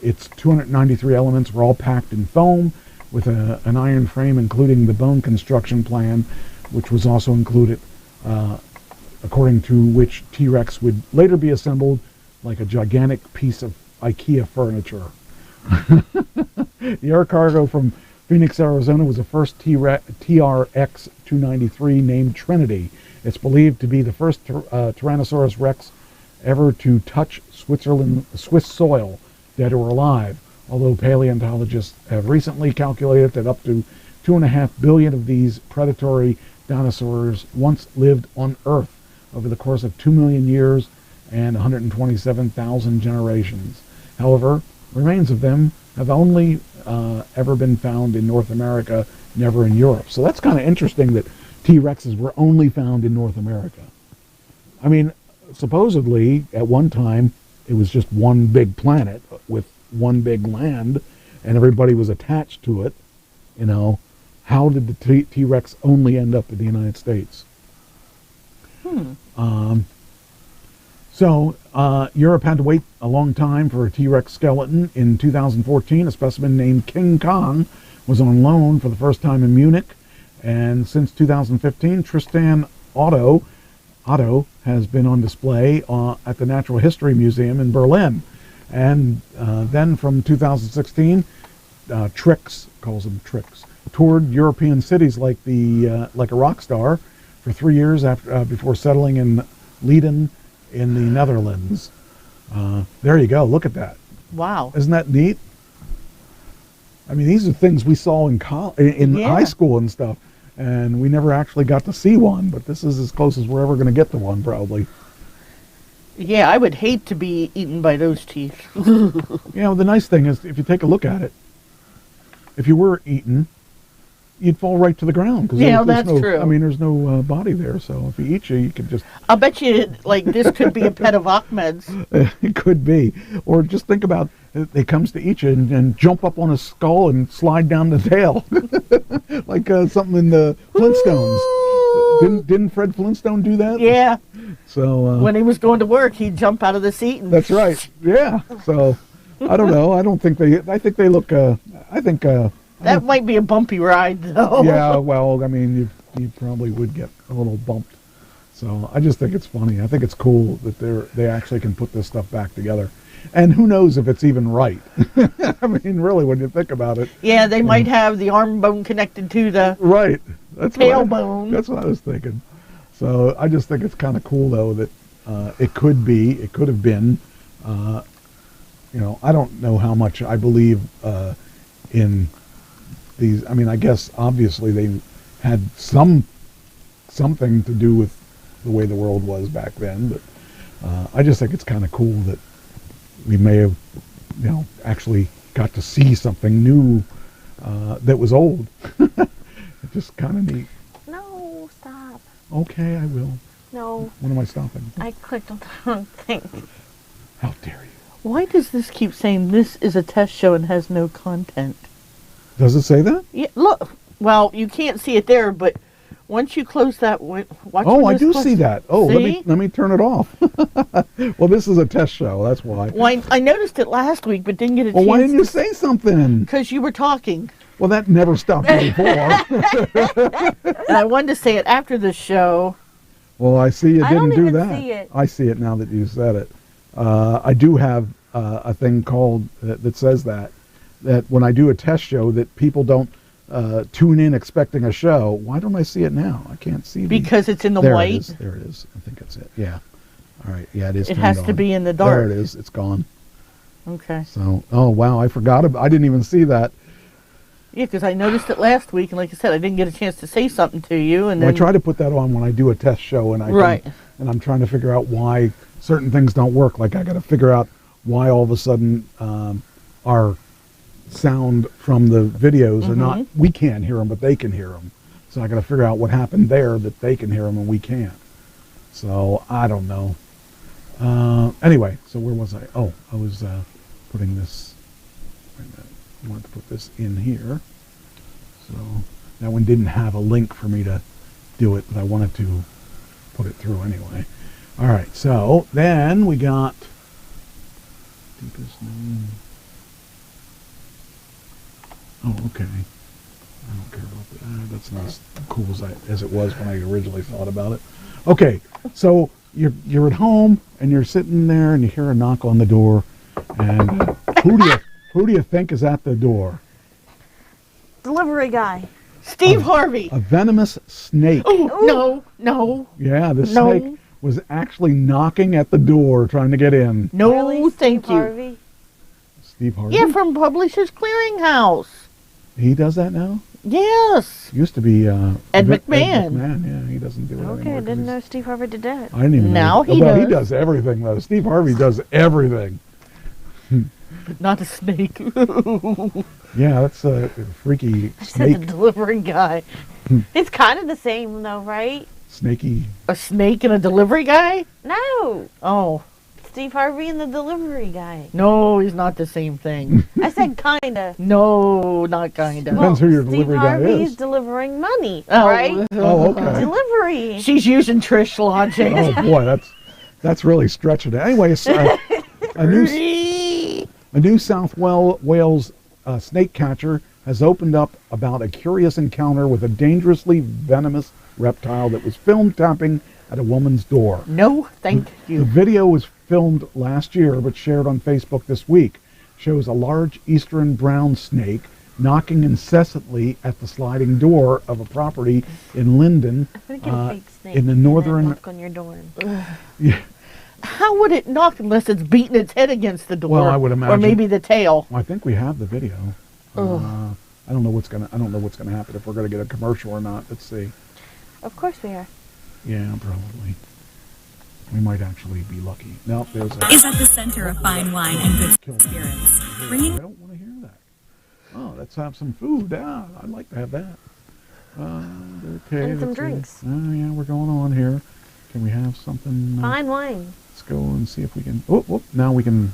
Its 293 elements were all packed in foam with an iron frame, including the bone construction plan, which was also included, according to which T-Rex would later be assembled like a gigantic piece of IKEA furniture. The air cargo from Phoenix, Arizona was the first TRX 293 named Trinity. It's believed to be the first Tyrannosaurus Rex ever to touch Swiss soil, dead or alive, although paleontologists have recently calculated that up to 2.5 billion of these predatory dinosaurs once lived on Earth over the course of 2 million years and 127,000 generations. However, remains of them have only ever been found in North America, never in Europe. So that's kind of interesting that T-Rexes were only found in North America. I mean, supposedly, at one time, it was just one big planet with one big land, and everybody was attached to it. You know, how did the T-Rex only end up in the United States? Europe had to wait a long time for a T-Rex skeleton. In 2014, a specimen named King Kong was on loan for the first time in Munich, and since 2015, Tristan Otto has been on display at the Natural History Museum in Berlin. And then from 2016, Trix, calls him Trix, toured European cities like a rock star for 3 years before settling in Leiden in the Netherlands. There you go. Look at that. Wow. Isn't that neat? I mean, these are things we saw in high school and stuff, and we never actually got to see one, but this is as close as we're ever going to get to one, probably. Yeah, I would hate to be eaten by those teeth. You know, the nice thing is, if you take a look at it, if you were eaten, you'd fall right to the ground. Yeah, that's true. I mean, there's no body there, so if he eats you, you could just... I'll bet you, like, this could be a pet of Ahmed's. It could be. Or just think about, it comes to eat you and jump up on a skull and slide down the tail. Like something in the Flintstones. Didn't Fred Flintstone do that? Yeah. So when he was going to work, he'd jump out of the seat. And that's right. Yeah. So I don't know. I think they look. That might be a bumpy ride, though. Yeah. Well, I mean, you probably would get a little bumped. So I just think it's funny. I think it's cool that they actually can put this stuff back together. And who knows if it's even right? I mean, really, when you think about it. Yeah, they might have the arm bone connected to the tailbone. That's what I was thinking. So I just think it's kind of cool, though, that it could have been. You know, I don't know how much I believe in these. I mean, I guess obviously they had something to do with the way the world was back then, but I just think it's kind of cool that we may have, you know, actually got to see something new that was old. It's just kind of neat. No, stop. Okay, I will. No. When am I stopping? I clicked on the wrong thing. How dare you? Why does this keep saying this is a test show and has no content? Does it say that? Yeah, look. Well, you can't see it there, but once you close that, watch. Oh, I do close. see that. Oh, See? let me turn it off. Well, this is a test show. That's why. Well, I noticed it last week, but didn't get a Well, chance. why didn't you say something? Because you were talking. Well, that never stopped me before. And I wanted to say it after the show. Well, I see you I didn't don't do even that. see it. I see it now that you said it. I do have a thing called that says that when I do a test show that people don't tune in expecting a show. Why don't I see it now? I can't see it. Because it's in the there white? It is. There it is. I think that's it. Yeah. All right. Yeah, it is. It turned has to on. be in the dark. There it is. It's gone. Okay. So, oh wow, I forgot about. I didn't even see that. Yeah, because I noticed it last week, and like I said, I didn't get a chance to say something to you. And Well, then I try to put that on when I do a test show, and and I'm trying to figure out why certain things don't work. Like I got to figure out why all of a sudden our sound from the videos are not. We can't hear them, but they can hear them. So I got to figure out what happened there that they can hear them and we can't. So I don't know. Anyway, so where was I? Oh, I was putting this. Wait a minute. I wanted to put this in here. So that one didn't have a link for me to do it, but I wanted to put it through anyway. All right, so then we got deepest name. Oh, okay. I don't care about that. That's not as cool as it was when I originally thought about it. Okay, so you're at home and you're sitting there and you hear a knock on the door, and who do you think is at the door? Delivery guy. Steve Harvey. A venomous snake. Oh, no. Yeah, the No. snake was actually knocking at the door trying to get in. No, Really? thank Steve you. Harvey? Steve Harvey? Yeah, from Publishers Clearinghouse. He does that now? Yes. Used to be Ed McMahon. Yeah, he doesn't do it Okay, anymore. I 'cause didn't he's- know Steve Harvey did that. I didn't even Now know. he Well, he does. does everything, though. Steve Harvey does everything. Not a snake. Yeah, that's a freaky I said the snake. delivery guy. It's kind of the same, though, right? Snaky. A snake and a delivery guy? No. Oh. Steve Harvey and the delivery guy. No, he's not the same thing. I said kinda. No, not kinda. Depends who your Steve delivery guy Harvey's is. delivering money, Oh, right? Oh, okay. Delivery. She's using Trish logic. Oh boy, that's really stretching it. Anyway, it's, a new South Wales snake catcher has opened up about a curious encounter with a dangerously venomous reptile that was filmed tapping at a woman's door. No, thank The you. video was filmed last year but shared on Facebook this week. Shows a large eastern brown snake knocking incessantly at the sliding door of a property in Linden I'm gonna get a fake snake in the and then northern. knock on your door. Yeah, How would it knock unless it's beating its head against the door? Well, I would Or imagine- maybe the tail. I think we have the video. I don't know what's gonna happen if we're gonna get a commercial or not. Let's see. Of course we are. Yeah, probably. We might actually be lucky. No, there's a. Is at the center of fine wine and good spirits. I Bringing don't want to hear that. Oh, let's have some food. Yeah, I'd like to have that. Okay. And some let's see. drinks. Oh, yeah, we're going on here. Can we have something? Fine wine. Let's go and see if we can. Oh, now we can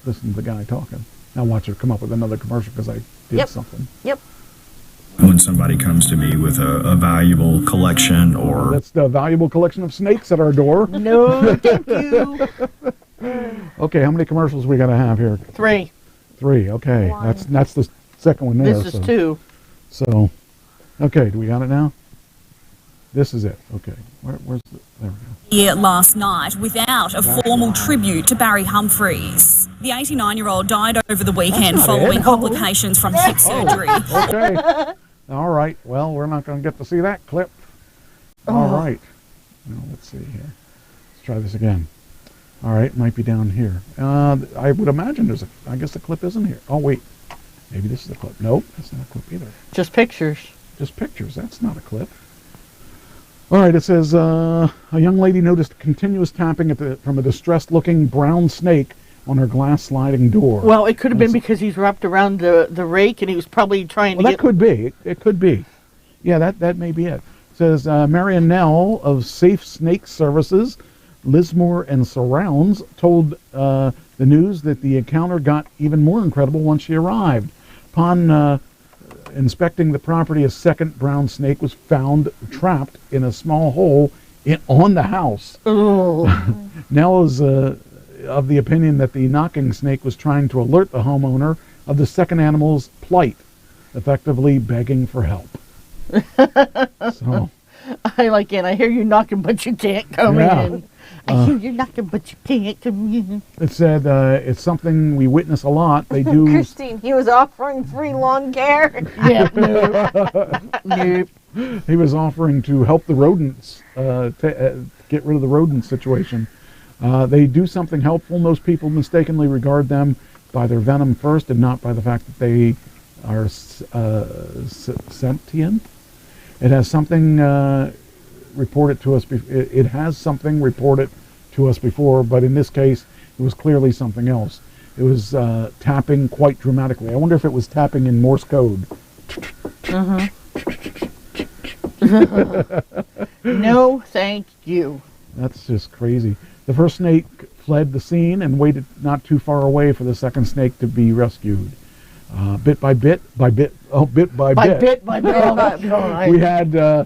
listen to the guy talking. Now watch her come up with another commercial because I did something. Yep. When somebody comes to me with a valuable collection or... That's the valuable collection of snakes at our door. No, thank you. Okay, how many commercials we got to have here? 3. 3. Okay, that's the second one there. This is 2. So, okay, do we got it now? This is it. Okay, where's the? There we go. here last night without a formal tribute to Barry Humphries. The 89-year-old died over the weekend following complications from hip surgery. Okay. All right. Well, we're not going to get to see that clip. All right. Now, let's see here. Let's try this again. All right. It might be down here. I would imagine there's a... I guess the clip isn't here. Oh, wait. Maybe this is the clip. Nope. That's not a clip either. Just pictures. Just pictures. That's not a clip. All right. It says, a young lady noticed continuous tapping from a distressed-looking brown snake on her glass sliding door. Well, it could have been because he's wrapped around the rake and he was probably trying to Well, get... that could be. It could be. Yeah, that may be it. It says, Marianelle of Safe Snake Services Lismore and surrounds told the news that the encounter got even more incredible once she arrived. Upon inspecting the property, a second brown snake was found trapped in a small hole on the house. Nell is of the opinion that the knocking snake was trying to alert the homeowner of the second animal's plight, effectively begging for help. So, I hear you knocking, but you can't come in. I hear you knocking, but you can't come in. It said it's something we witness a lot. They do. Christine, he was offering free lawn care. Yeah, nope. He was offering to help the rodents, get rid of the rodent situation. They do something helpful. Most people mistakenly regard them by their venom first and not by the fact that they are sentient. It has something reported to us. It has something reported to us before, but in this case, it was clearly something else. It was tapping quite dramatically. I wonder if it was tapping in Morse code. No, thank you. That's just crazy. The first snake fled the scene and waited not too far away for the second snake to be rescued. Bit by bit, we had to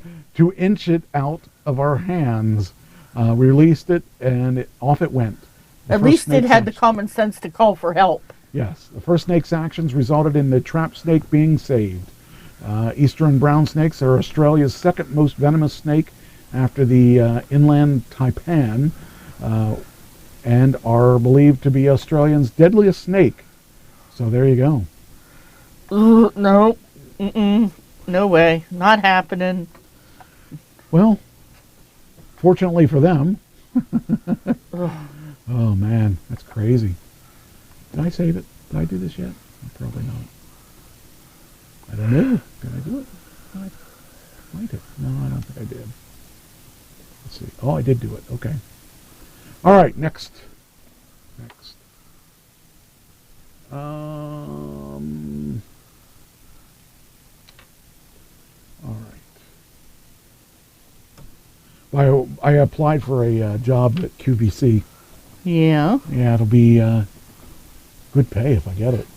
inch it out of our hands. We released it, and off it went. At least it had the common sense to call for help. Yes, the first snake's actions resulted in the trapped snake being saved. Eastern brown snakes are Australia's second most venomous snake after the inland taipan, and are believed to be Australia's deadliest snake. So there you go. No. No way. Not happening. Well, fortunately for them. Oh, man. That's crazy. Did I save it? Did I do this yet? Probably not. I don't know. Did I do it? I might have. No, I don't think I did. Let's see. Oh, I did do it. Okay. All right. Next. All right. I applied for a job at QVC. Yeah. Yeah, it'll be good pay if I get it.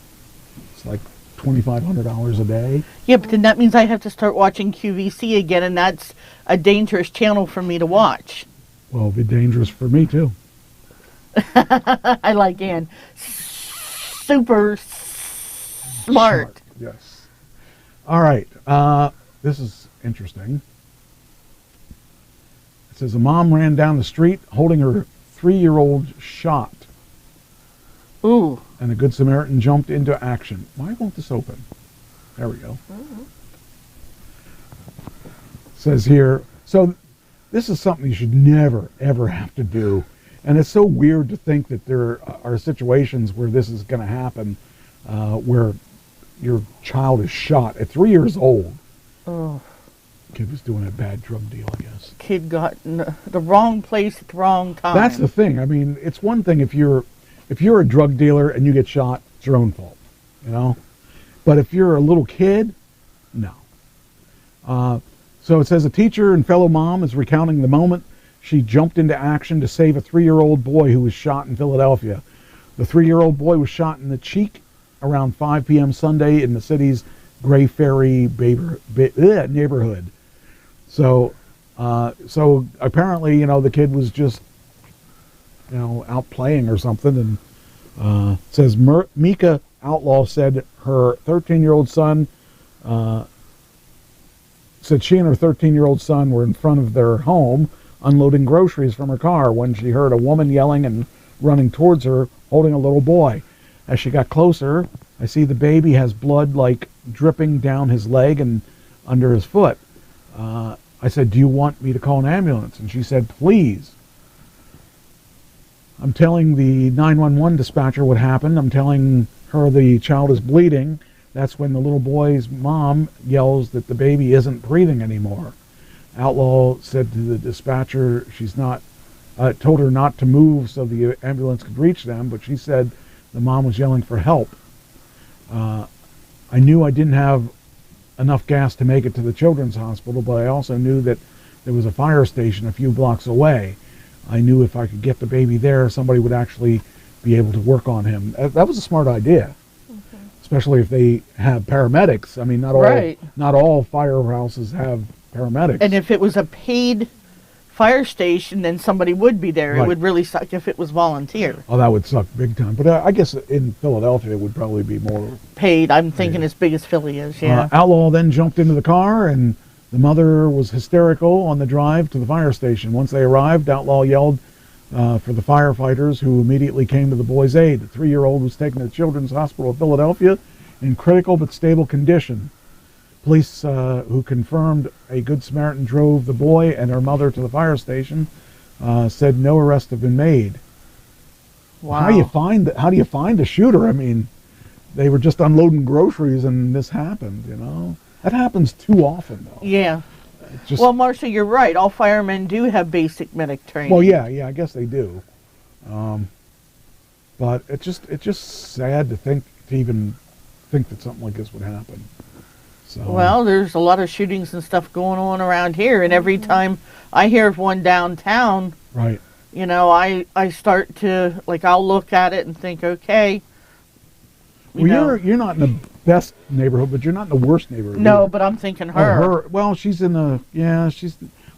It's like $2,500 a day. Yeah, but then that means I have to start watching QVC again, and that's a dangerous channel for me to watch. Well, it'll be dangerous for me, too. I like Ann. Super smart. Yes. All right. This is interesting. It says a mom ran down the street holding her 3-year-old shot. Ooh. And a Good Samaritan jumped into action. Why won't this open? There we go. It says here, so this is something you should never, ever have to do. And it's so weird to think that there are situations where this is going to happen, where your child is shot at 3 years old. Oh. Kid was doing a bad drug deal, I guess. Kid got in the wrong place at the wrong time. That's the thing. I mean, it's one thing if you're a drug dealer and you get shot, it's your own fault, you know? But if you're a little kid, no. So it says a teacher and fellow mom is recounting the moment she jumped into action to save a 3-year-old boy who was shot in Philadelphia. The 3-year-old boy was shot in the cheek around 5 p.m. Sunday in the city's Gray Ferry neighborhood. So apparently, you know, the kid was just, you know, out playing or something. And says Mika Outlaw said her 13-year-old son, said she and her 13-year-old son were in front of their home unloading groceries from her car when she heard a woman yelling and running towards her holding a little boy. As she got closer, I see the baby has blood like dripping down his leg and under his foot. I said, do you want me to call an ambulance? And she said, please. I'm telling the 911 dispatcher what happened. I'm telling her the child is bleeding. That's when the little boy's mom yells that the baby isn't breathing anymore. Outlaw said to the dispatcher she's not, told her not to move so the ambulance could reach them, but she said the mom was yelling for help. I knew I didn't have enough gas to make it to the children's hospital, but I also knew that there was a fire station a few blocks away. I knew if I could get the baby there, somebody would actually be able to work on him. That was a smart idea, especially if they have paramedics. I mean, not all firehouses have paramedics. And if it was a paid fire station, then somebody would be there. Right. It would really suck if it was volunteer. Oh, that would suck big time. But I guess in Philadelphia, it would probably be more Paid. I'm thinking as big as Philly is, yeah. Outlaw then jumped into the car, and the mother was hysterical on the drive to the fire station. Once they arrived, Outlaw yelled for the firefighters, who immediately came to the boy's aid. The 3-year-old was taken to Children's Hospital of Philadelphia in critical but stable condition. Police, who confirmed a Good Samaritan drove the boy and her mother to the fire station, said no arrests have been made. Wow. How do you find a shooter? I mean, they were just unloading groceries and this happened, you know? That happens too often, though. Yeah. Well, Marcia, you're right. All firemen do have basic medic training. Well, yeah, I guess they do. But it's just sad to even think that something like this would happen. So. Well, there's a lot of shootings and stuff going on around here, and every time I hear of one downtown, right, you know, I start to, like, I'll look at it and think, okay. You're not in the best neighborhood, but you're not in the worst neighborhood. No, either. but I'm thinking her. Well, she's in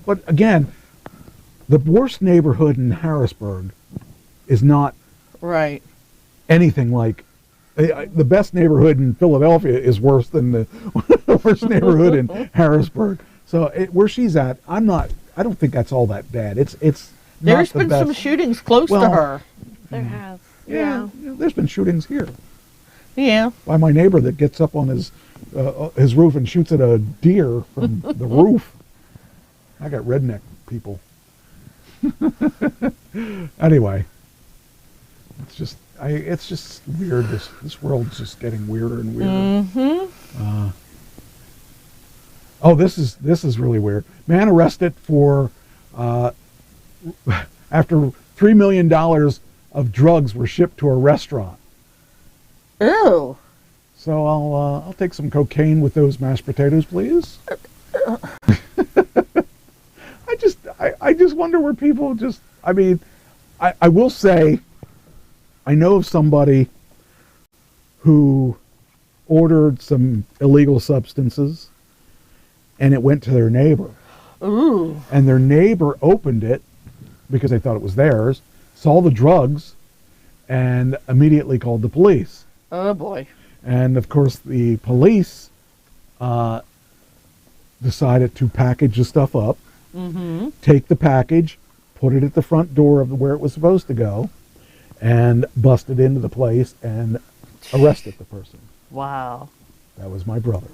but again, the worst neighborhood in Harrisburg is not right anything like. The best neighborhood in Philadelphia is worse than the worst neighborhood in Harrisburg. So where she's at, I don't think that's all that bad. There's been some shootings close to her. There has. Yeah, there's been shootings here. Yeah. By my neighbor that gets up on his roof and shoots at a deer from the roof. I got redneck people. Anyway, it's just weird. This world's just getting weirder and weirder. This is really weird. Man arrested for after $3 million of drugs were shipped to a restaurant. Ew. So I'll take some cocaine with those mashed potatoes, please. I just wonder where people just. I mean, I will say. I know of somebody who ordered some illegal substances, and it went to their neighbor. Ooh. And their neighbor opened it because they thought it was theirs, saw the drugs, and immediately called the police. Oh, boy. And, of course, the police decided to package the stuff up, take the package, put it at the front door of where it was supposed to go, and busted into the place and arrested the person. Wow. That was my brother.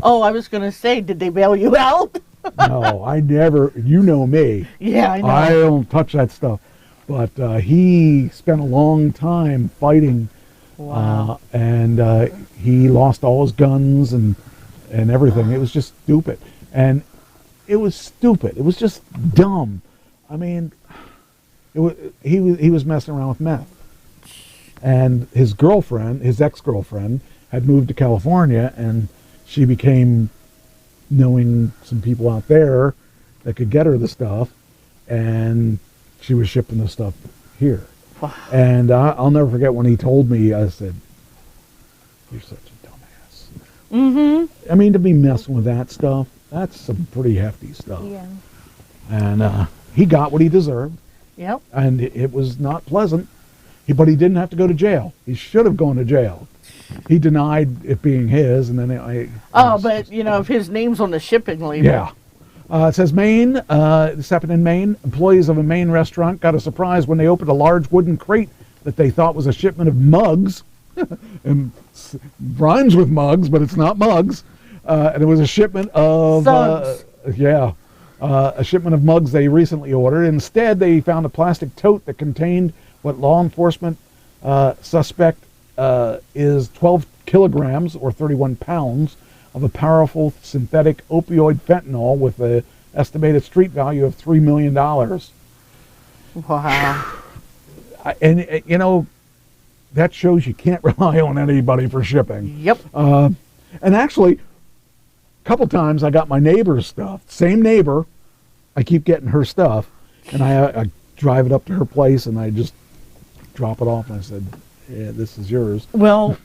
Oh, I was going to say, did they bail you out? No, I never, you know me. Yeah, I know. I don't touch that stuff. But he spent a long time fighting. Wow. And he lost all his guns and everything. It was just stupid. And it was stupid. It was just dumb. I mean, he was messing around with meth. And his ex-girlfriend, had moved to California, and she became knowing some people out there that could get her the stuff, and she was shipping the stuff here. Wow. And I'll never forget when he told me, I said, "You're such a dumbass." I mean, to be messing with that stuff, that's some pretty hefty stuff. Yeah. And he got what he deserved. Yep. And it was not pleasant. But he didn't have to go to jail. He should have gone to jail. He denied it being his, and then but you know, if his name's on the shipping label. Yeah. It says Maine. This happened in Maine. Employees of a Maine restaurant got a surprise when they opened a large wooden crate that they thought was a shipment of mugs. And rhymes with mugs, but it's not mugs. And it was a shipment of a shipment of mugs they recently ordered. Instead, they found a plastic tote that contained what law enforcement suspect is 12 kilograms or 31 pounds of a powerful synthetic opioid fentanyl with an estimated street value of $3 million. Wow. And, you know, that shows you can't rely on anybody for shipping. Yep. And actually, a couple times I got my neighbor's stuff. Same neighbor. I keep getting her stuff. And I drive it up to her place, and I just drop it off, and I said, yeah, this is yours. Well,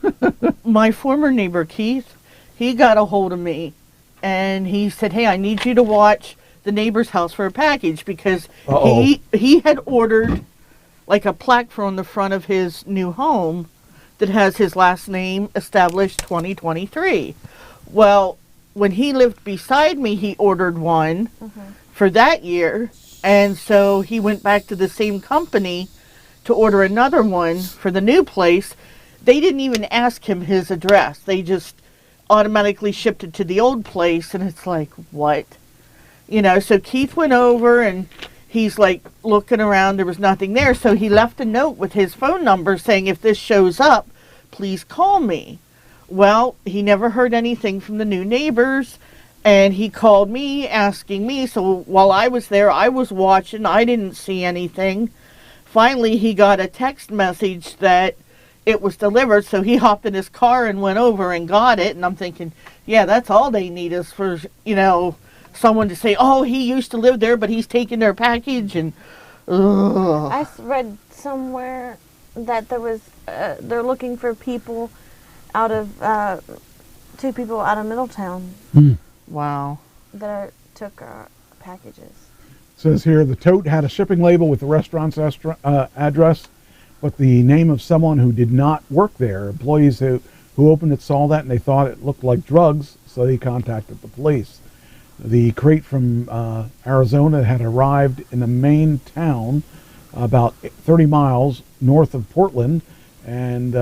my former neighbor, Keith, he got a hold of me, and he said, hey, I need you to watch the neighbor's house for a package, because he had ordered like a plaque for on the front of his new home that has his last name, established 2023. Well, when he lived beside me, he ordered one for that year, and so he went back to the same company to order another one for the new place. They didn't even ask him his address. They just automatically shipped it to the old place, and it's like, what? You know, so Keith went over, and he's like looking around. There was nothing there, so he left a note with his phone number saying, if this shows up, please call me. Well, he never heard anything from the new neighbors, and he called me asking me. So while I was there, I was watching. I didn't see anything. Finally, he got a text message that it was delivered, so he hopped in his car and went over and got it. And I'm thinking, yeah, that's all they need is for, you know, someone to say, oh, he used to live there, but he's taking their package. And I read somewhere that there was they're looking for people out of 2 people out of Middletown. Wow. That took packages. Says here, the tote had a shipping label with the restaurant's address, but the name of someone who did not work there. Employees who opened it saw that, and they thought it looked like drugs, so they contacted the police. The crate from Arizona had arrived in the main town about 30 miles north of Portland, and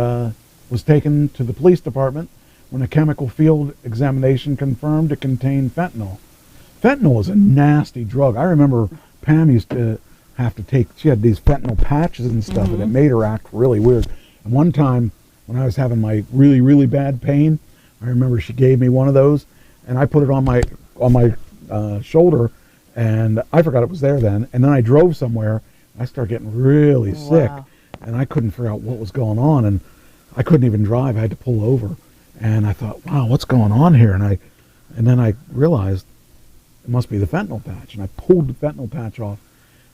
was taken to the police department when a chemical field examination confirmed it contained fentanyl. Fentanyl is a nasty drug. I remember Pam used to have to take, she had these fentanyl patches and stuff, and it made her act really weird. And one time, when I was having my really, really bad pain, I remember she gave me one of those, and I put it on my shoulder, and I forgot it was there then. And then I drove somewhere, and I started getting really sick, and I couldn't figure out what was going on, and I couldn't even drive. I had to pull over, and I thought, wow, what's going on here? And then I realized it must be the fentanyl patch, and I pulled the fentanyl patch off,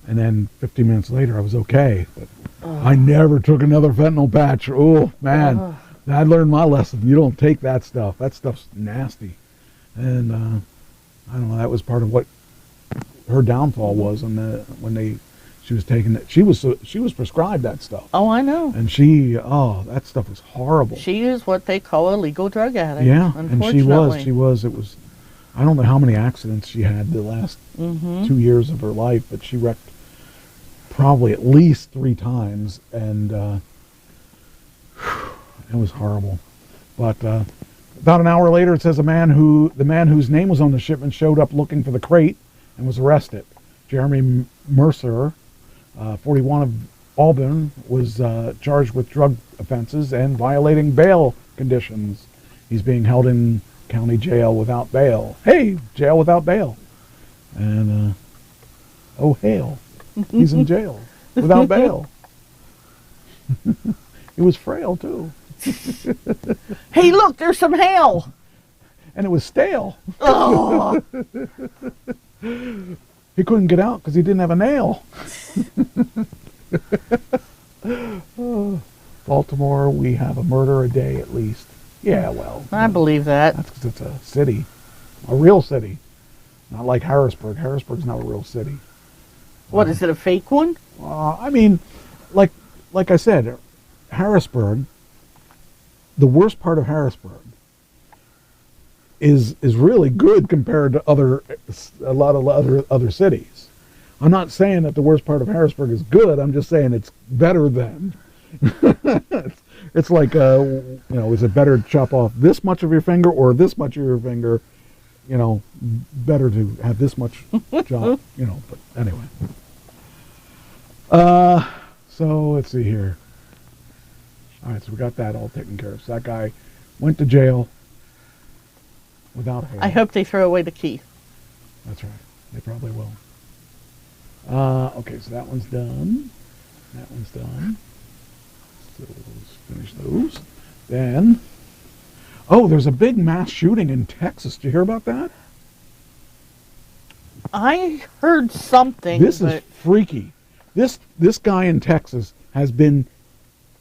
and then 15 minutes later I was okay. But I never took another fentanyl patch. Oh man, I learned my lesson. You don't take that stuff. That stuff's nasty. And I don't know, that was part of what her downfall was. And she was taking it, she was prescribed that stuff. Oh, I know. And that stuff was horrible. She is what they call a legal drug addict. Yeah, and she was. I don't know how many accidents she had the last 2 years of her life, but she wrecked probably at least 3 times, and it was horrible. But about an hour later, it says the man whose name was on the shipment showed up looking for the crate and was arrested. Jeremy Mercer, 41 of Auburn, was charged with drug offenses and violating bail conditions. He's being held in county jail without bail. Hey, jail without bail. And oh hail, he's in jail without bail. He was frail too. Hey, look, there's some hail. And it was stale. Oh. He couldn't get out because he didn't have a nail. Baltimore, we have a murder a day at least. Yeah, well. I believe that. That's because it's a city. A real city. Not like Harrisburg. Harrisburg's not a real city. What, is it a fake one? I mean, like I said, Harrisburg, the worst part of Harrisburg is really good compared to a lot of other cities. I'm not saying that the worst part of Harrisburg is good. I'm just saying it's better than. It's like, is it better to chop off this much of your finger or this much of your finger? Better to have this much chop, but anyway. So let's see here. All right, so we got that all taken care of. So that guy went to jail without hair. I hope they throw away the key. That's right. They probably will. Okay, so that one's done. That one's done. So let's finish those. Then, there's a big mass shooting in Texas. Did you hear about that? I heard something. This is freaky. This guy in Texas has been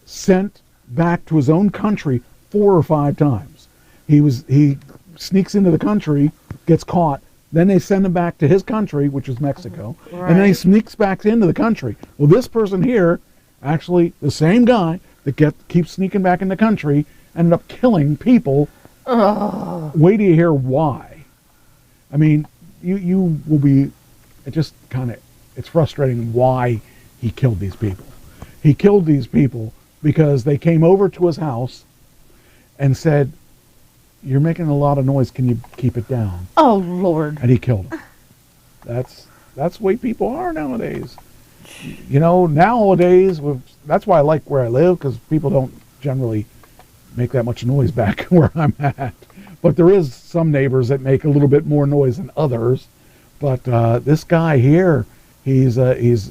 sent back to his own country 4 or 5 times. He sneaks into the country, gets caught, then they send him back to his country, which is Mexico, and then he sneaks back into the country. Well, this person here, actually the same guy that keeps sneaking back in the country, ended up killing people. Wait till you hear why. I mean, you will be, it's frustrating why he killed these people. He killed these people because they came over to his house and said, "You're making a lot of noise, can you keep it down?" Oh, Lord. And he killed them. That's the way people are nowadays. You know, nowadays, that's why I like where I live, because people don't generally make that much noise back where I'm at. But there is some neighbors that make a little bit more noise than others. But this guy here, it's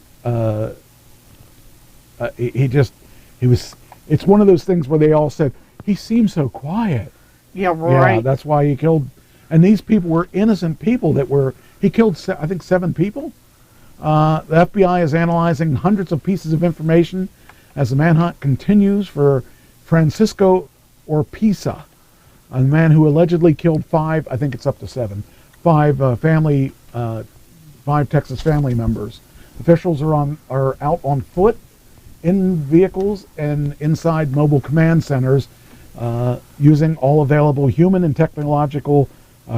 one of those things where they all said, he seems so quiet. Yeah, right. Yeah, that's why he killed. And these people were innocent people he killed, I think, 7 people. The FBI is analyzing hundreds of pieces of information as the manhunt continues for Francisco Oropeza, a man who allegedly killed 5, I think it's up to 7, 5 Texas family members. Officials are out on foot, in vehicles, and inside mobile command centers, using all available human and technological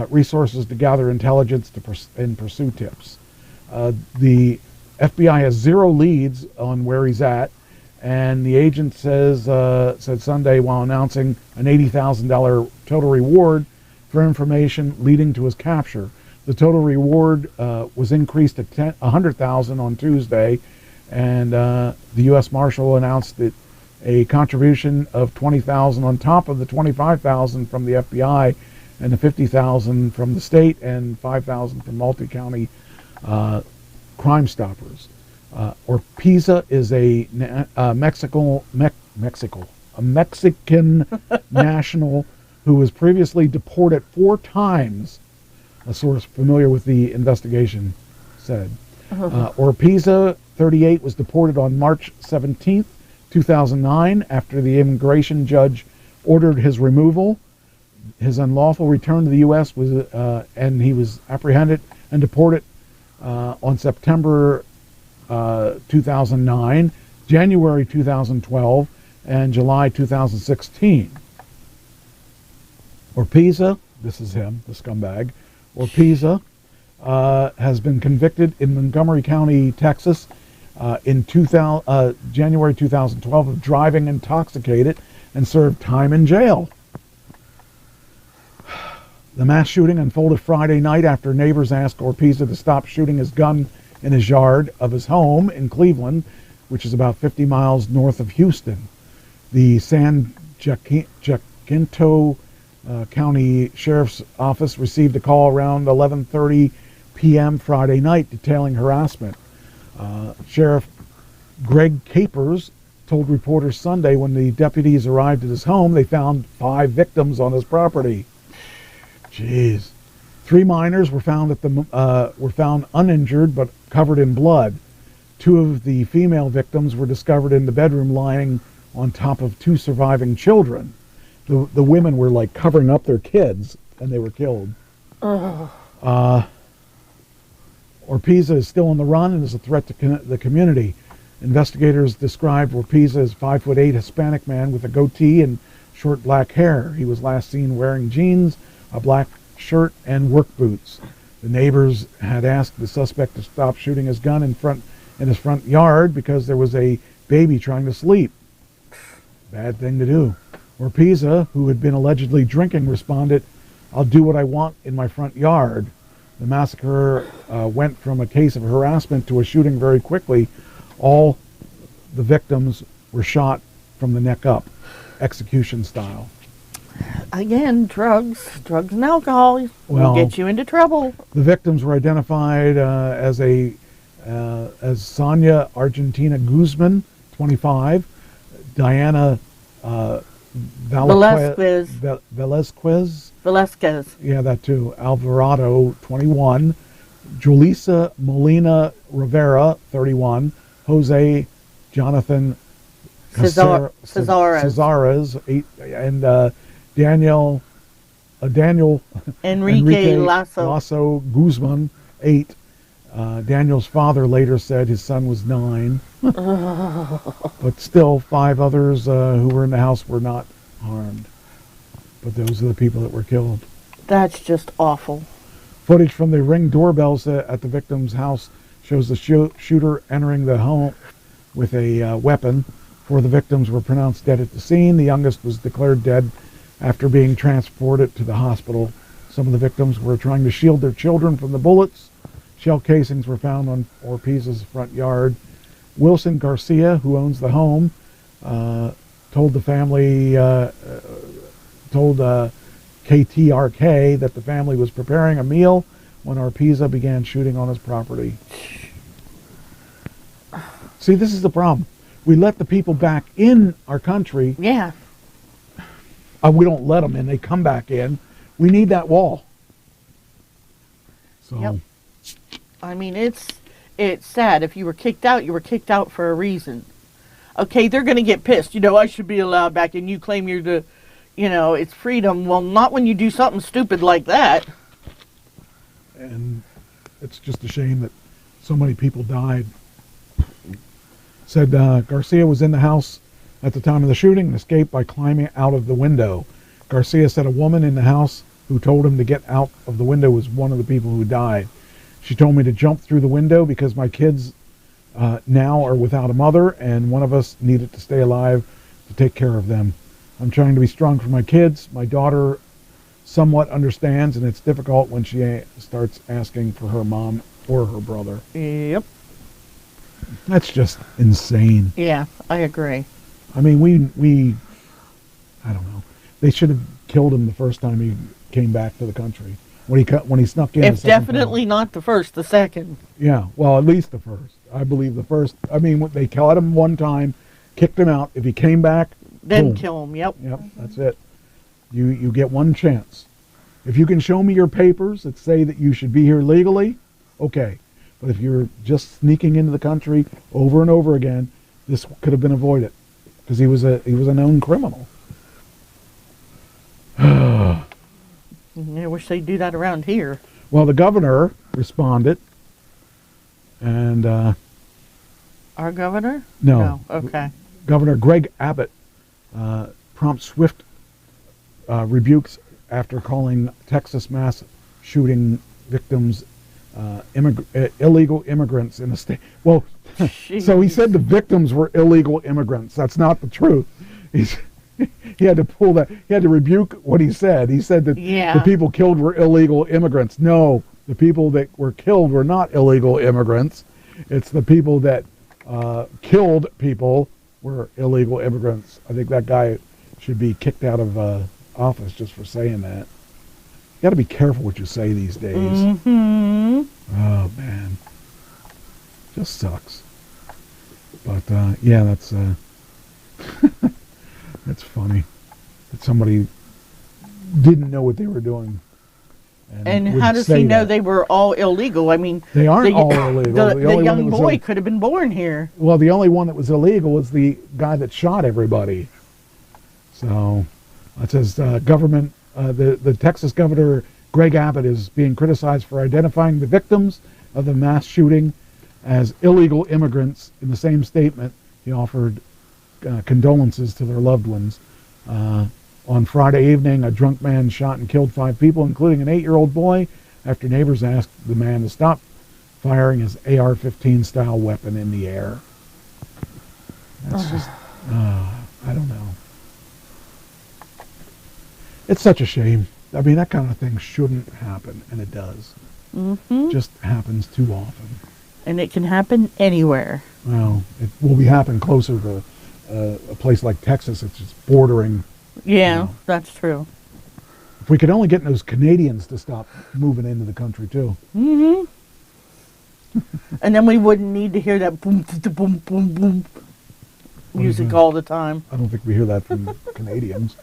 resources to gather intelligence and pursue tips. The FBI has 0 leads on where he's at, and the agent said Sunday, while announcing an $80,000 total reward for information leading to his capture. The total reward was increased to $100,000 on Tuesday, and the U.S. Marshal announced that a contribution of $20,000 on top of the $25,000 from the FBI, and the $50,000 from the state, and $5,000 from multi-county Crime Stoppers. Oropeza is a Mexican national who was previously deported 4 times, a source familiar with the investigation said. Oropeza, 38, was deported on March 17th, 2009, after the immigration judge ordered his removal. His unlawful return to the U.S. was, and he was apprehended and deported on September 2009, January 2012, and July 2016. Oropeza, this is him, the scumbag. Oropeza has been convicted in Montgomery County, Texas, in January 2012 of driving intoxicated and served time in jail. The mass shooting unfolded Friday night after neighbors asked Oropeza to stop shooting his gun in his yard of his home in Cleveland, which is about 50 miles north of Houston. The San Jacinto County Sheriff's Office received a call around 11:30 p.m. Friday night detailing harassment. Sheriff Greg Capers told reporters Sunday when the deputies arrived at his home, they found 5 victims on his property. Jeez. 3 minors were found were found uninjured but covered in blood. 2 of the female victims were discovered in the bedroom lying on top of 2 surviving children. The women were like covering up their kids, and they were killed. Oropeza is still on the run and is a threat to the community. Investigators described Oropeza as 5'8" Hispanic man with a goatee and short black hair. He was last seen wearing jeans, a black shirt, and work boots. The neighbors had asked the suspect to stop shooting his gun in his front yard because there was a baby trying to sleep. Bad thing to do. Oropeza, who had been allegedly drinking, responded, "I'll do what I want in my front yard." The massacre went from a case of harassment to a shooting very quickly. All the victims were shot from the neck up, execution style. Again, drugs and alcohol will get you into trouble. The victims were identified as Sonia Argentina Guzman, 25, Diana Velasquez. Yeah, that too. Alvarado, 21. Julissa Molina Rivera, 31. Jose Jonathan Cesares, 8, and Daniel Enrique Lasso Guzman, 8. Daniel's father later said his son was 9. But still, 5 others who were in the house were not harmed. But those are the people that were killed. That's just awful. Footage from the Ring doorbells at the victim's house shows the shooter entering the home with a weapon. 4 of the victims were pronounced dead at the scene. The youngest was declared dead after being transported to the hospital. Some of the victims were trying to shield their children from the bullets. Shell casings were found on Orpiza's front yard. Wilson Garcia, who owns the home, told the family, told KTRK that the family was preparing a meal when Orpiza began shooting on his property. See, this is the problem. We let the people back in our country. Yeah. We don't let them in. They come back in. We need that wall. So. Yep. I mean, it's sad. If you were kicked out, you were kicked out for a reason. Okay, they're going to get pissed. You know, I should be allowed back, and you claim you're the, you know, it's freedom. Well, not when you do something stupid like that. And it's just a shame that so many people died. Said Garcia was in the house at the time of the shooting and escaped by climbing out of the window. Garcia said a woman in the house who told him to get out of the window was one of the people who died. She told me to jump through the window because my kids now are without a mother, and one of us needed to stay alive to take care of them. I'm trying to be strong for my kids. My daughter somewhat understands, and it's difficult when she starts asking for her mom or her brother. Yep. That's just insane. Yeah, I agree. I mean, we I don't know. They should have killed him the first time he came back to the country. When he snuck in. If definitely not the first, the second. Yeah, well, at least the first. I believe the first. I mean, they caught him one time, kicked him out. If he came back, then boom. Kill him. Yep. Yep, that's it. You get one chance. If you can show me your papers that say that you should be here legally, okay. But if you're just sneaking into the country over and over again, this could have been avoided because he was a known criminal. I wish they'd do that around here. Well, the governor responded, and our governor? No. Okay. Governor Greg Abbott prompts swift rebukes after calling Texas mass shooting victims illegal immigrants in the state. Well, so he said the victims were illegal immigrants. That's not the truth. He had to pull that. He had to rebuke what he said. He said that the people killed were illegal immigrants. No, the people that were killed were not illegal immigrants. It's the people that killed people were illegal immigrants. I think that guy should be kicked out of office just for saying that. You got to be careful what you say these days. Mm-hmm. Oh man, just sucks. But yeah, that's that's funny that somebody didn't know what they were doing. And how does he know they were all illegal? I mean, they aren't all illegal. The young boy could have been born here. Well, the only one that was illegal was the guy that shot everybody. So it says government. The Texas governor Greg Abbott is being criticized for identifying the victims of the mass shooting as illegal immigrants. In the same statement, he offered condolences to their loved ones. On Friday evening, a drunk man shot and killed 5 people, including an 8-year-old boy, after neighbors asked the man to stop firing his AR-15 style weapon in the air. That's just, I don't know. It's such a shame. I mean, that kind of thing shouldn't happen, and it does. Mm-hmm. Just happens too often. And it can happen anywhere. Well, it will be happening closer to a place like Texas. It's just bordering. Yeah, that's true. If we could only get those Canadians to stop moving into the country, too. Mm-hmm. And then we wouldn't need to hear that boom, boom, boom, boom music all the time. I don't think we hear that from Canadians.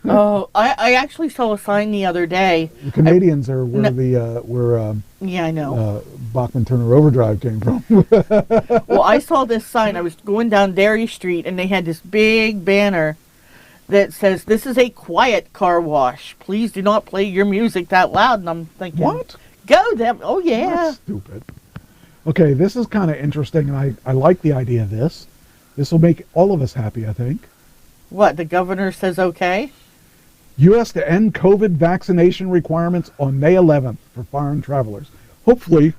Oh, I actually saw a sign the other day. The Canadians are where yeah, I know. Bachman Turner Overdrive came from. Well, I saw this sign. I was going down Derry Street, and they had this big banner that says, "This is a quiet car wash. Please do not play your music that loud." And I'm thinking, what? Go them. Oh, yeah. That's stupid. Okay, this is kind of interesting, and I like the idea of this. This will make all of us happy, I think. What, the governor says okay? U.S. to end COVID vaccination requirements on May 11th for foreign travelers. Hopefully,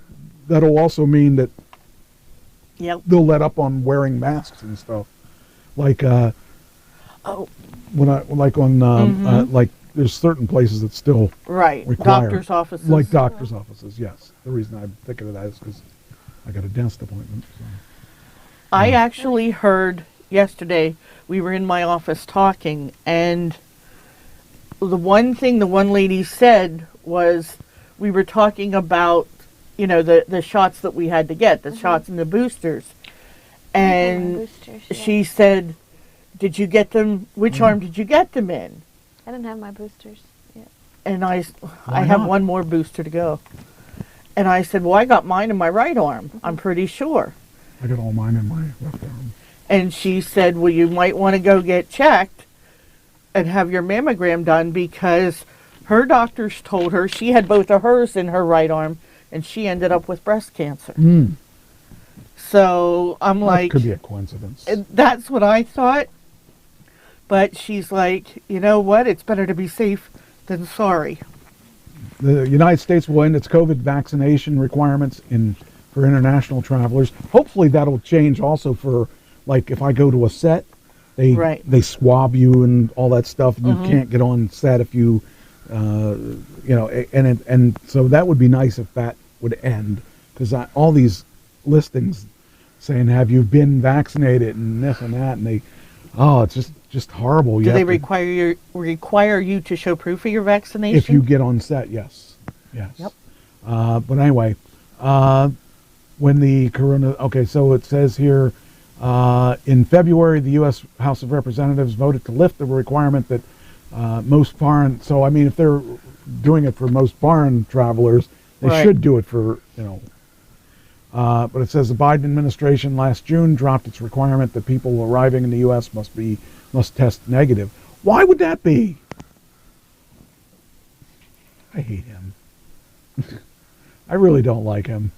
that'll also mean that they'll let up on wearing masks and stuff. Like, like there's certain places that still require. Doctor's offices. Like doctor's offices, yes. The reason I'm thinking of that is because I got a dentist appointment. So. I actually heard yesterday, we were in my office talking, and the one thing the one lady said was, we were talking about, you know, the shots that we had to get, the shots and the boosters. And she said, did you get them, which arm did you get them in? I didn't have my boosters yet. And I have one more booster to go. And I said, well, I got mine in my right arm, I'm pretty sure. I got all mine in my left arm. And she said, well, you might want to go get checked and have your mammogram done, because her doctors told her she had both of hers in her right arm, and she ended up with breast cancer. So I'm like, could be a coincidence. That's what I thought. But she's like, you know what? It's better to be safe than sorry. The United States will end its COVID vaccination requirements for international travelers. Hopefully that'll change also for, like, if I go to a set, they swab you and all that stuff. And you can't get on set if you, you know, and so that would be nice if that would end, because all these listings saying, have you been vaccinated and this and that, and it's just horrible. Do they require you to show proof of your vaccination? If you get on set, yes. Yep. But anyway, when the okay, so it says here, in February, the U.S. House of Representatives voted to lift the requirement that most foreign, so I mean, if they're doing it for most foreign travelers, they should do it for, you know, but it says the Biden administration last June dropped its requirement that people arriving in the U.S. must test negative. Why would that be? I hate him. I really don't like him.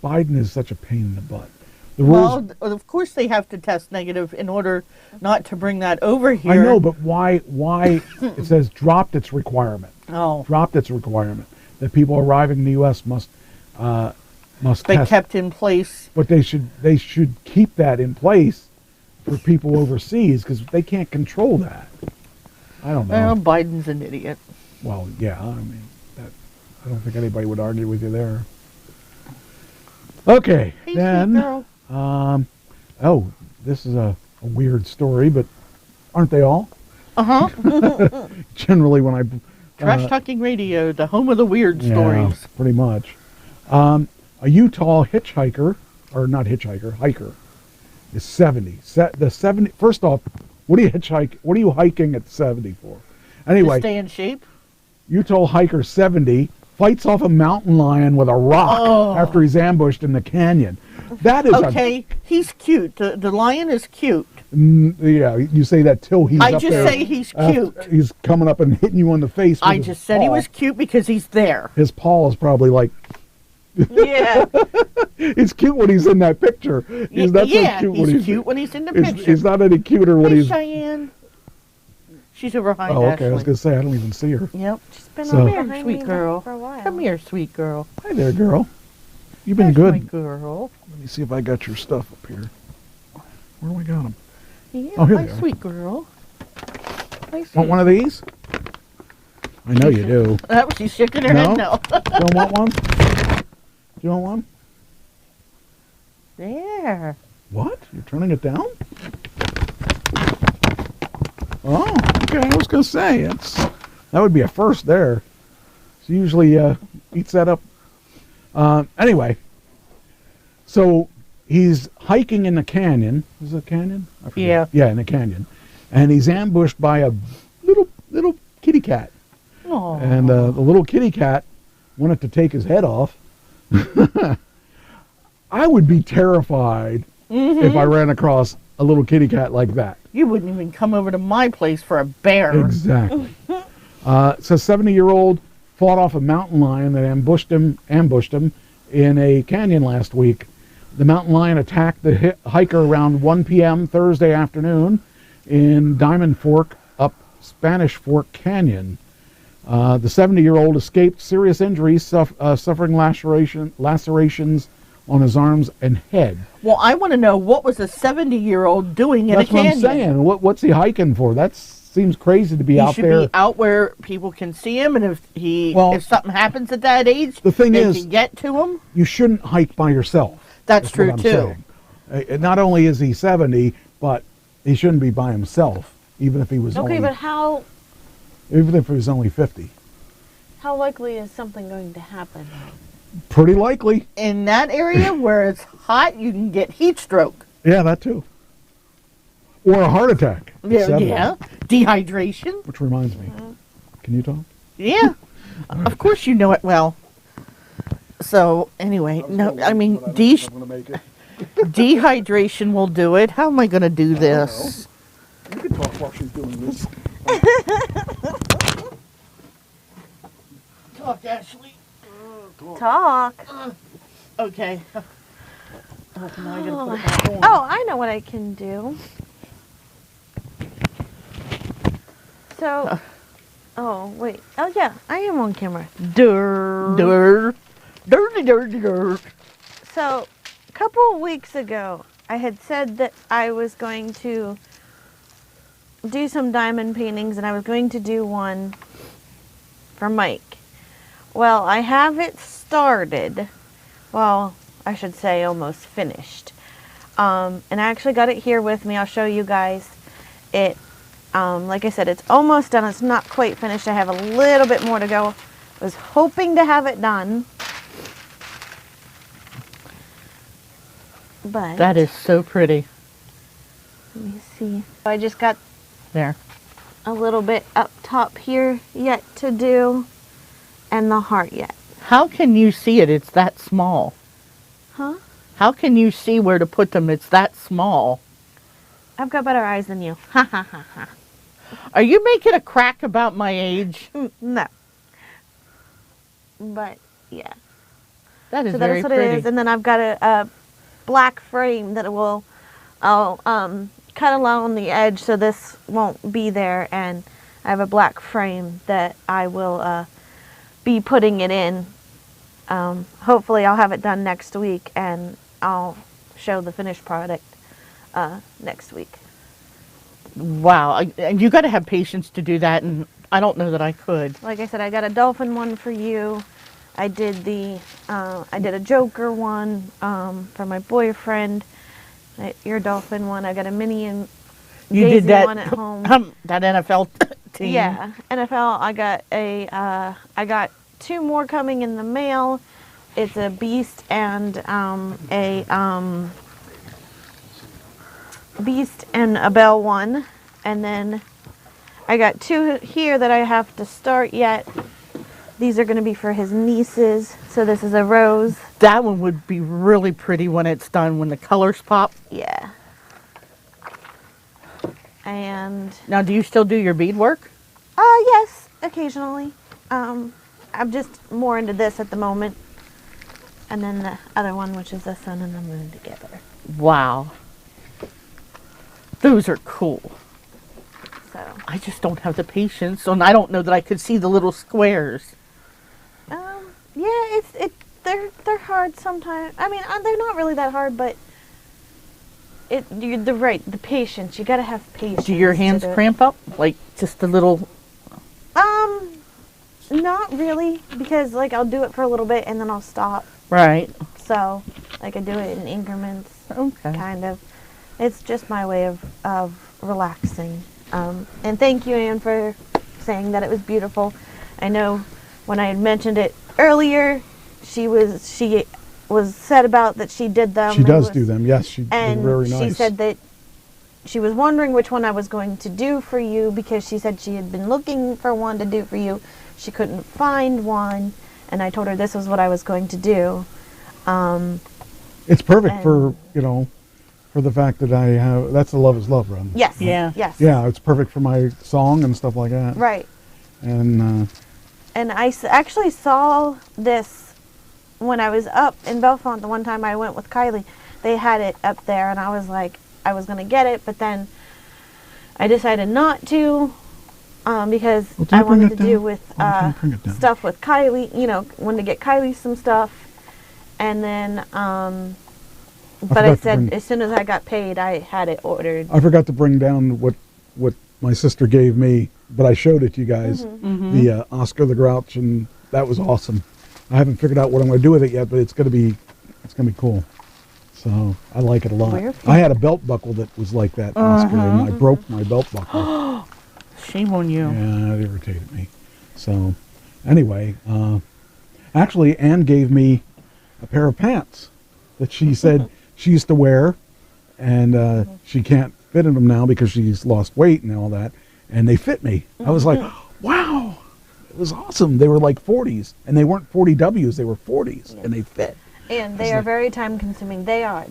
Biden is such a pain in the butt. Well, of course they have to test negative in order not to bring that over here. I know, but why it says dropped its requirement. Dropped its requirement that people arriving in the U.S. must test. Kept in place. But they should keep that in place for people overseas, because they can't control that. I don't know. Well, Biden's an idiot. Well, yeah, I mean, I don't think anybody would argue with you there. Okay, hey, then, sweet girl. this is a weird story, but aren't they all? Generally, when I Trash Talking Radio, the home of the weird stories. Pretty much. A Utah hiker is 70. The 70. First off, what do you hiking at 70 for? Anyway, to stay in shape. Utah hiker 70 fights off a mountain lion with a rock after he's ambushed in the canyon. That is okay. He's cute. The lion is cute. Yeah, you say that till he's up there. I just say he's cute. He's coming up and hitting you on the face with I just said he was cute because he's there. His paw is probably like... Yeah. It's cute when he's in that picture. He's not so cute he's cute when he's in the picture. He's not any cuter when he's... Cheyenne. She's over behind okay. Ashley. I was going to say, I don't even see her. Yep. She's been over here, sweet girl. For a while. Come here, sweet girl. Hi there, girl. You've been good. My girl. Let me see if I got your stuff up here. Where do I got them? Yeah, my sweet girl. Want one of these? I know you do. That was she's shaking her head no. You don't want one? Do you want one? There. What? You're turning it down? Oh, okay. I was going to say, that would be a first there. She usually eats that up. Anyway, so he's hiking in the canyon. Is it a canyon? I forget. Yeah. Yeah, in the canyon. And he's ambushed by a little kitty cat. Aww. And the little kitty cat wanted to take his head off. I would be terrified if I ran across a little kitty cat like that. You wouldn't even come over to my place for a bear. Exactly. So 70-year-old fought off a mountain lion that ambushed him in a canyon last week. The mountain lion attacked the hiker around 1 p.m. Thursday afternoon in Diamond Fork up Spanish Fork Canyon. The 70-year-old escaped serious injuries, suffering lacerations on his arms and head. Well, I want to know, what was a 70-year-old doing in That's a canyon? what I'm saying. What's he hiking for? That seems crazy to be out there. He should be out where people can see him, and if something happens at that age, the thing they is, can get to him. You shouldn't hike by yourself. That's true, what I'm too. saying. Not only is he 70, but he shouldn't be by himself, even if he was Okay, only, but how even if he was only 50. likely is something going to happen? Pretty likely. In that area where it's hot, you can get heat stroke. Yeah, that too. Or a heart attack. Yeah. Dehydration. Which reminds me. Can you talk? Yeah. Of course you know it well. So, anyway, dehydration will do it. How am I going to do this? You can talk while she's doing this. Talk, Ashley. Talk. Okay. Now I gotta put it back on. Oh, I know what I can do. So, oh, wait. Oh, yeah, I am on camera. Dirty. So, a couple of weeks ago, I had said that I was going to do some diamond paintings, and I was going to do one for Mike. Well, I have it started. Well, I should say almost finished. And I actually got it here with me. I'll show you guys. It, like I said, it's almost done. It's not quite finished. I have a little bit more to go. I was hoping to have it done. But that is so pretty. Let me see. I just got there a little bit up top here yet to do, and the heart yet. How can you see it? It's that small. Huh? How can you see where to put them? It's that small. I've got better eyes than you. Ha ha ha ha. Are you making a crack about my age? No. But yeah. That is so very that's what pretty. it is. And then I've got a black frame that I'll cut along the edge so this won't be there, and I have a black frame that I will be putting it in. Hopefully I'll have it done next week, and I'll show the finished product next week. Wow, and you got to have patience to do that, and I don't know that I could. Like I said, I got a dolphin one for you. I did a Joker one for my boyfriend. Your dolphin one. I got a Minnie and You Daisy did that one at home. that NFL team. Yeah, NFL. I got 2 more coming in the mail. It's a Beast and Beast and a Belle one, and then I got 2 here that I have to start yet. These are going to be for his nieces. So this is a rose. That one would be really pretty when it's done, when the colors pop. Yeah. And now, do you still do your beadwork? Yes, occasionally. I'm just more into this at the moment. And then the other one, which is the sun and the moon together. Wow. Those are cool. So I just don't have the patience, and I don't know that I could see the little squares. Yeah, they're hard sometimes. I mean, they're not really that hard, but the patience. You gotta have patience. Do your hands cramp up? Like just a little? Not really, because like I'll do it for a little bit and then I'll stop. Right. So like I do it in increments. Okay. Kind of. It's just my way of relaxing. And thank you, Anne, for saying that it was beautiful. I know when I had mentioned it earlier, she was said about that she did them. She does do them, yes. They're very nice. She said that she was wondering which one I was going to do for you, because she said she had been looking for one to do for you. She couldn't find one, and I told her this was what I was going to do. It's perfect for, you know, for the fact that I have, that's the Love is Love run. Yes. Yeah. Yes. Yeah, it's perfect for my song and stuff like that. Right. And And I actually saw this when I was up in Bellefonte the one time I went with Kylie. They had it up there, and I was like, I was going to get it, but then I decided not to because I wanted to do with stuff with Kylie, you know, wanted to get Kylie some stuff. And then, but I said as soon as I got paid, I had it ordered. I forgot to bring down what my sister gave me, but I showed it to you guys, the Oscar the Grouch, and that was awesome. I haven't figured out what I'm going to do with it yet, but it's going to be cool. So I like it a lot. I had a belt buckle that was like that Oscar, and I broke my belt buckle. Shame on you. Yeah, it irritated me. So anyway, actually, Ann gave me a pair of pants that she said she used to wear, and she can't fit in them now because she's lost weight and all that, and they fit me. I was like, wow, it was awesome. They were like 40s, and they weren't 40Ws, they were 40s, and they fit. And they are very time consuming. They are.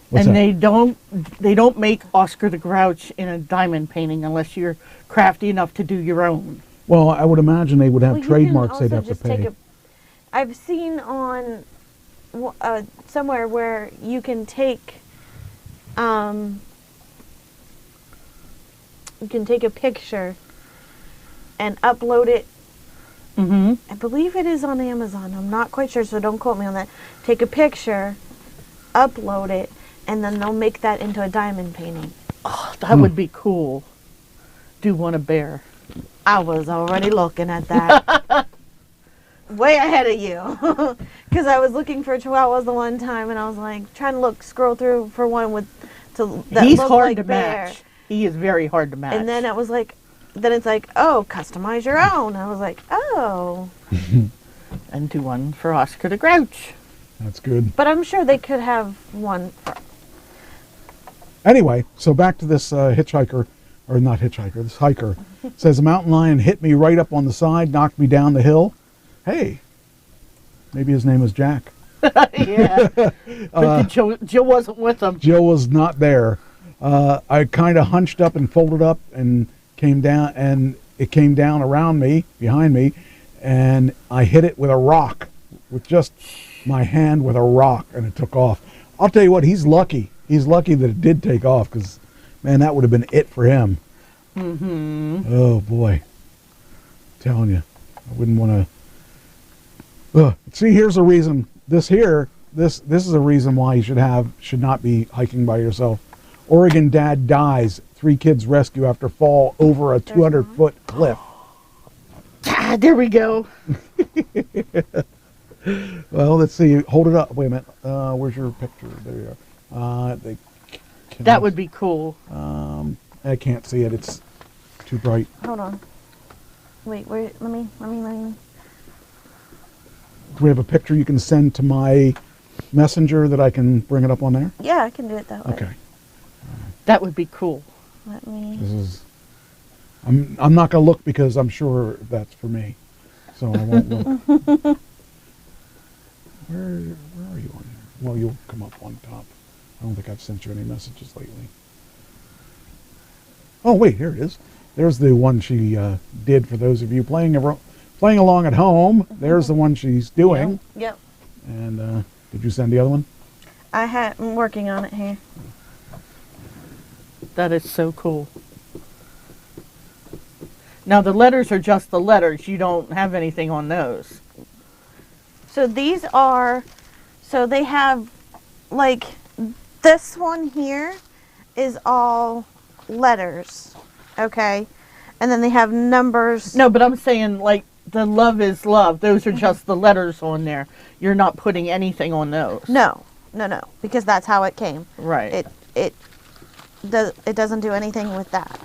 What's and that? they don't make Oscar the Grouch in a diamond painting unless you're crafty enough to do your own. Well, I would imagine they would have Well, you trademarks can they'd also have to just pay. I've seen on somewhere where you can take a picture and upload it. I believe it is on Amazon. I'm not quite sure, so don't quote me on that. Take a picture, upload it, and then they'll make that into a diamond painting. Oh, that would be cool. Do want a bear. I was already looking at that. Way ahead of you. Because I was looking for chihuahuas the one time, and I was like, trying to scroll through for one that He's looked hard like to bear. match. He is very hard to match. And then it was like, it's like, oh, customize your own. I was like, oh. And do one for Oscar the Grouch. That's good. But I'm sure they could have one for... Anyway, so back to this hitchhiker, or not hitchhiker, this hiker. Says a mountain lion hit me right up on the side, knocked me down the hill. Hey, maybe his name was Jack. Yeah. But Jill wasn't with him. Jill was not there. I kind of hunched up and folded up and came down, and it came down around me, behind me, and I hit it with a rock, with just my hand with a rock, and it took off. I'll tell you what, he's lucky. He's lucky that it did take off, because, man, that would have been it for him. Oh, boy. I'm telling you, I wouldn't want to... See, here's a reason. This is a reason why you should not be hiking by yourself. Oregon dad dies. 3 kids rescue after fall over a 200-foot cliff. Ah, there we go. Well, let's see. Hold it up. Wait a minute. Where's your picture? There you are. That would be cool. I can't see it. It's too bright. Hold on. Wait, where? Let me. Do we have a picture you can send to my messenger that I can bring it up on there? Yeah, I can do it that way. Okay. That would be cool. Let me... This is... I'm not going to look because I'm sure that's for me. So I won't look. Where are you on here? Well, you'll come up on top. I don't think I've sent you any messages lately. Oh, wait, here it is. There's the one she did for those of you playing along at home. There's the one she's doing. Yep. And did you send the other one? I'm working on it here. That is so cool. Now the letters are just the letters. You don't have anything on those. So these are, so they have, like, this one here is all letters, okay? And then they have numbers. No, but I'm saying, like, the Love is Love. Those are just the letters on there. You're not putting anything on those. No, because that's how it came. Right. It doesn't do anything with that.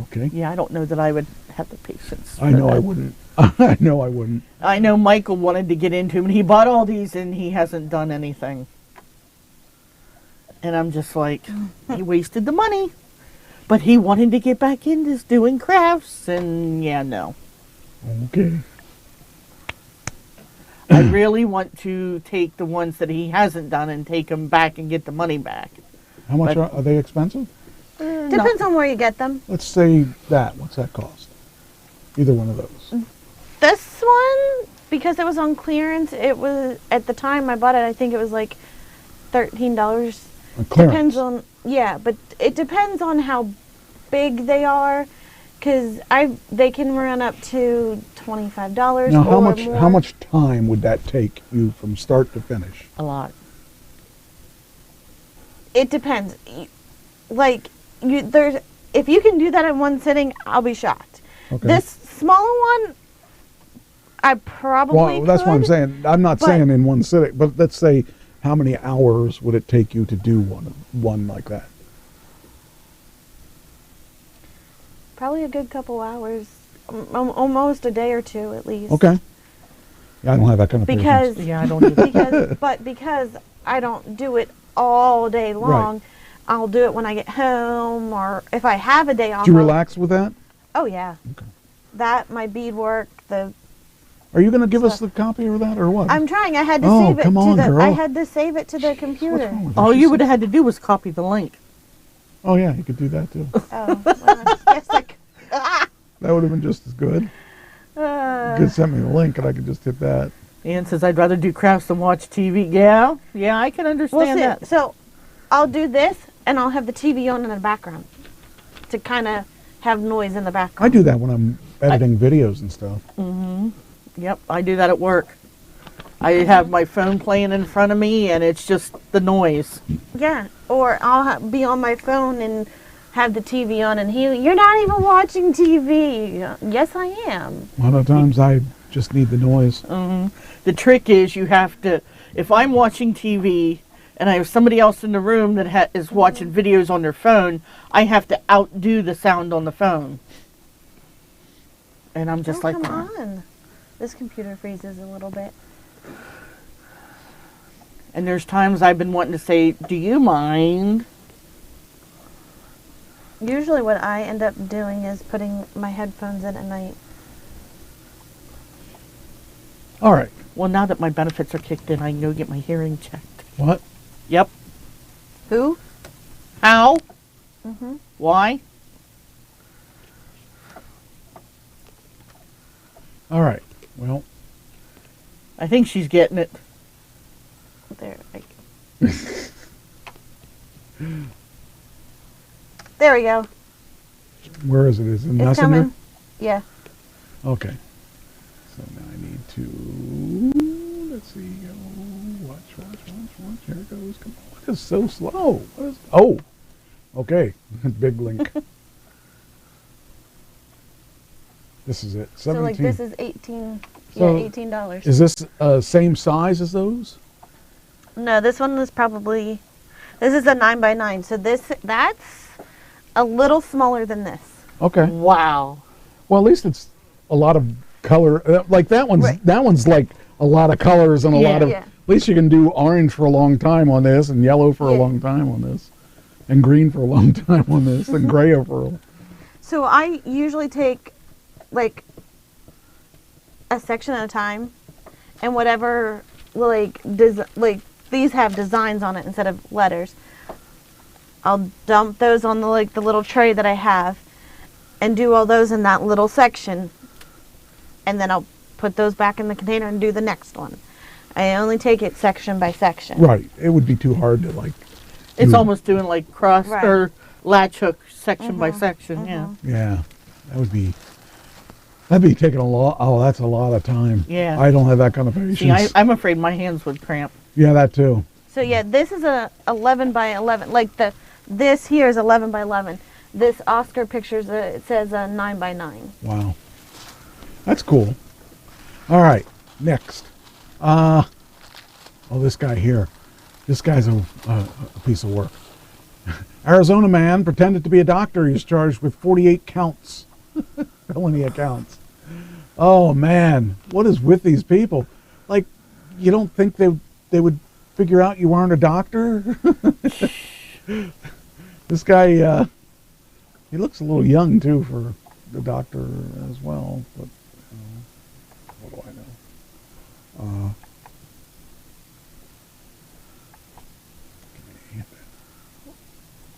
Okay. Yeah, I don't know that I would have the patience. I know I wouldn't. I know I wouldn't. I know Michael wanted to get into them, and he bought all these, and he hasn't done anything. And I'm just like, he wasted the money. But he wanted to get back into doing crafts, and yeah, no. Okay. I really want to take the ones that he hasn't done and take them back and get the money back. How much But- are they expensive? Depends on where you get them. Let's say that. What's that cost? Either one of those. This one, because it was on clearance, it was at the time I bought it. I think it was like $13. On clearance. Depends on but it depends on how big they are, because they can run up to $25 Now, or more. how much time would that take you from start to finish? A lot. It depends. Like if you can do that in one sitting, I'll be shocked. Okay. This smaller one, I probably Well, that's what I'm could, saying. I'm not but- saying in one sitting, but let's say how many hours would it take you to do one like that? Probably a good couple hours, almost a day or two at least. Okay. Yeah, I don't have that kind of Because patience. Yeah, I don't either. because I don't do it all day long, I'll do it when I get home, or if I have a day off. Do you I'll- relax with that? Oh yeah. That, my beadwork, the. Are you going to give us the copy of that or what? I'm trying. I had to Oh, save it come to on, the. girl. I had to save it to the computer. All you would have had to do was copy the link. Oh yeah, you could do that too. Oh, well, yes, That would have been just as good. You could send me the link and I could just hit that. Ian says, I'd rather do crafts than watch TV. Yeah, I can understand that. So, I'll do this, and I'll have the TV on in the background to kind of have noise in the background. I do that when I'm editing videos and stuff. Mm-hmm. Yep, I do that at work. I have my phone playing in front of me, and it's just the noise. Yeah, or I'll be on my phone and have the TV on, and you're not even watching TV. Yes, I am. A lot of times I just need the noise. The trick is you have to, if I'm watching TV and I have somebody else in the room that is watching videos on their phone, I have to outdo the sound on the phone. And I'm just like, come on. This computer freezes a little bit. and there's times I've been wanting to say, do you mind? Usually what I end up doing is putting my headphones in at night. All right. Well, now that my benefits are kicked in, I can go get my hearing checked. What? Yep. Who? How? Mm-hmm. Why? All right. Well, I think she's getting it. There. There we go. where is it? Is it It's Messenger? coming. Yeah. Okay. So now I need to, let's see, go, watch. Here it goes. Come on. What is so slow? What is, oh, okay. Big link. This is it. 17. So like this is 18. So yeah, $18. Is this same size as those? No, this one is probably. This is a 9x9. So that's a little smaller than this. Okay. Wow. Well, at least it's a lot of color. Like that one's that one's like a lot of colors and a lot of. Yeah. At least you can do orange for a long time on this, and yellow for a long time on this, and green for a long time on this, and gray for. So I usually take like a section at a time, and whatever like these have designs on it instead of letters. I'll dump those on the little tray that I have, and do all those in that little section, and then I'll put those back in the container and do the next one. I only take it section by section. Right. It would be too hard to like. It's do- almost doing like cross Right. or latch hook section by section, yeah. Yeah, that would be. That'd be taking a lot. Oh, that's a lot of time. Yeah. I don't have that kind of patience. See, I'm afraid my hands would cramp. Yeah, that too. So yeah, this is a 11 by 11. Like this here is 11 by 11. This Oscar pictures it says a 9 by 9. Wow. That's cool. All right, next. Oh, this guy here. This guy's a piece of work. Arizona man pretended to be a doctor. He's charged with 48 counts. Felony counts. Oh, man. What is with these people? Like, you don't think they would figure out you aren't a doctor? This guy, he looks a little young, too, for the doctor as well. But what do I know?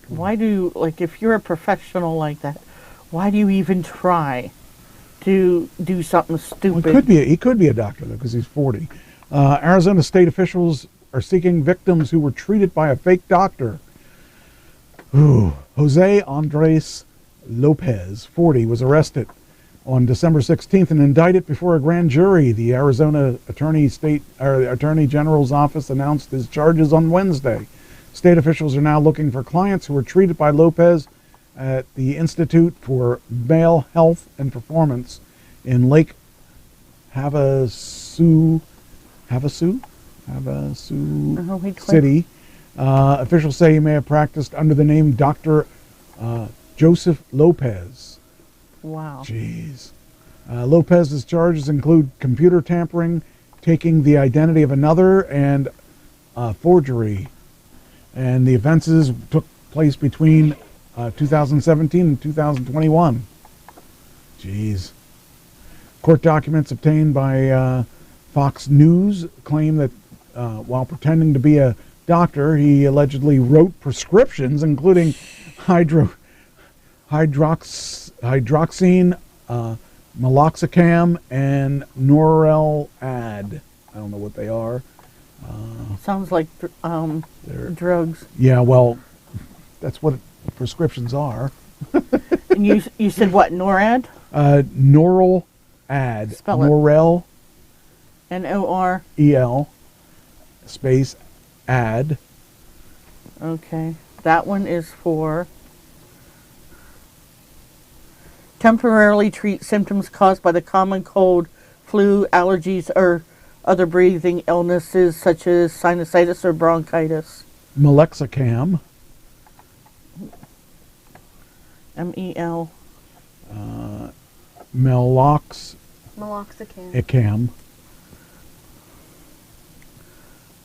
Why do, like, if you're a professional like that, why do you even try to do something stupid? Well, he could be a doctor, though, because he's 40. Arizona state officials are seeking victims who were treated by a fake doctor. Ooh. Jose Andres Lopez, 40, was arrested on December 16th and indicted before a grand jury. The Arizona Attorney General's office announced his charges on Wednesday. State officials are now looking for clients who were treated by Lopez at the Institute for Male Health and Performance in Lake Havasu City. Officials say he may have practiced under the name Dr. Joseph Lopez. Wow. Jeez. Lopez's charges include computer tampering, taking the identity of another, and forgery. And the offenses took place between 2017 and 2021. Jeez. Court documents obtained by Fox News claim that while pretending to be a doctor, he allegedly wrote prescriptions including hydroxine, meloxicam, and Norelad. I don't know what they are. Sounds like drugs. Yeah, well, that's what prescriptions are. And you said what, NORAD? Norelad. Spell it. Norel. Norel. Space ad. Okay. That one is for temporarily treat symptoms caused by the common cold, flu, allergies, or other breathing illnesses such as sinusitis or bronchitis. Meloxicam. M-E-L. Meloxicam.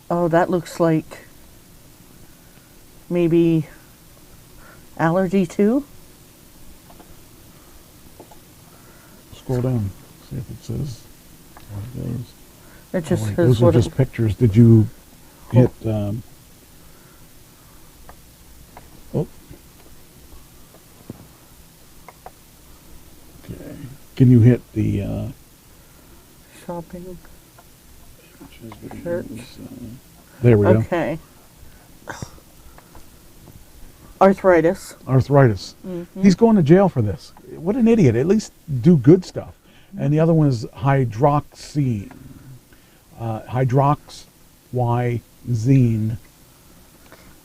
Oh, that looks like maybe allergy too? Scroll down. See if it says what it is. It just says those are what just pictures. Did you hit... oh. Okay. Can you hit the... shopping. Search. There we go. Okay. Arthritis. Mm-hmm. He's going to jail for this. What an idiot. At least do good stuff. And the other one is hydroxyzine. Hydroxyzine.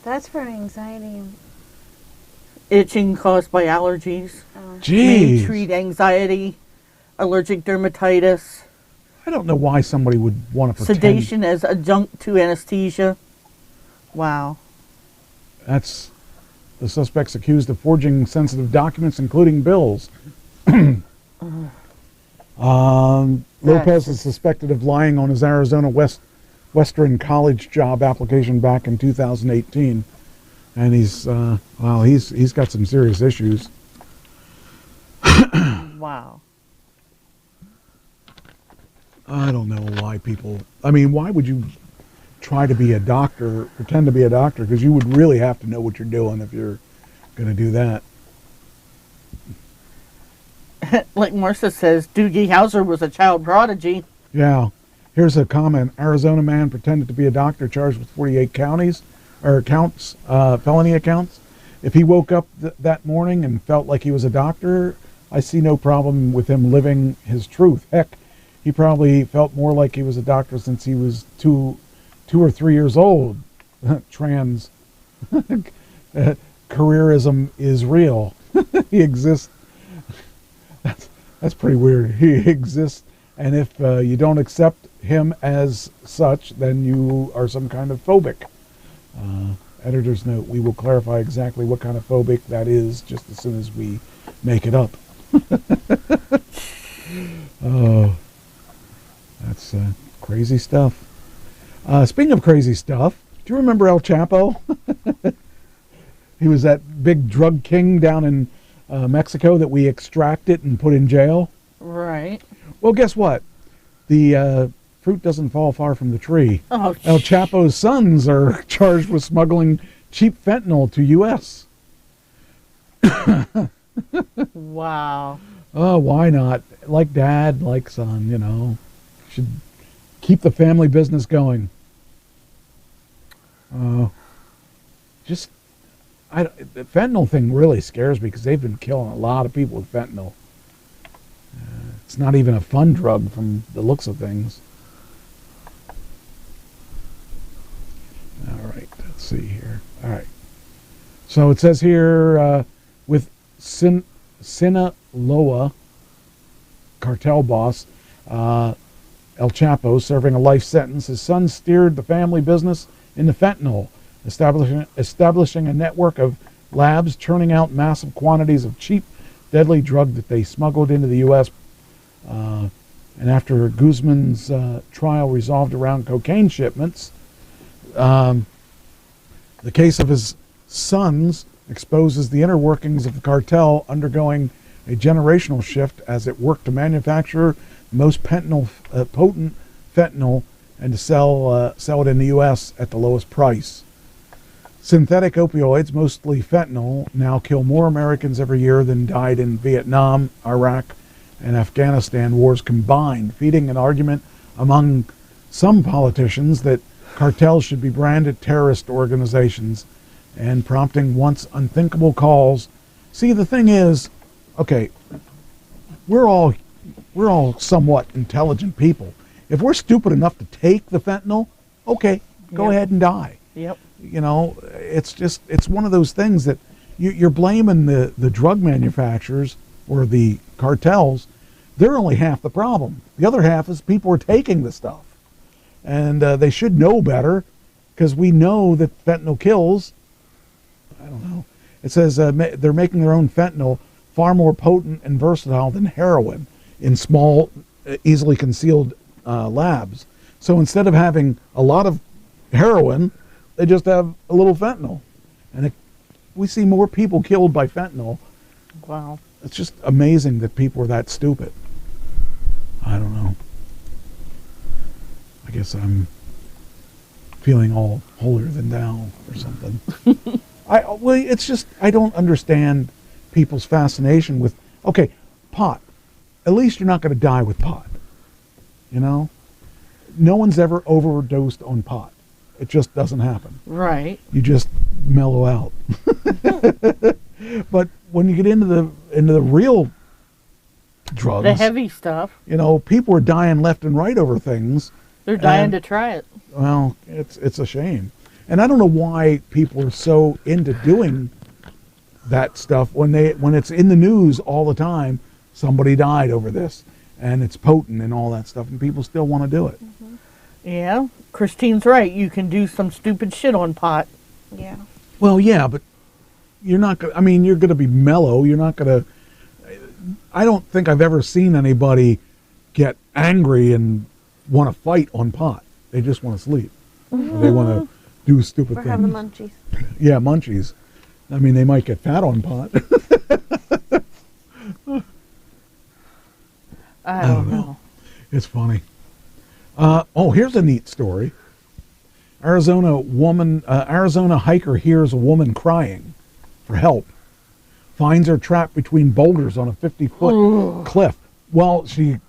That's for anxiety. Itching caused by allergies. Jeez. May treat anxiety, allergic dermatitis. I don't know why somebody would want to pretend. Sedation as adjunct to anesthesia. Wow. That's the suspect's accused of forging sensitive documents, including bills. Lopez is suspected of lying on his Arizona Western College job application back in 2018, and he's got some serious issues. Wow. I don't know why people... I mean, why would you try to be a doctor, pretend to be a doctor? Because you would really have to know what you're doing if you're going to do that. Like Marcia says, Doogie Howser was a child prodigy. Yeah. Here's a comment. Arizona man pretended to be a doctor charged with 48 felony accounts. If he woke up that morning and felt like he was a doctor, I see no problem with him living his truth. Heck, he probably felt more like he was a doctor since he was two or 3 years old. Trans careerism is real. He exists. That's pretty weird. He exists, and if you don't accept him as such, then you are some kind of phobic. Editor's note: we will clarify exactly what kind of phobic that is just as soon as we make it up. Oh, that's crazy stuff. Speaking of crazy stuff, do you remember El Chapo? He was that big drug king down in Mexico that we extracted and put in jail. Right. Well, guess what? the fruit doesn't fall far from the tree. Oh, El Chapo's sons are charged with smuggling cheap fentanyl to U.S. Wow. Oh, why not? Like dad, like son, you know. Should keep the family business going. The fentanyl thing really scares me because they've been killing a lot of people with fentanyl. It's not even a fun drug from the looks of things. All right, let's see here. All right. So it says here with Sinaloa cartel boss El Chapo serving a life sentence, his son steered the family business into fentanyl, establishing a network of labs churning out massive quantities of cheap, deadly drug that they smuggled into the U.S. And after Guzman's trial resolved around cocaine shipments, the case of his sons exposes the inner workings of the cartel undergoing a generational shift as it worked to manufacture the most potent fentanyl and to sell it in the U.S. at the lowest price. Synthetic opioids, mostly fentanyl, now kill more Americans every year than died in Vietnam, Iraq, and Afghanistan wars combined, feeding an argument among some politicians that cartels should be branded terrorist organizations and prompting once unthinkable calls. See, the thing is, okay, we're all somewhat intelligent people. If we're stupid enough to take the fentanyl, okay, go ahead and die. Yep. You know, it's one of those things that you're blaming the drug manufacturers or the cartels. They're only half the problem. The other half is people are taking the stuff. And they should know better because we know that fentanyl kills. I don't know. It says they're making their own fentanyl far more potent and versatile than heroin in small, easily concealed labs. So instead of having a lot of heroin, they just have a little fentanyl. And we see more people killed by fentanyl. Wow. It's just amazing that people are that stupid. I don't know. I guess I'm feeling all holier than thou or something. It's just, I don't understand people's fascination with, okay, pot. At least you're not going to die with pot. You know? No one's ever overdosed on pot. It just doesn't happen. Right. You just mellow out. But when you get into the real drugs, the heavy stuff, you know, people are dying left and right over things. They're dying to try it. Well, it's a shame. And I don't know why people are so into doing that stuff when it's in the news all the time. Somebody died over this, and it's potent and all that stuff, and people still want to do it. Mm-hmm. Yeah, Christine's right. You can do some stupid shit on pot. Yeah. Well, yeah, but you're not going to, I mean, you're going to be mellow. You're not going to, I don't think I've ever seen anybody get angry and want to fight on pot. They just want to sleep. Mm-hmm. Or they want to do stupid Or things. have the munchies. Yeah, munchies. I mean, they might get fat on pot. I don't know. It's funny. Here's a neat story. Arizona hiker hears a woman crying for help. Finds her trapped between boulders on a 50-foot cliff. Well, she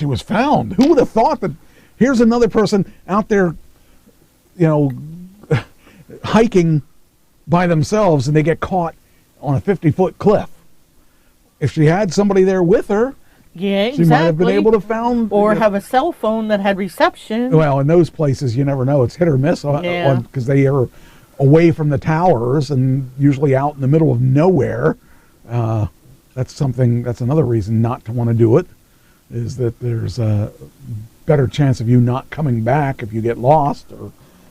was found. Who would have thought that here's another person out there, you know, hiking by themselves and they get caught on a 50-foot cliff. If she had somebody there with her, yeah, exactly. She might have been able to found or have a cell phone that had reception. Well, in those places, you never know. It's hit or miss because they are away from the towers and usually out in the middle of nowhere. That's another reason not to want to do it, is that there's a better chance of you not coming back if you get lost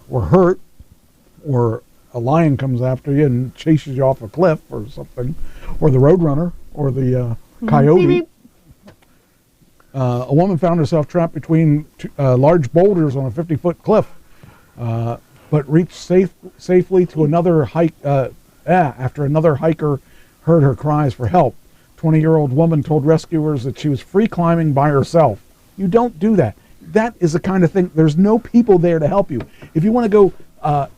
or hurt, or a lion comes after you and chases you off a cliff or something, or the roadrunner or the coyote. Beep, beep. A woman found herself trapped between large boulders on a 50-foot cliff, but reached safely to another hike after another hiker heard her cries for help. 20-year-old woman told rescuers that she was free climbing by herself. You don't do that. That is the kind of thing, there's no people there to help you. If you want to go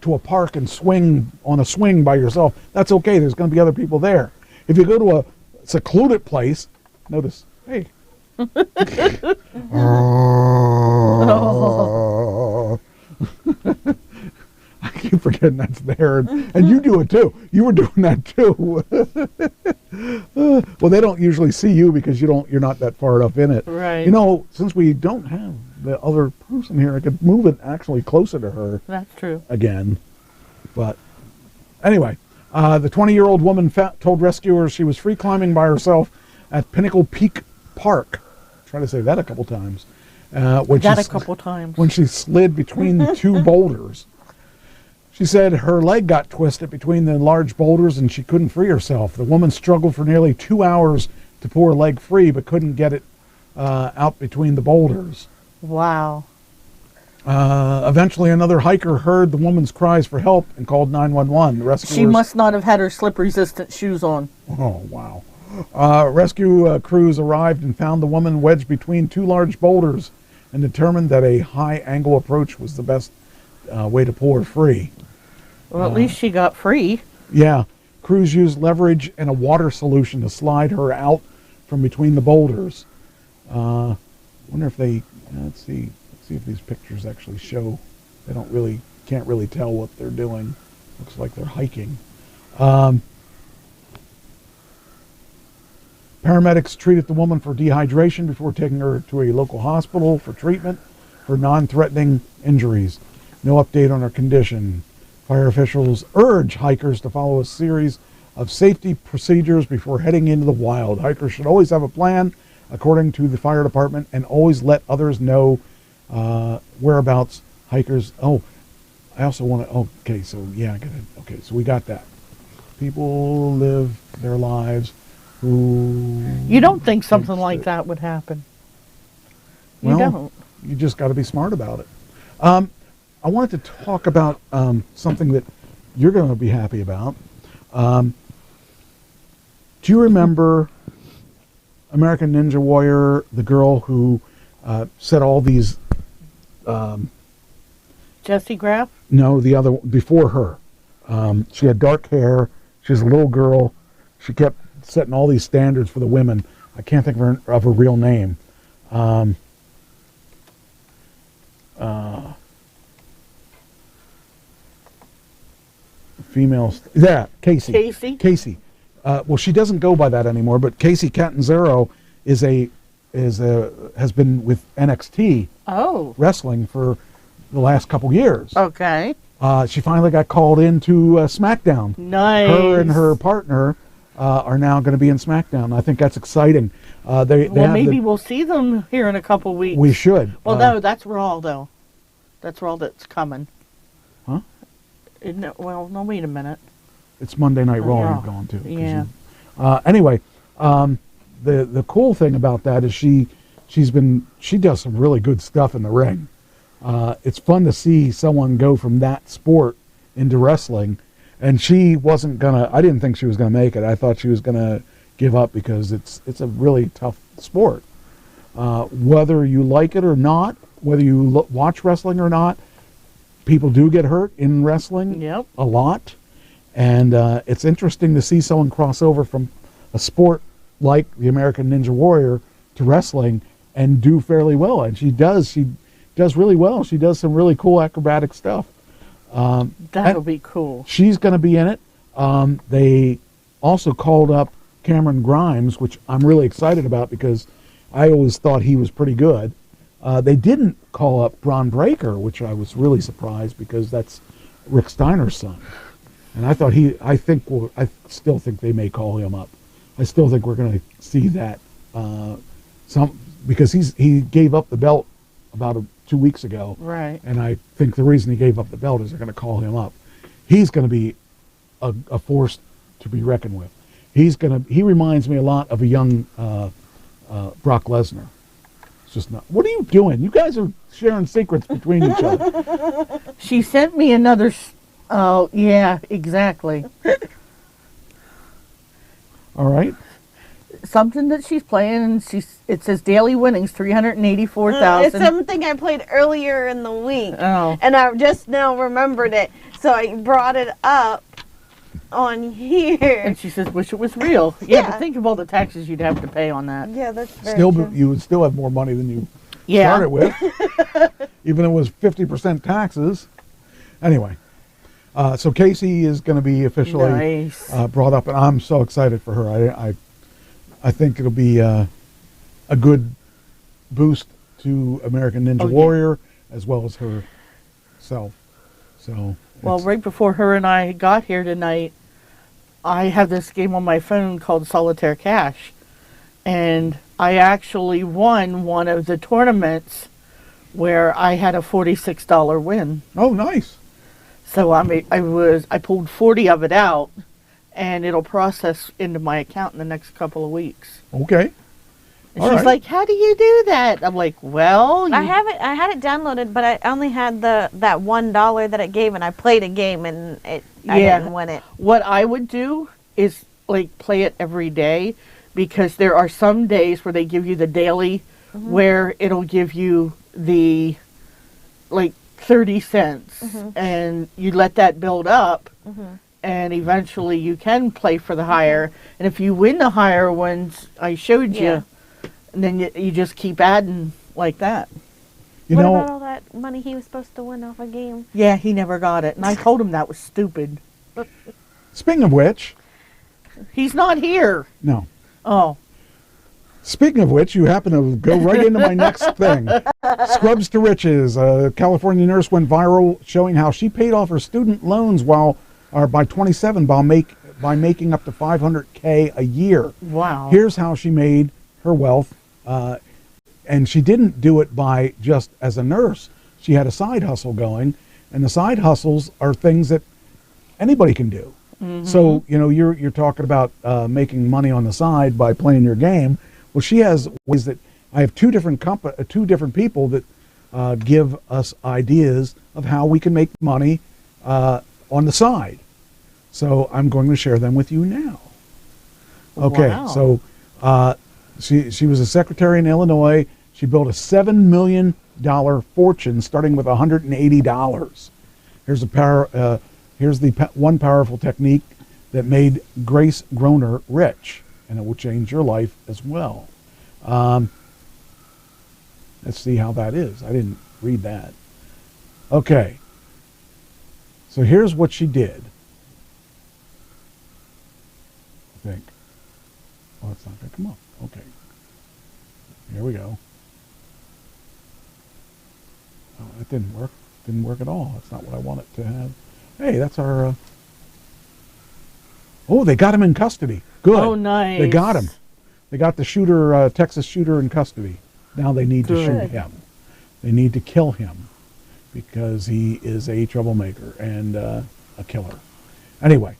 to a park and swing on a swing by yourself, that's okay. There's going to be other people there. If you go to a secluded place, notice, hey. I keep forgetting that's there, and you do it too. You were doing that too. Well, they don't usually see you because you're not that far enough in it. Right. You know, since we don't have the other person here, I could move it actually closer to her. That's true. Again, but anyway, the 20-year-old woman told rescuers she was free climbing by herself at Pinnacle Peak Park. Try to say that a couple times. When she slid between the two boulders. She said her leg got twisted between the large boulders and she couldn't free herself. The woman struggled for nearly 2 hours to pull her leg free, but couldn't get it out between the boulders. Wow. Eventually, another hiker heard the woman's cries for help and called 911. The rescuers, she must not have had her slip-resistant shoes on. Oh, wow. Rescue crews arrived and found the woman wedged between two large boulders and determined that a high-angle approach was the best way to pull her free. Well, at least she got free. Yeah. Crews used leverage and a water solution to slide her out from between the boulders. Wonder if they... let's see if these pictures actually show. They can't really tell what they're doing. Looks like they're hiking. Paramedics treated the woman for dehydration before taking her to a local hospital for treatment for non-threatening injuries. No update on her condition. Fire officials urge hikers to follow a series of safety procedures before heading into the wild. Hikers should always have a plan, according to the fire department, and always let others know whereabouts hikers. Oh, I also want to. Okay, so yeah, I got it. Okay, so we got that. People live their lives. You don't think something like that would happen. You don't. You just got to be smart about it. I wanted to talk about something that you're going to be happy about. Do you remember American Ninja Warrior, the girl who said all these... Jessie Graff? No, the other, before her. She had dark hair. She was a little girl. She kept setting all these standards for the women. I can't think of her real name. Females. Yeah, Casey. Casey. Well, she doesn't go by that anymore, but Casey Catanzaro has been with NXT wrestling for the last couple years. Okay. She finally got called into SmackDown. Nice. Her and her partner are now going to be in SmackDown. I think that's exciting. Maybe we'll see them here in a couple weeks. We should. Well, no, that's Raw, though. That's Raw that's coming. Huh? Isn't it? Well, no, wait a minute. It's Monday Night Raw you're going to. Yeah. Anyway, the cool thing about that is she does some really good stuff in the ring. It's fun to see someone go from that sport into wrestling, and she wasn't gonna. I didn't think she was gonna make it. I thought she was gonna give up because it's a really tough sport. Whether you like it or not, whether you watch wrestling or not, people do get hurt in wrestling. Yep. A lot, and it's interesting to see someone cross over from a sport like the American Ninja Warrior to wrestling and do fairly well. And she does really well. She does some really cool acrobatic stuff. That'll be cool. She's going to be in it. They also called up Cameron Grimes, which I'm really excited about because I always thought he was pretty good. They didn't call up Bron Breakker, which I was really surprised because that's Rick Steiner's son. And I thought I still think they may call him up. I still think we're going to see that because he gave up the belt about 2 weeks ago. Right. And I think the reason he gave up the belt is they're going to call him up. He's going to be a force to be reckoned with. He reminds me a lot of a young Brock Lesnar. It's just not. What are you doing? You guys are sharing secrets between each other. She sent me another. Oh, yeah, exactly. All right. something that she's playing, and it says daily winnings 384,000. It's something I played earlier in the week. Oh. And I just now remembered it. So I brought it up on here. And she says, wish it was real. Yeah, but think of all the taxes you'd have to pay on that. Yeah, that's very Still, true. you would still have more money than you Yeah. started with, even if it was 50% taxes. Anyway, so Casey is going to be officially Nice. brought up, and I'm so excited for her. I think it'll be a good boost to American Ninja Warrior as well as herself. So, Well, right before her and I got here tonight, I have this game on my phone called Solitaire Cash. And I actually won one of the tournaments where I had a $46 win. Oh, nice. So I pulled 40 of it out, and it'll process into my account in the next couple of weeks. Okay. And she's like, "How do you do that?" I'm like, "Well, I had it downloaded, but I only had that $1 that it gave, and I played a game, and I didn't win it. What I would do is like play it every day, because there are some days where they give you the daily, where it'll give you the like 30 cents, and you let that build up, and eventually you can play for the higher. And if you win the higher ones, I showed you. And then you just keep adding like that. What about all that money he was supposed to win off a game? Yeah, he never got it. And I told him that was stupid. Speaking of which. He's not here. No. Oh. Speaking of which, you happen to go right into my next thing. Scrubs to Riches. A California nurse went viral showing how she paid off her student loans by 27 by making up to $500K a year. Wow. Here's how she made her wealth. And she didn't do it by just as a nurse. She had a side hustle going, and the side hustles are things that anybody can do. So, you're talking about making money on the side by playing your game. Well, she has ways that I have two different people that give us ideas of how we can make money on the side. So I'm going to share them with you now. Okay, Wow. so she was a secretary in Illinois. She built a $7 million fortune starting with $180. Here's the one powerful technique that made Grace Groner rich, and it will change your life as well. Let's see how that is. I didn't read that. Okay. So here's what she did. I think. Oh, it's not going to come up. Okay. Here we go. Oh, that didn't work. Didn't work at all. That's not what I wanted to have. Hey, that's our... Oh, they got him in custody. Good. Oh, nice. They got him. They got the shooter, Texas shooter, in custody. Now they need to shoot him. They need to kill him because he is a troublemaker and a killer. Anyway,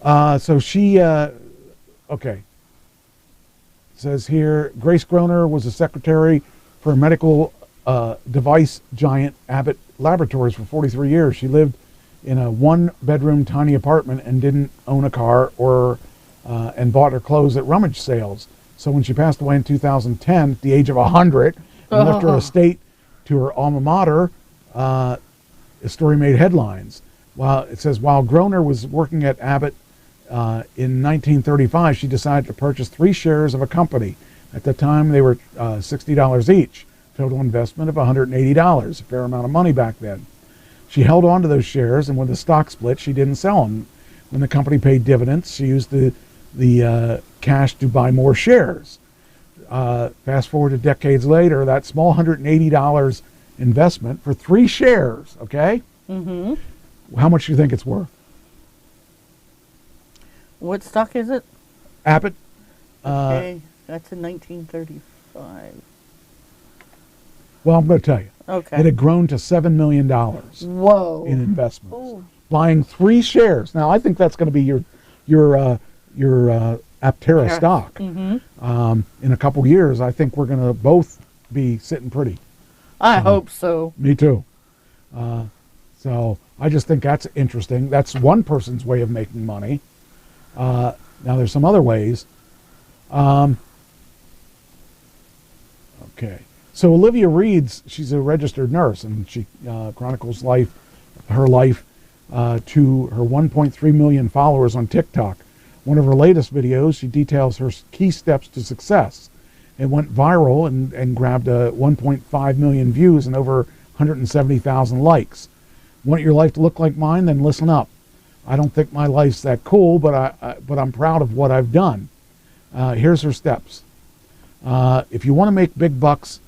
so she... okay. It says here, Grace Groner was a secretary for a medical device giant Abbott Laboratories for 43 years. She lived in a one-bedroom tiny apartment and didn't own a car and bought her clothes at rummage sales. So when she passed away in 2010 at the age of 100 and left her estate to her alma mater, the story made headlines. It says, while Groner was working at Abbott in 1935, she decided to purchase 3 shares of a company. At the time, they were $60 each. Total investment of $180, a fair amount of money back then. She held on to those shares, and when the stock split, she didn't sell them. When the company paid dividends, she used the cash to buy more shares. Fast forward to decades later, that small $180 investment for 3 shares, okay? How much do you think it's worth? What stock is it? Abbott. Okay, that's in 1935. Well, I'm going to tell you. Okay. It had grown to $7 million Whoa. in investments. Ooh. Buying 3 shares. Now, I think that's going to be your Aptera stock. In a couple years, I think we're going to both be sitting pretty. I hope so. Me too. So I just think that's interesting. That's one person's way of making money. Now, there's some other ways. Okay. So Olivia Reed's, she's a registered nurse, and she chronicles her life to her 1.3 million followers on TikTok. One of her latest videos, she details her key steps to success. It went viral and grabbed 1.5 million views and over 170,000 likes. Want your life to look like mine? Then listen up. I don't think my life's that cool, but I'm proud of what I've done. Here's her steps. If you want to make big bucks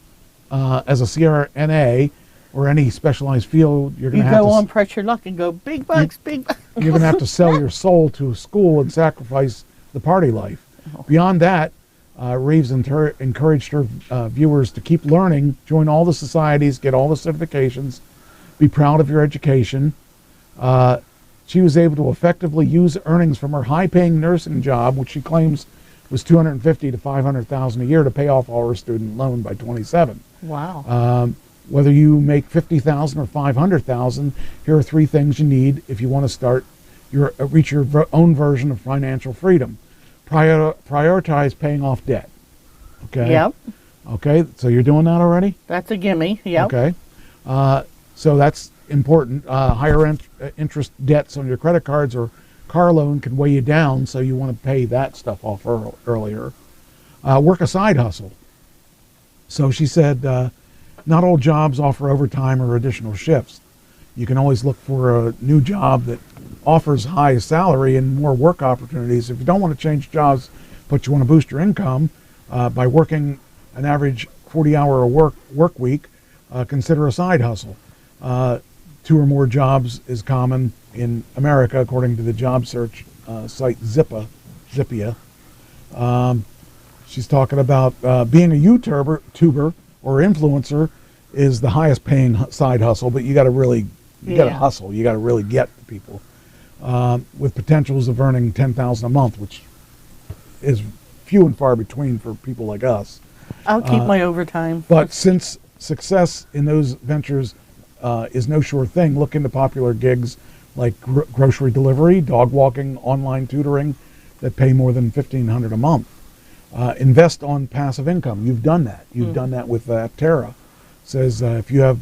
as a CRNA or any specialized field, you're going to have to... You go on Pressure Luck and go, big bucks, big bucks. You're going to have to sell your soul to school and sacrifice the party life. Beyond that, Reeves encouraged her viewers to keep learning, join all the societies, get all the certifications, be proud of your education. She was able to effectively use earnings from her high-paying nursing job, which she claims was $250,000 to $500,000 a year, to pay off all her student loan by 27. Wow. Whether you make $50,000 or $500,000, here are 3 things you need if you want to reach your own version of financial freedom. Prioritize paying off debt. Okay. Yep. Okay. So you're doing that already? That's a gimme. Yep. Okay. So that's important. Higher interest debts on your credit cards or car loan can weigh you down, so you want to pay that stuff off earlier. Work a side hustle. So she said, not all jobs offer overtime or additional shifts. You can always look for a new job that offers high salary and more work opportunities. If you don't want to change jobs, but you want to boost your income by working an average 40-hour work week, consider a side hustle. 2 or more jobs is common in America, according to the job search site Zippia. She's talking about being a YouTuber or influencer is the highest paying side hustle, but you got to really hustle. You got to really get to people with potentials of earning $10,000 a month, which is few and far between for people like us. I'll keep my overtime. But since success in those ventures is no sure thing, look into popular gigs like grocery delivery, dog walking, online tutoring that pay more than $1,500 a month. Invest on passive income. You've done that. You've done that with Aptera. Says if you have,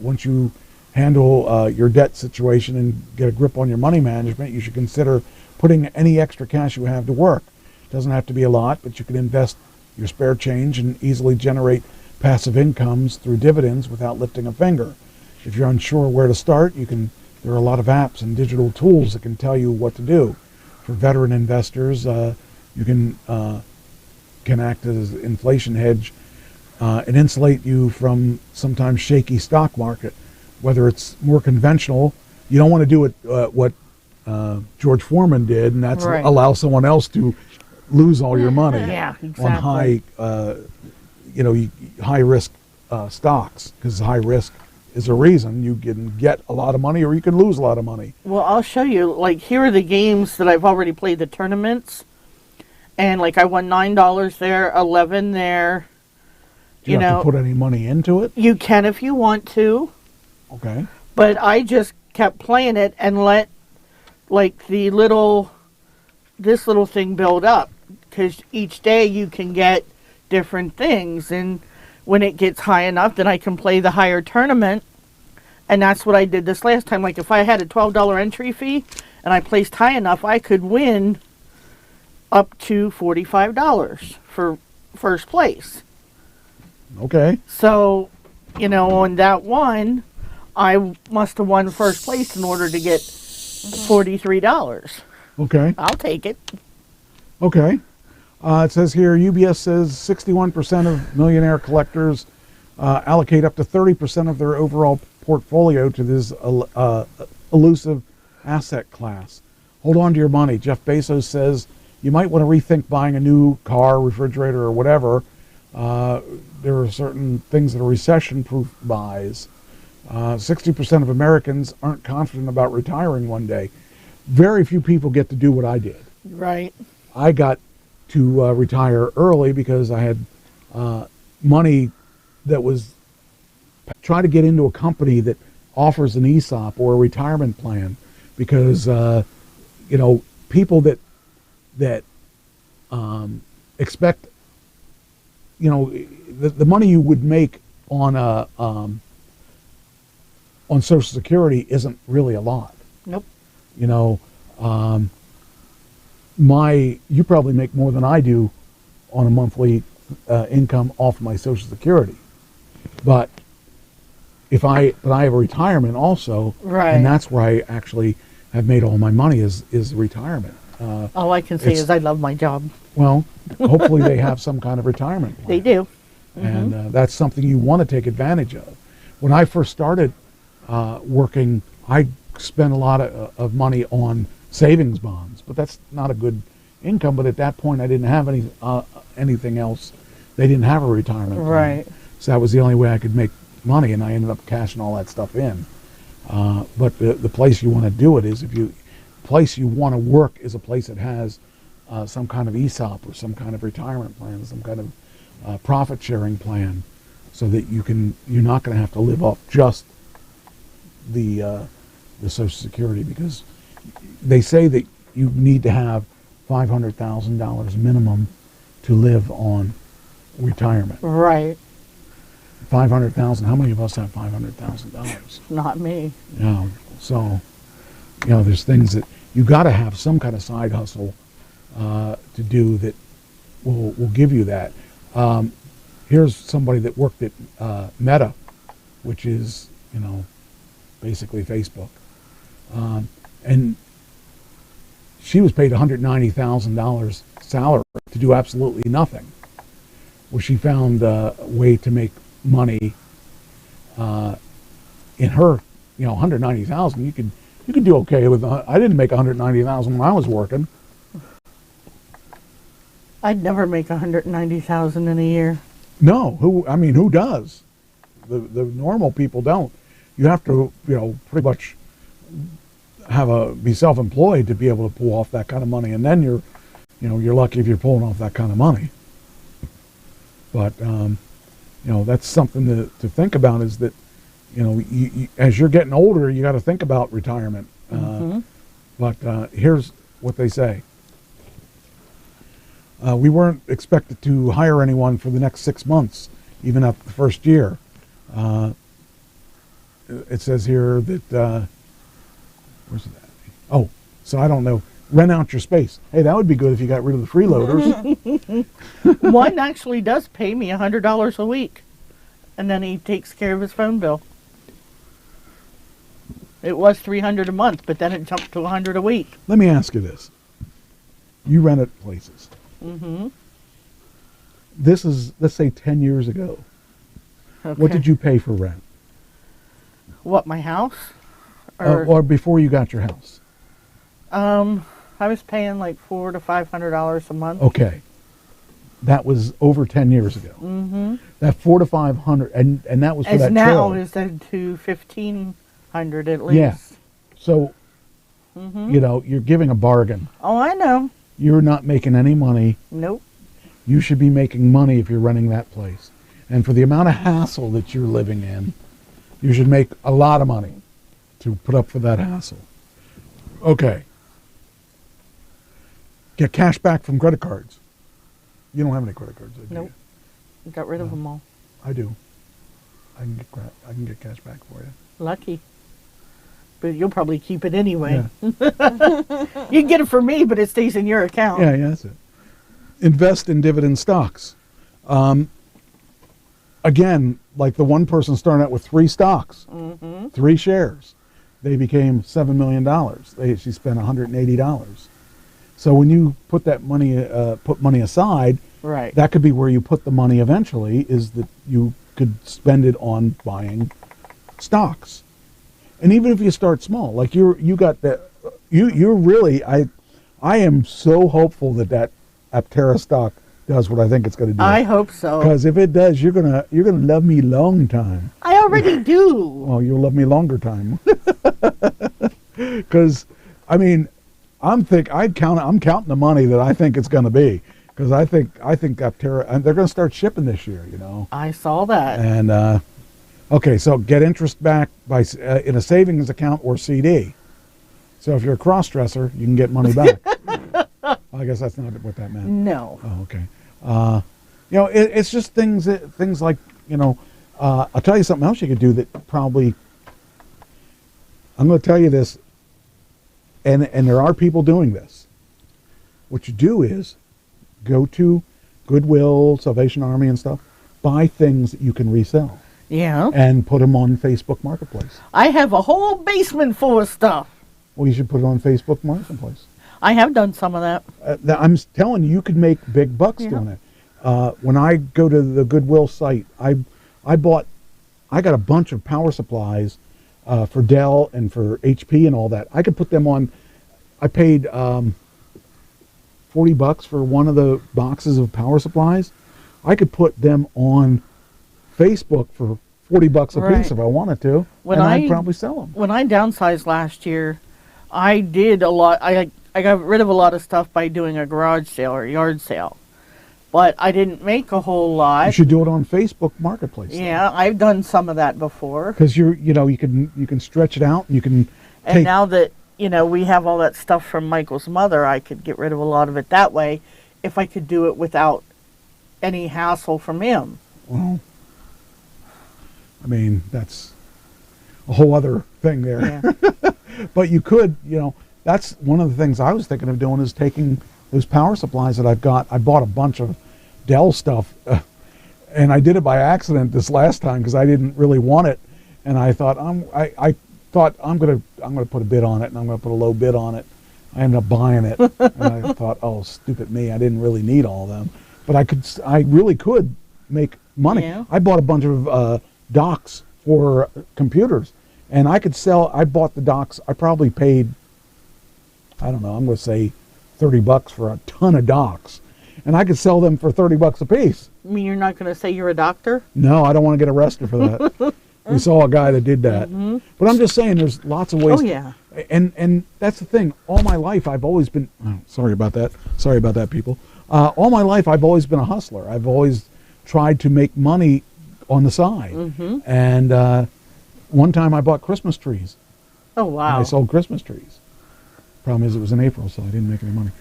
once you handle your debt situation and get a grip on your money management, you should consider putting any extra cash you have to work. It doesn't have to be a lot, but you can invest your spare change and easily generate passive incomes through dividends without lifting a finger. If you're unsure where to start, there are a lot of apps and digital tools that can tell you what to do. For veteran investors, you can act as an inflation hedge and insulate you from sometimes shaky stock market. Whether it's more conventional, you don't want to do it what George Foreman did, and that's allow someone else to lose all your money on high risk stocks, because high risk is a reason you can get a lot of money or you can lose a lot of money. Well, I'll show you. Like, here are the games that I've already played, the tournaments, and like I won $9 there, 11 there. Do you have to put any money into it? You can if you want to. Okay. But I just kept playing it and let like this little thing build up, because each day you can get different things, and when it gets high enough, then I can play the higher tournament. And that's what I did this last time. Like, if I had a $12 entry fee and I placed high enough, I could win up to $45 for first place. Okay. So, on that one, I must have won first place in order to get $43. Okay. I'll take it. Okay. It says here, UBS says 61% of millionaire collectors allocate up to 30% of their overall portfolio to this elusive asset class. Hold on to your money. Jeff Bezos says you might want to rethink buying a new car, refrigerator, or whatever. There are certain things that are recession-proof buys. 60% of Americans aren't confident about retiring one day. Very few people get to do what I did. Right. I got to retire early because I had money that was trying to get into a company that offers an ESOP or a retirement plan, because people that expect, you know, the money you would make on a on Social Security isn't really a lot. Nope. You know, you probably make more than I do on a monthly income off my Social Security, but I have a retirement also, right? And that's where I actually have made all my money is retirement. All I can say is I love my job. Well, hopefully they have some kind of retirement plan. They do. And that's something you want to take advantage of. When I first started working, I spent a lot of money on savings bonds, but that's not a good income. But at that point, I didn't have anything else. They didn't have a retirement plan. Right. So that was the only way I could make money, and I ended up cashing all that stuff in. But the place you want to do it is place you want to work is a place that has some kind of ESOP or some kind of retirement plan, some kind of profit sharing plan, so that you're not going to have to live off just the Social Security, because they say that you need to have $500,000 minimum to live on retirement. Right. 500,000. How many of us have $500,000? Not me. Yeah. So, you know, there's things that you got to have some kind of side hustle to do that will give you that. Here's somebody that worked at Meta, which is, you know, basically Facebook, and she was paid $190,000 salary to do absolutely nothing. Well, she found a way to make money in her, you know, $190,000. You could do okay with. I didn't make $190,000 when I was working. I'd never make $190,000 in a year. No, who does? The normal people don't. You have to, you know, pretty much be self-employed to be able to pull off that kind of money, and then you're lucky if you're pulling off that kind of money. But you know, that's something to think about, is that, you know, you, as you're getting older, you got to think about retirement. But here's what they say. We weren't expected to hire anyone for the next 6 months, even after the first year. It says here that, where's that? Oh, so I don't know. Rent out your space. Hey, that would be good if you got rid of the freeloaders. One actually does pay me $100 a week, and then he takes care of his phone bill. It was $300 a month, but then it jumped to $100 a week. Let me ask you this. You rented places. This is, let's say, 10 years ago. Okay. What did you pay for rent? What, my house? Or before you got your house? I was paying like $400 to $500 a month. Okay. That was over 10 years ago. That $400 to $500, and that was for that now trailer. is then to $1,500 at least. Yeah. So, you know, you're giving a bargain. Oh, I know. You're not making any money. Nope. You should be making money if you're renting that place. And for the amount of hassle that you're living in, you should make a lot of money to put up for that hassle. Okay. Get cash back from credit cards. You don't have any credit cards, do you? Nope. Got rid of them all. I do. I can get cash back for you. Lucky. But you'll probably keep it anyway. Yeah. You can get it for me, but it stays in your account. Yeah, that's it. Invest in dividend stocks. Again, like the one person starting out with 3 stocks, 3 shares. They became $7 million. She spent $180. So when you put that money, put money aside, right, that could be where you put the money eventually, is that you could spend it on buying stocks. And even if you start small, like you're really, I am so hopeful that Aptera stock does what I think it's going to do. I hope so. Because if it does, you're gonna love me long time. I already do. Well, you'll love me longer time. Because, I mean, I'm counting the money that I think it's going to be. Because I think Aptera, and they're going to start shipping this year. You know. I saw that. And okay, so get interest back by in a savings account or CD. So if you're a cross-dresser, you can get money back. I guess that's not what that meant. No. Oh, okay. It's just things like, I'll tell you something else you could do that probably, I'm going to tell you this, and there are people doing this. What you do is go to Goodwill, Salvation Army and stuff, buy things that you can resell. Yeah. And put them on Facebook Marketplace. I have a whole basement full of stuff. Well, you should put it on Facebook Marketplace. I have done some of that. I'm telling you, you could make big bucks doing it. When I go to the Goodwill site, I got a bunch of power supplies for Dell and for HP and all that. I could put them on. I paid $40 for one of the boxes of power supplies. I could put them on Facebook for $40 a piece if I wanted to, and I'd probably sell them. When I downsized last year, I did a lot. I got rid of a lot of stuff by doing a garage sale or yard sale, but I didn't make a whole lot. You should do it on Facebook Marketplace. Yeah, I've done some of that before. Because you can stretch it out, and you can. And now that we have all that stuff from Michael's mother, I could get rid of a lot of it that way, if I could do it without any hassle from him. Well, I mean, that's a whole other thing there. Yeah. But you could, that's one of the things I was thinking of doing, is taking those power supplies that I've got. I bought a bunch of Dell stuff, and I did it by accident this last time because I didn't really want it, and I thought I thought I'm gonna put a bid on it, and I'm gonna put a low bid on it. I ended up buying it, and I thought, oh, stupid me! I didn't really need all of them, but I really could make money. Yeah. I bought a bunch of docks for computers, and I bought the docks. I probably paid, I don't know, I'm going to say $30 for a ton of docks, and I could sell them for $30 a piece. You mean you're not going to say you're a doctor? No, I don't want to get arrested for that. We saw a guy that did that. Mm-hmm. But I'm just saying, there's lots of ways. Oh, yeah. And that's the thing. All my life, I've always been, sorry about that. Sorry about that, people. All my life, I've always been a hustler. I've always tried to make money on the side. Mm-hmm. And one time I bought Christmas trees. Oh, wow. And I sold Christmas trees. Problem is, it was in April, so I didn't make any money.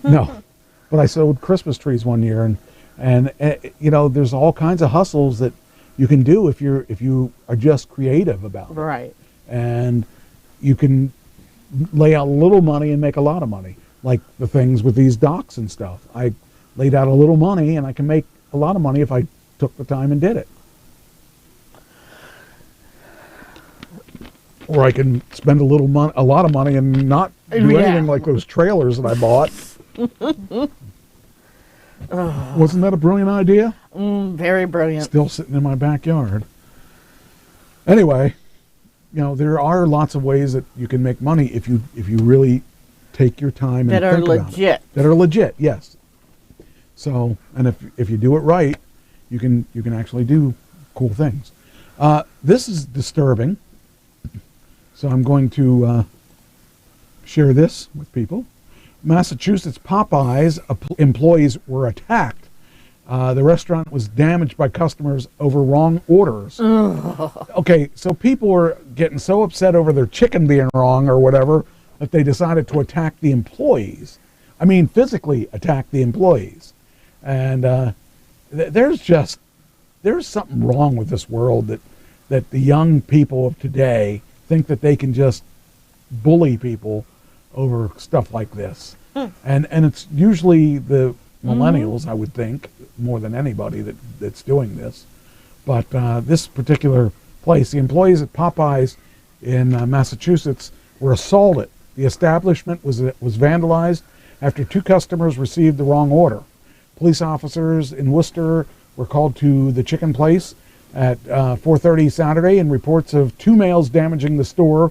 No. But I sold Christmas trees one year, and there's all kinds of hustles that you can do if you are just creative about it. Right. And you can lay out a little money and make a lot of money, like the things with these docks and stuff. I laid out a little money, and I can make a lot of money if I took the time and did it. Or I can spend a lot of money and not do anything, like those trailers that I bought. Wasn't that a brilliant idea? Very brilliant. Still sitting in my backyard. Anyway, there are lots of ways that you can make money if you really take your time and think about it. That are legit. That are legit, yes. So, and if you do it right, you can actually do cool things. This is disturbing. So I'm going to share this with people. Massachusetts Popeyes employees were attacked. The restaurant was damaged by customers over wrong orders. Okay, so people were getting so upset over their chicken being wrong or whatever that they decided to attack the employees. I mean, physically attack the employees. And there's something wrong with this world that the young people of today think that they can just bully people over stuff like this. And it's usually the millennials, I would think, more than anybody that's doing this. But this particular place, the employees at Popeyes in Massachusetts were assaulted. The establishment was vandalized after 2 customers received the wrong order. Police officers in Worcester were called to the chicken place at 4:30 Saturday, and reports of 2 males damaging the store.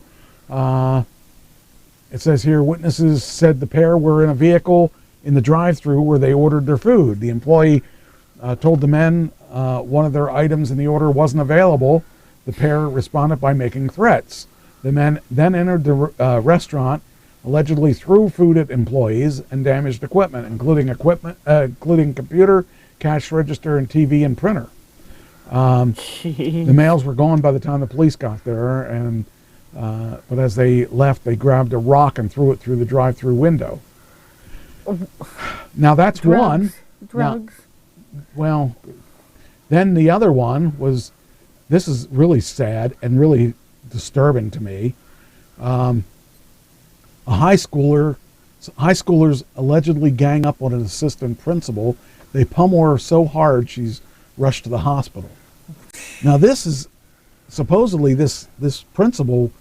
It says here, witnesses said the pair were in a vehicle in the drive-thru where they ordered their food. The employee told the men one of their items in the order wasn't available. The pair responded by making threats. The men then entered the restaurant, allegedly threw food at employees and damaged equipment, including computer, cash register, and TV and printer. The males were gone by the time the police got there, and but as they left, they grabbed a rock and threw it through the drive-through window. Now that's one. drugs. Well, then the other one was, this is really sad and really disturbing to me. High schoolers allegedly gang up on an assistant principal. They pummel her so hard she's rushed to the hospital. Now this is supposedly this principal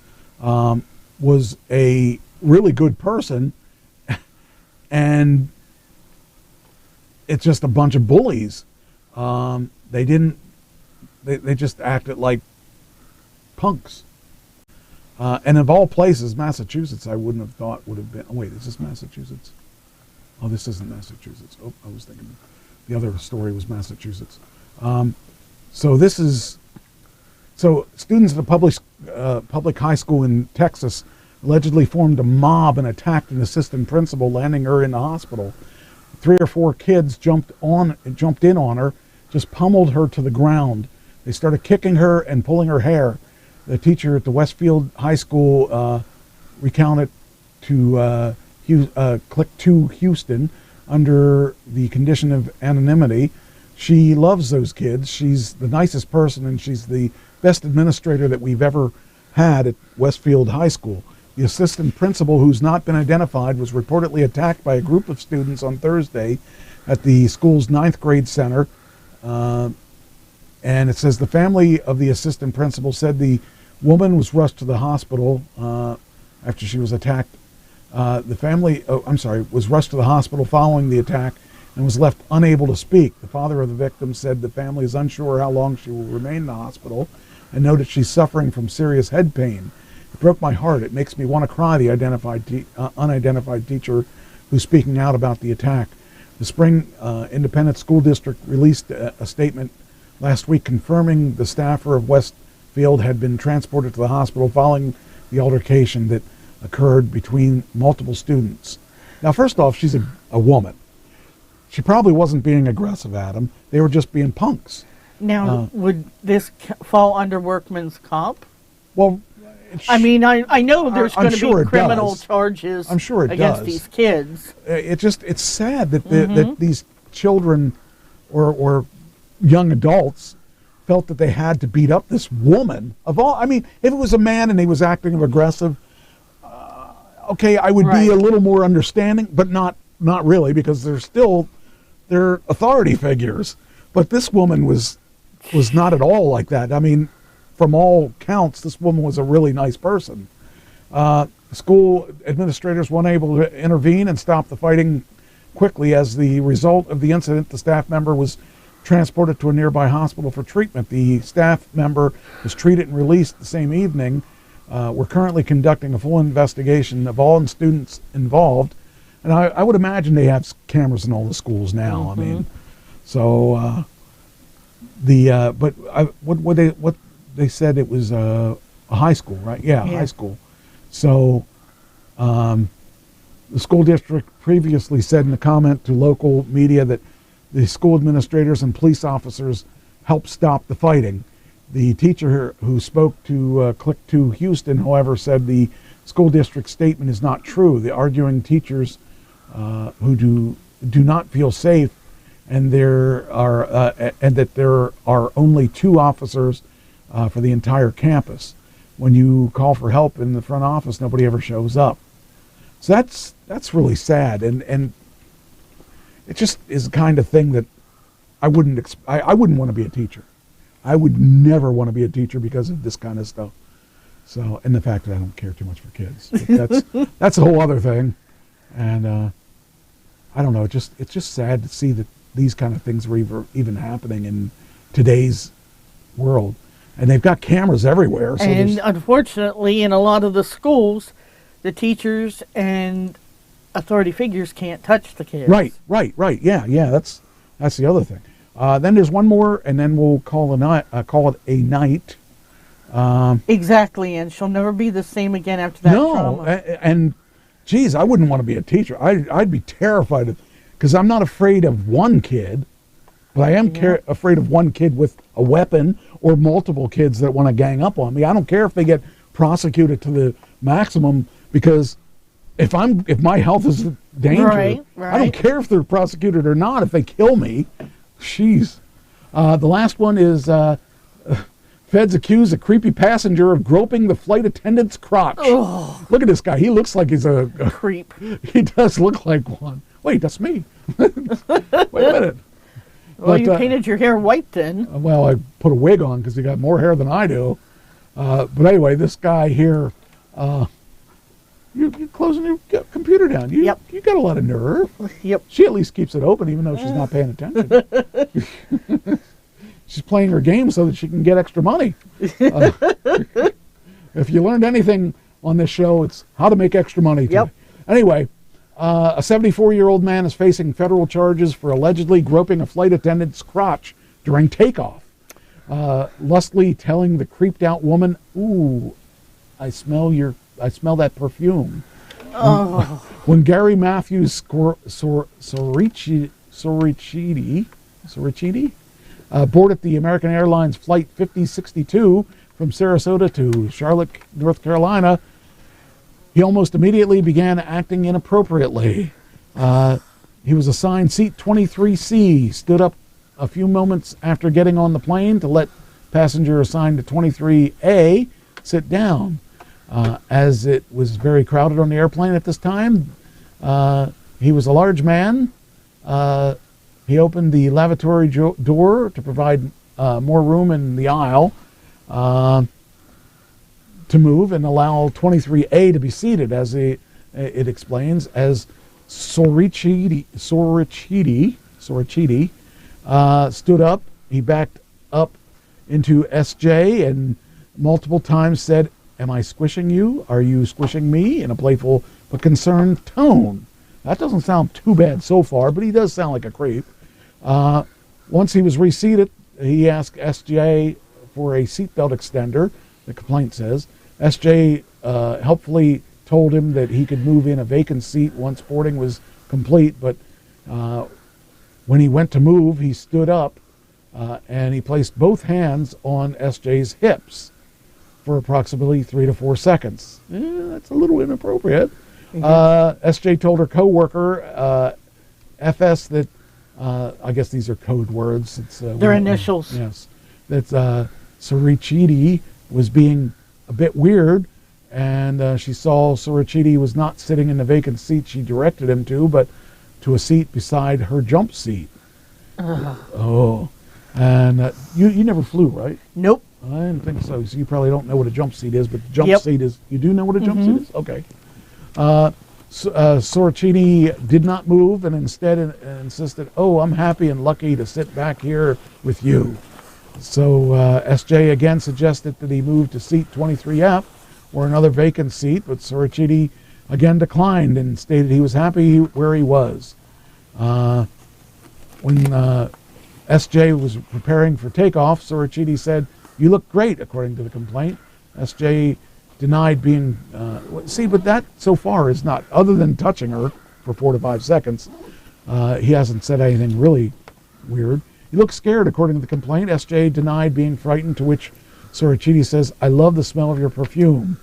was a really good person, and it's just a bunch of bullies. They just acted like punks. And of all places, Massachusetts, I wouldn't have thought would have been. Oh wait, is this Massachusetts? Oh, this isn't Massachusetts. Oh, I was thinking the other story was Massachusetts. So students at a public high school in Texas allegedly formed a mob and attacked an assistant principal, landing her in the hospital. 3 or 4 kids jumped in on her, just pummeled her to the ground. They started kicking her and pulling her hair. The teacher at the Westfield High School recounted to Click 2 Houston under the condition of anonymity. She loves those kids. She's the nicest person, and she's the best administrator that we've ever had at Westfield High School. The assistant principal, who's not been identified, was reportedly attacked by a group of students on Thursday at the school's 9th grade center. And it says the family of the assistant principal said the woman was rushed to the hospital after she was attacked. The family, was rushed to the hospital following the attack and was left unable to speak. The father of the victim said the family is unsure how long she will remain in the hospital and noted she's suffering from serious head pain. It broke my heart. It makes me want to cry, the unidentified teacher who's speaking out about the attack. The Spring Independent School District released a statement last week confirming the staffer of Westfield had been transported to the hospital following the altercation that occurred between multiple students. Now, first off, she's a woman. She probably wasn't being aggressive at them. They were just being punks. Now, would this fall under workman's comp? Well, I mean, I know there's going to sure be criminal charges I'm sure it against does. these kids. It's sad that that these children or young adults felt that they had to beat up this woman. Of all, I mean, if it was a man and he was acting aggressive, okay, I would be a little more understanding, but not really, because they're authority figures. But this woman was not at all like that. I mean, from all counts, this woman was a really nice person. School administrators weren't able to intervene and stop the fighting quickly. As the result of the incident, the staff member was transported to a nearby hospital for treatment. The staff member was treated and released the same evening. We're currently conducting a full investigation of all students involved. And I would imagine they have cameras in all the schools now. I mean, so what they said it was a high school, right? Yeah, high school. So the school district previously said in a comment to local media that the school administrators and police officers helped stop the fighting. The teacher who spoke to Click 2 Houston, however, said the school district statement is not true. The arguing teachers who do not feel safe, and that there are only 2 officers for the entire campus. When you call for help in the front office, nobody ever shows up. So that's really sad, and it just is the kind of thing that I wouldn't want to be a teacher. I would never want to be a teacher because of this kind of stuff. So, and the fact that I don't care too much for kids. But that's a whole other thing. And I don't know. It's just sad to see that these kind of things were even happening in today's world. And they've got cameras everywhere. So and unfortunately, in a lot of the schools, the teachers and authority figures can't touch the kids. Right. Yeah. That's the other thing. Then there's one more, and then we'll call it a night. Exactly, and she'll never be the same again after that trauma. And geez, I wouldn't want to be a teacher. I'd be terrified because I'm not afraid of one kid, but I am afraid of one kid with a weapon or multiple kids that want to gang up on me. I don't care if they get prosecuted to the maximum, because if my health is in danger, Right. I don't care if they're prosecuted or not. If they kill me, jeez. The last one is feds accuse a creepy passenger of groping the flight attendant's crotch. Oh. Look at this guy. He looks like he's a creep. He does look like one. Wait, that's me. Wait a minute. Well, But, you painted your hair white then. Well, I put a wig on because he got more hair than I do. But anyway, this guy here, you're closing your computer down. You got a lot of nerve. Yep. She at least keeps it open even though she's not paying attention. She's playing her game so that she can get extra money. If you learned anything on this show, it's how to make extra money. Yep. Anyway, a 74-year-old man is facing federal charges for allegedly groping a flight attendant's crotch during takeoff. Lustily telling the creeped out woman, "Ooh, I smell that perfume." Oh. When Gary Matthews Soricidi boarded the American Airlines Flight 5062 from Sarasota to Charlotte, North Carolina, he almost immediately began acting inappropriately. He was assigned seat 23C, stood up a few moments after getting on the plane to let passenger assigned to 23A sit down. As it was very crowded on the airplane at this time, he was a large man. He opened the lavatory door to provide more room in the aisle to move and allow 23A to be seated, as it explains, as Soricidi stood up. He backed up into SJ and multiple times said, "Am I squishing you? Are you squishing me?" in a playful but concerned tone. That doesn't sound too bad so far, but he does sound like a creep. Once he was reseated, he asked SJ for a seatbelt extender, the complaint says. SJ helpfully told him that he could move in a vacant seat once boarding was complete, but when he went to move, he stood up and he placed both hands on SJ's hips for approximately 3 to 4 seconds. That's a little inappropriate. SJ told her co-worker, FS, that, I guess these are code words. It's, Their initials. Yes. That Soricidi was being a bit weird, and she saw Soricidi was not sitting in the vacant seat she directed him to, but to a seat beside her jump seat. Oh. And you never flew, right? Nope. I didn't think so. So you probably don't know what a jump seat is, but the jump seat is, you do know what a jump seat is? Okay. Soricidi did not move and instead insisted, "Oh, I'm happy and lucky to sit back here with you." So SJ again suggested that he move to seat 23F or another vacant seat, but Soricidi again declined and stated he was happy where he was. When SJ was preparing for takeoff, Soricidi said, "You look great," according to the complaint. SJ denied being, but that so far is not, other than touching her for 4 to 5 seconds, he hasn't said anything really weird. He looked scared, according to the complaint. SJ denied being frightened, to which Soricidi says, "I love the smell of your perfume."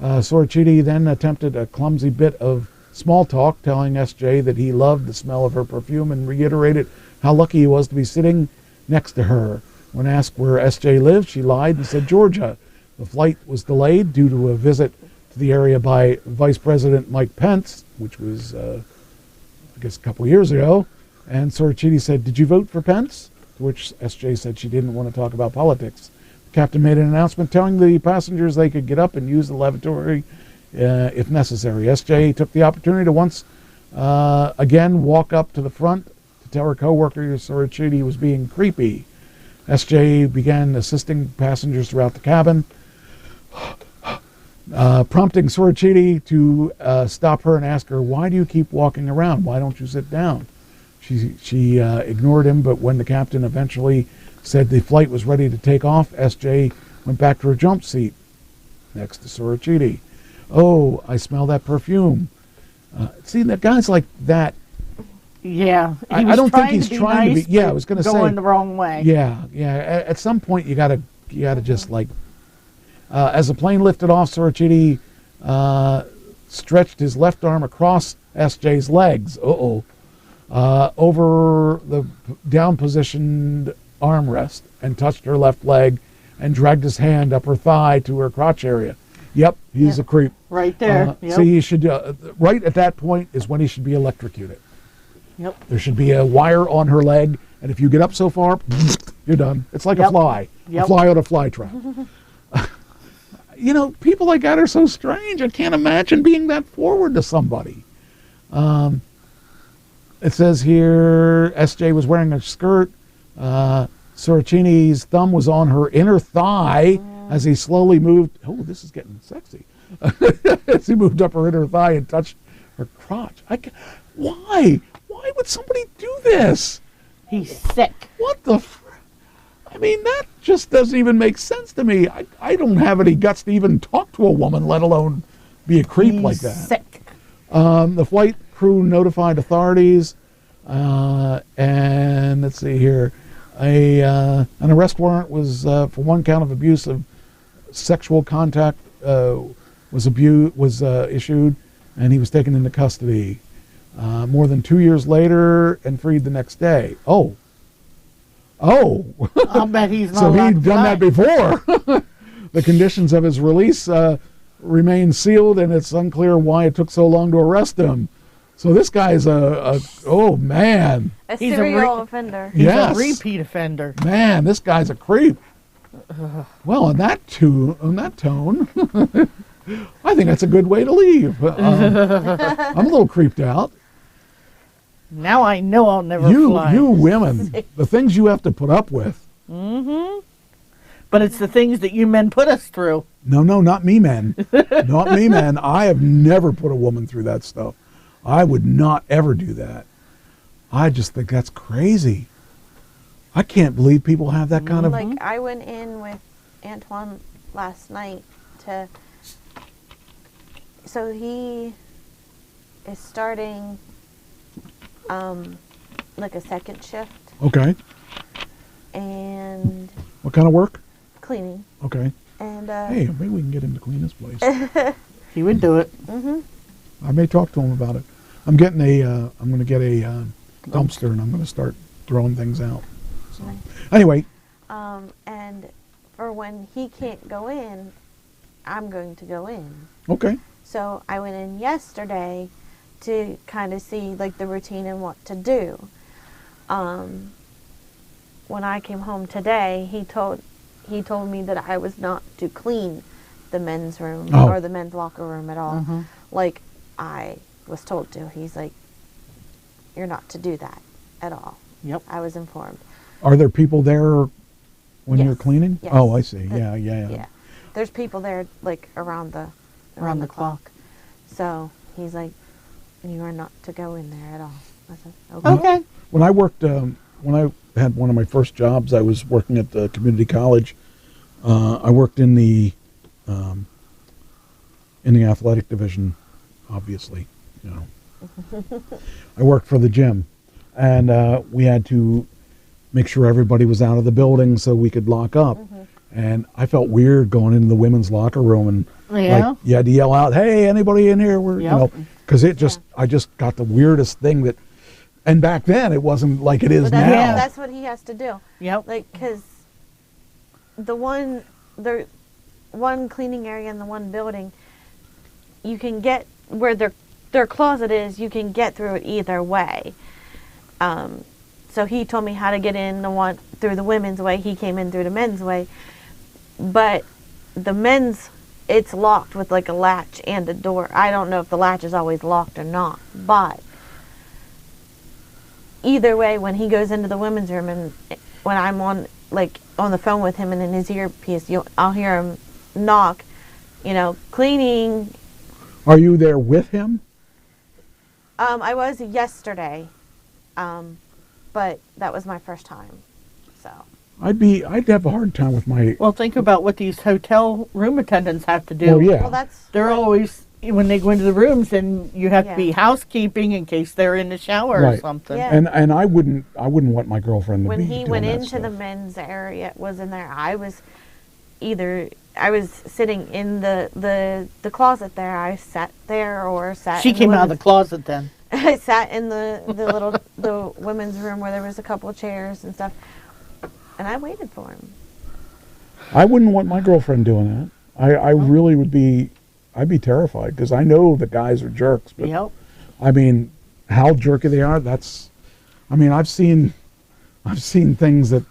Soricidi then attempted a clumsy bit of small talk, telling SJ that he loved the smell of her perfume and reiterated how lucky he was to be sitting next to her. When asked where SJ lived, she lied and said Georgia. The flight was delayed due to a visit to the area by Vice President Mike Pence, which was, I guess, a couple years ago. And Soricidi said, "Did you vote for Pence?" To which SJ said she didn't want to talk about politics. The captain made an announcement telling the passengers they could get up and use the lavatory if necessary. SJ took the opportunity to once again walk up to the front to tell her co-worker Soricidi was being creepy. SJ began assisting passengers throughout the cabin, prompting Soricidi to stop her and ask her, "Why do you keep walking around? Why don't you sit down?" She ignored him, but when the captain eventually said the flight was ready to take off, SJ went back to her jump seat next to Soricidi. "Oh, I smell that perfume." See, the guys like that. Yeah, I don't think he's trying to be. Yeah, I was going to say going the wrong way. Yeah. At some point, you gotta just like. As the plane lifted off, Soricidi stretched his left arm across SJ's legs. Over the down-positioned armrest and touched her left leg and dragged his hand up her thigh to her crotch area. Yep, he's a creep. Right there. So he should, right at that point is when he should be electrocuted. Yep. There should be a wire on her leg, and if you get up so far, you're done. It's like a fly. A fly on a fly trap. You know, people like that are so strange. I can't imagine being that forward to somebody. It says here, SJ was wearing a skirt. Soracini's thumb was on her inner thigh as he slowly moved. Oh, this is getting sexy. As he moved up her inner thigh and touched her crotch. Why? Why would somebody do this? He's sick. What the... I mean, that just doesn't even make sense to me. I don't have any guts to even talk to a woman, let alone be a creep like that. Sick. The flight crew notified authorities, and let's see here, an arrest warrant was for one count of abuse of sexual contact was issued, and he was taken into custody. More than 2 years later, and freed the next day. Oh. I'll bet he's not. So he'd done that before. The conditions of his release remain sealed, and it's unclear why it took so long to arrest him. So this guy's oh man. He's serial offender. He's Yes. a repeat offender. Man, this guy's a creep. Well, on that tone, I think that's a good way to leave. I'm a little creeped out. Now I know I'll never fly. You women, the things you have to put up with. Mm-hmm. But it's the things that you men put us through. No, not me, men. Not me, men. I have never put a woman through that stuff. I would not ever do that. I just think that's crazy. I can't believe people have that kind of... Like, I went in with Antoine last night to... So he is starting, like a second shift. Okay. And... What kind of work? Cleaning. Okay. And, hey, maybe we can get him to clean this place. He would do it. Mm-hmm. I may talk to him about it. I'm going to get a dumpster, and I'm going to start throwing things out. So. Nice. Anyway. And for when he can't go in, I'm going to go in. Okay. So I went in yesterday to kind of see like the routine and what to do. When I came home today, he told me that I was not to clean the men's room or the men's locker room at all. Mm-hmm. Like I was told to. He's like, you're not to do that at all. Yep. I was informed. Are there people there when Yes. you're cleaning? Yes. Oh, I see. Yeah. There's people there like around the clock. So he's like, you are not to go in there at all. I said, okay. When I worked, when I had one of my first jobs, I was working at the community college. I worked in the athletic division, obviously. You know, I worked for the gym, and we had to make sure everybody was out of the building so we could lock up. Mm-hmm. And I felt weird going into the women's locker room and like you had to yell out, "Hey, anybody in here?" We're, you know, because I just got the weirdest thing that. And back then, it wasn't like it is now. Yeah, that's what he has to do. Yep. Like, because the one cleaning area in the one building, you can get where their closet is. You can get through it either way. So he told me how to get in the one through the women's way. He came in through the men's way, but the men's, it's locked with like a latch and a door. I don't know if the latch is always locked or not, but either way, when he goes into the women's room and when I'm on the phone with him and in his earpiece, I'll hear him knock, cleaning. Are you there with him? I was yesterday, but that was my first time, so. I'd have a hard time with my... Well, think about what these hotel room attendants have to do. Well, yeah. Well, they're always, when they go into the rooms, and you have to be housekeeping in case they're in the shower or something. Yeah. And I wouldn't want my girlfriend to when be he doing went that into stuff. the men's area, was in there, I was either I was sitting in the closet there. I sat there or sat. She came out of the closet then. I sat in the little the women's room where there was a couple of chairs and stuff, and I waited for him. I wouldn't want my girlfriend doing that. I really would be. I'd be terrified because I know the guys are jerks. But Yep. I mean, how jerky they are. That's. I mean, I've seen things that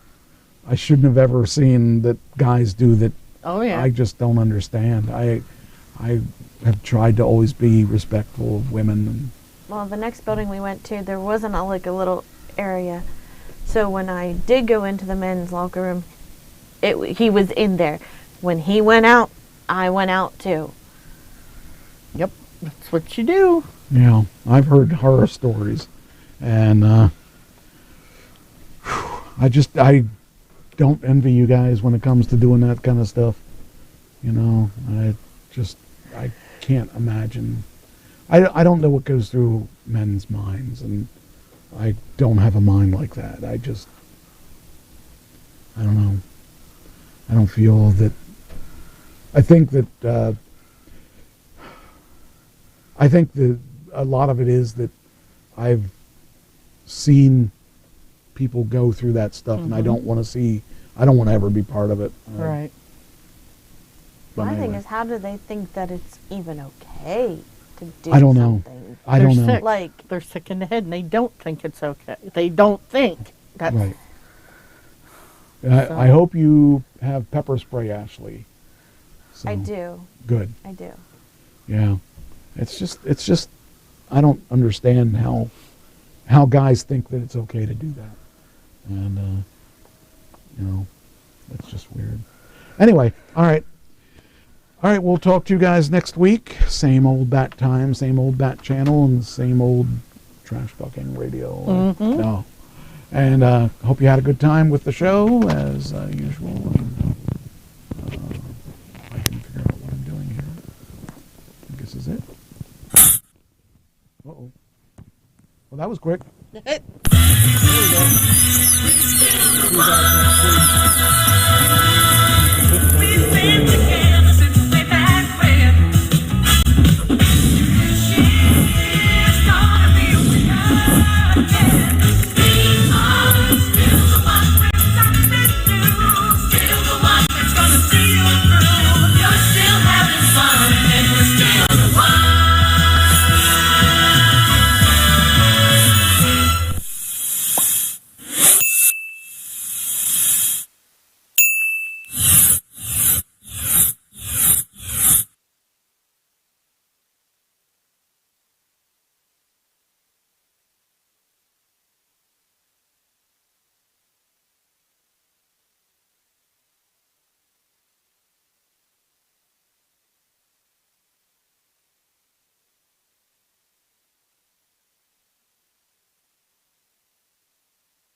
I shouldn't have ever seen that guys do that. Oh yeah. I just don't understand. I have tried to always be respectful of women. And Well, the next building we went to, there wasn't a little area. So when I did go into the men's locker room, he was in there. When he went out, I went out too. Yep, that's what you do. you know, I've heard horror stories, and I don't envy you guys when it comes to doing that kind of stuff. You know, I can't imagine. I don't know what goes through men's minds, and I don't have a mind like that. I don't know. I don't feel that. I think that a lot of it is that I've seen people go through that stuff, and I don't want to ever be part of it. Right. My thing is, how do they think that it's even okay to do I don't know. something? I don't know. Like, they're sick in the head, and they don't think it's okay. They don't think that's Right. I hope you have pepper spray, Ashley. So, I do. Good. I do. Yeah. It's just I don't understand how guys think that it's okay to do that. And you know, it's just weird. Anyway, all right, we'll talk to you guys next week. Same old bat time, same old bat channel, and same old trash talking radio. Mm-hmm. No. And hope you had a good time with the show, as usual. And, I can figure out what I'm doing here. I think this is it. Uh-oh. Well, that was quick. There we go. See you guys next week.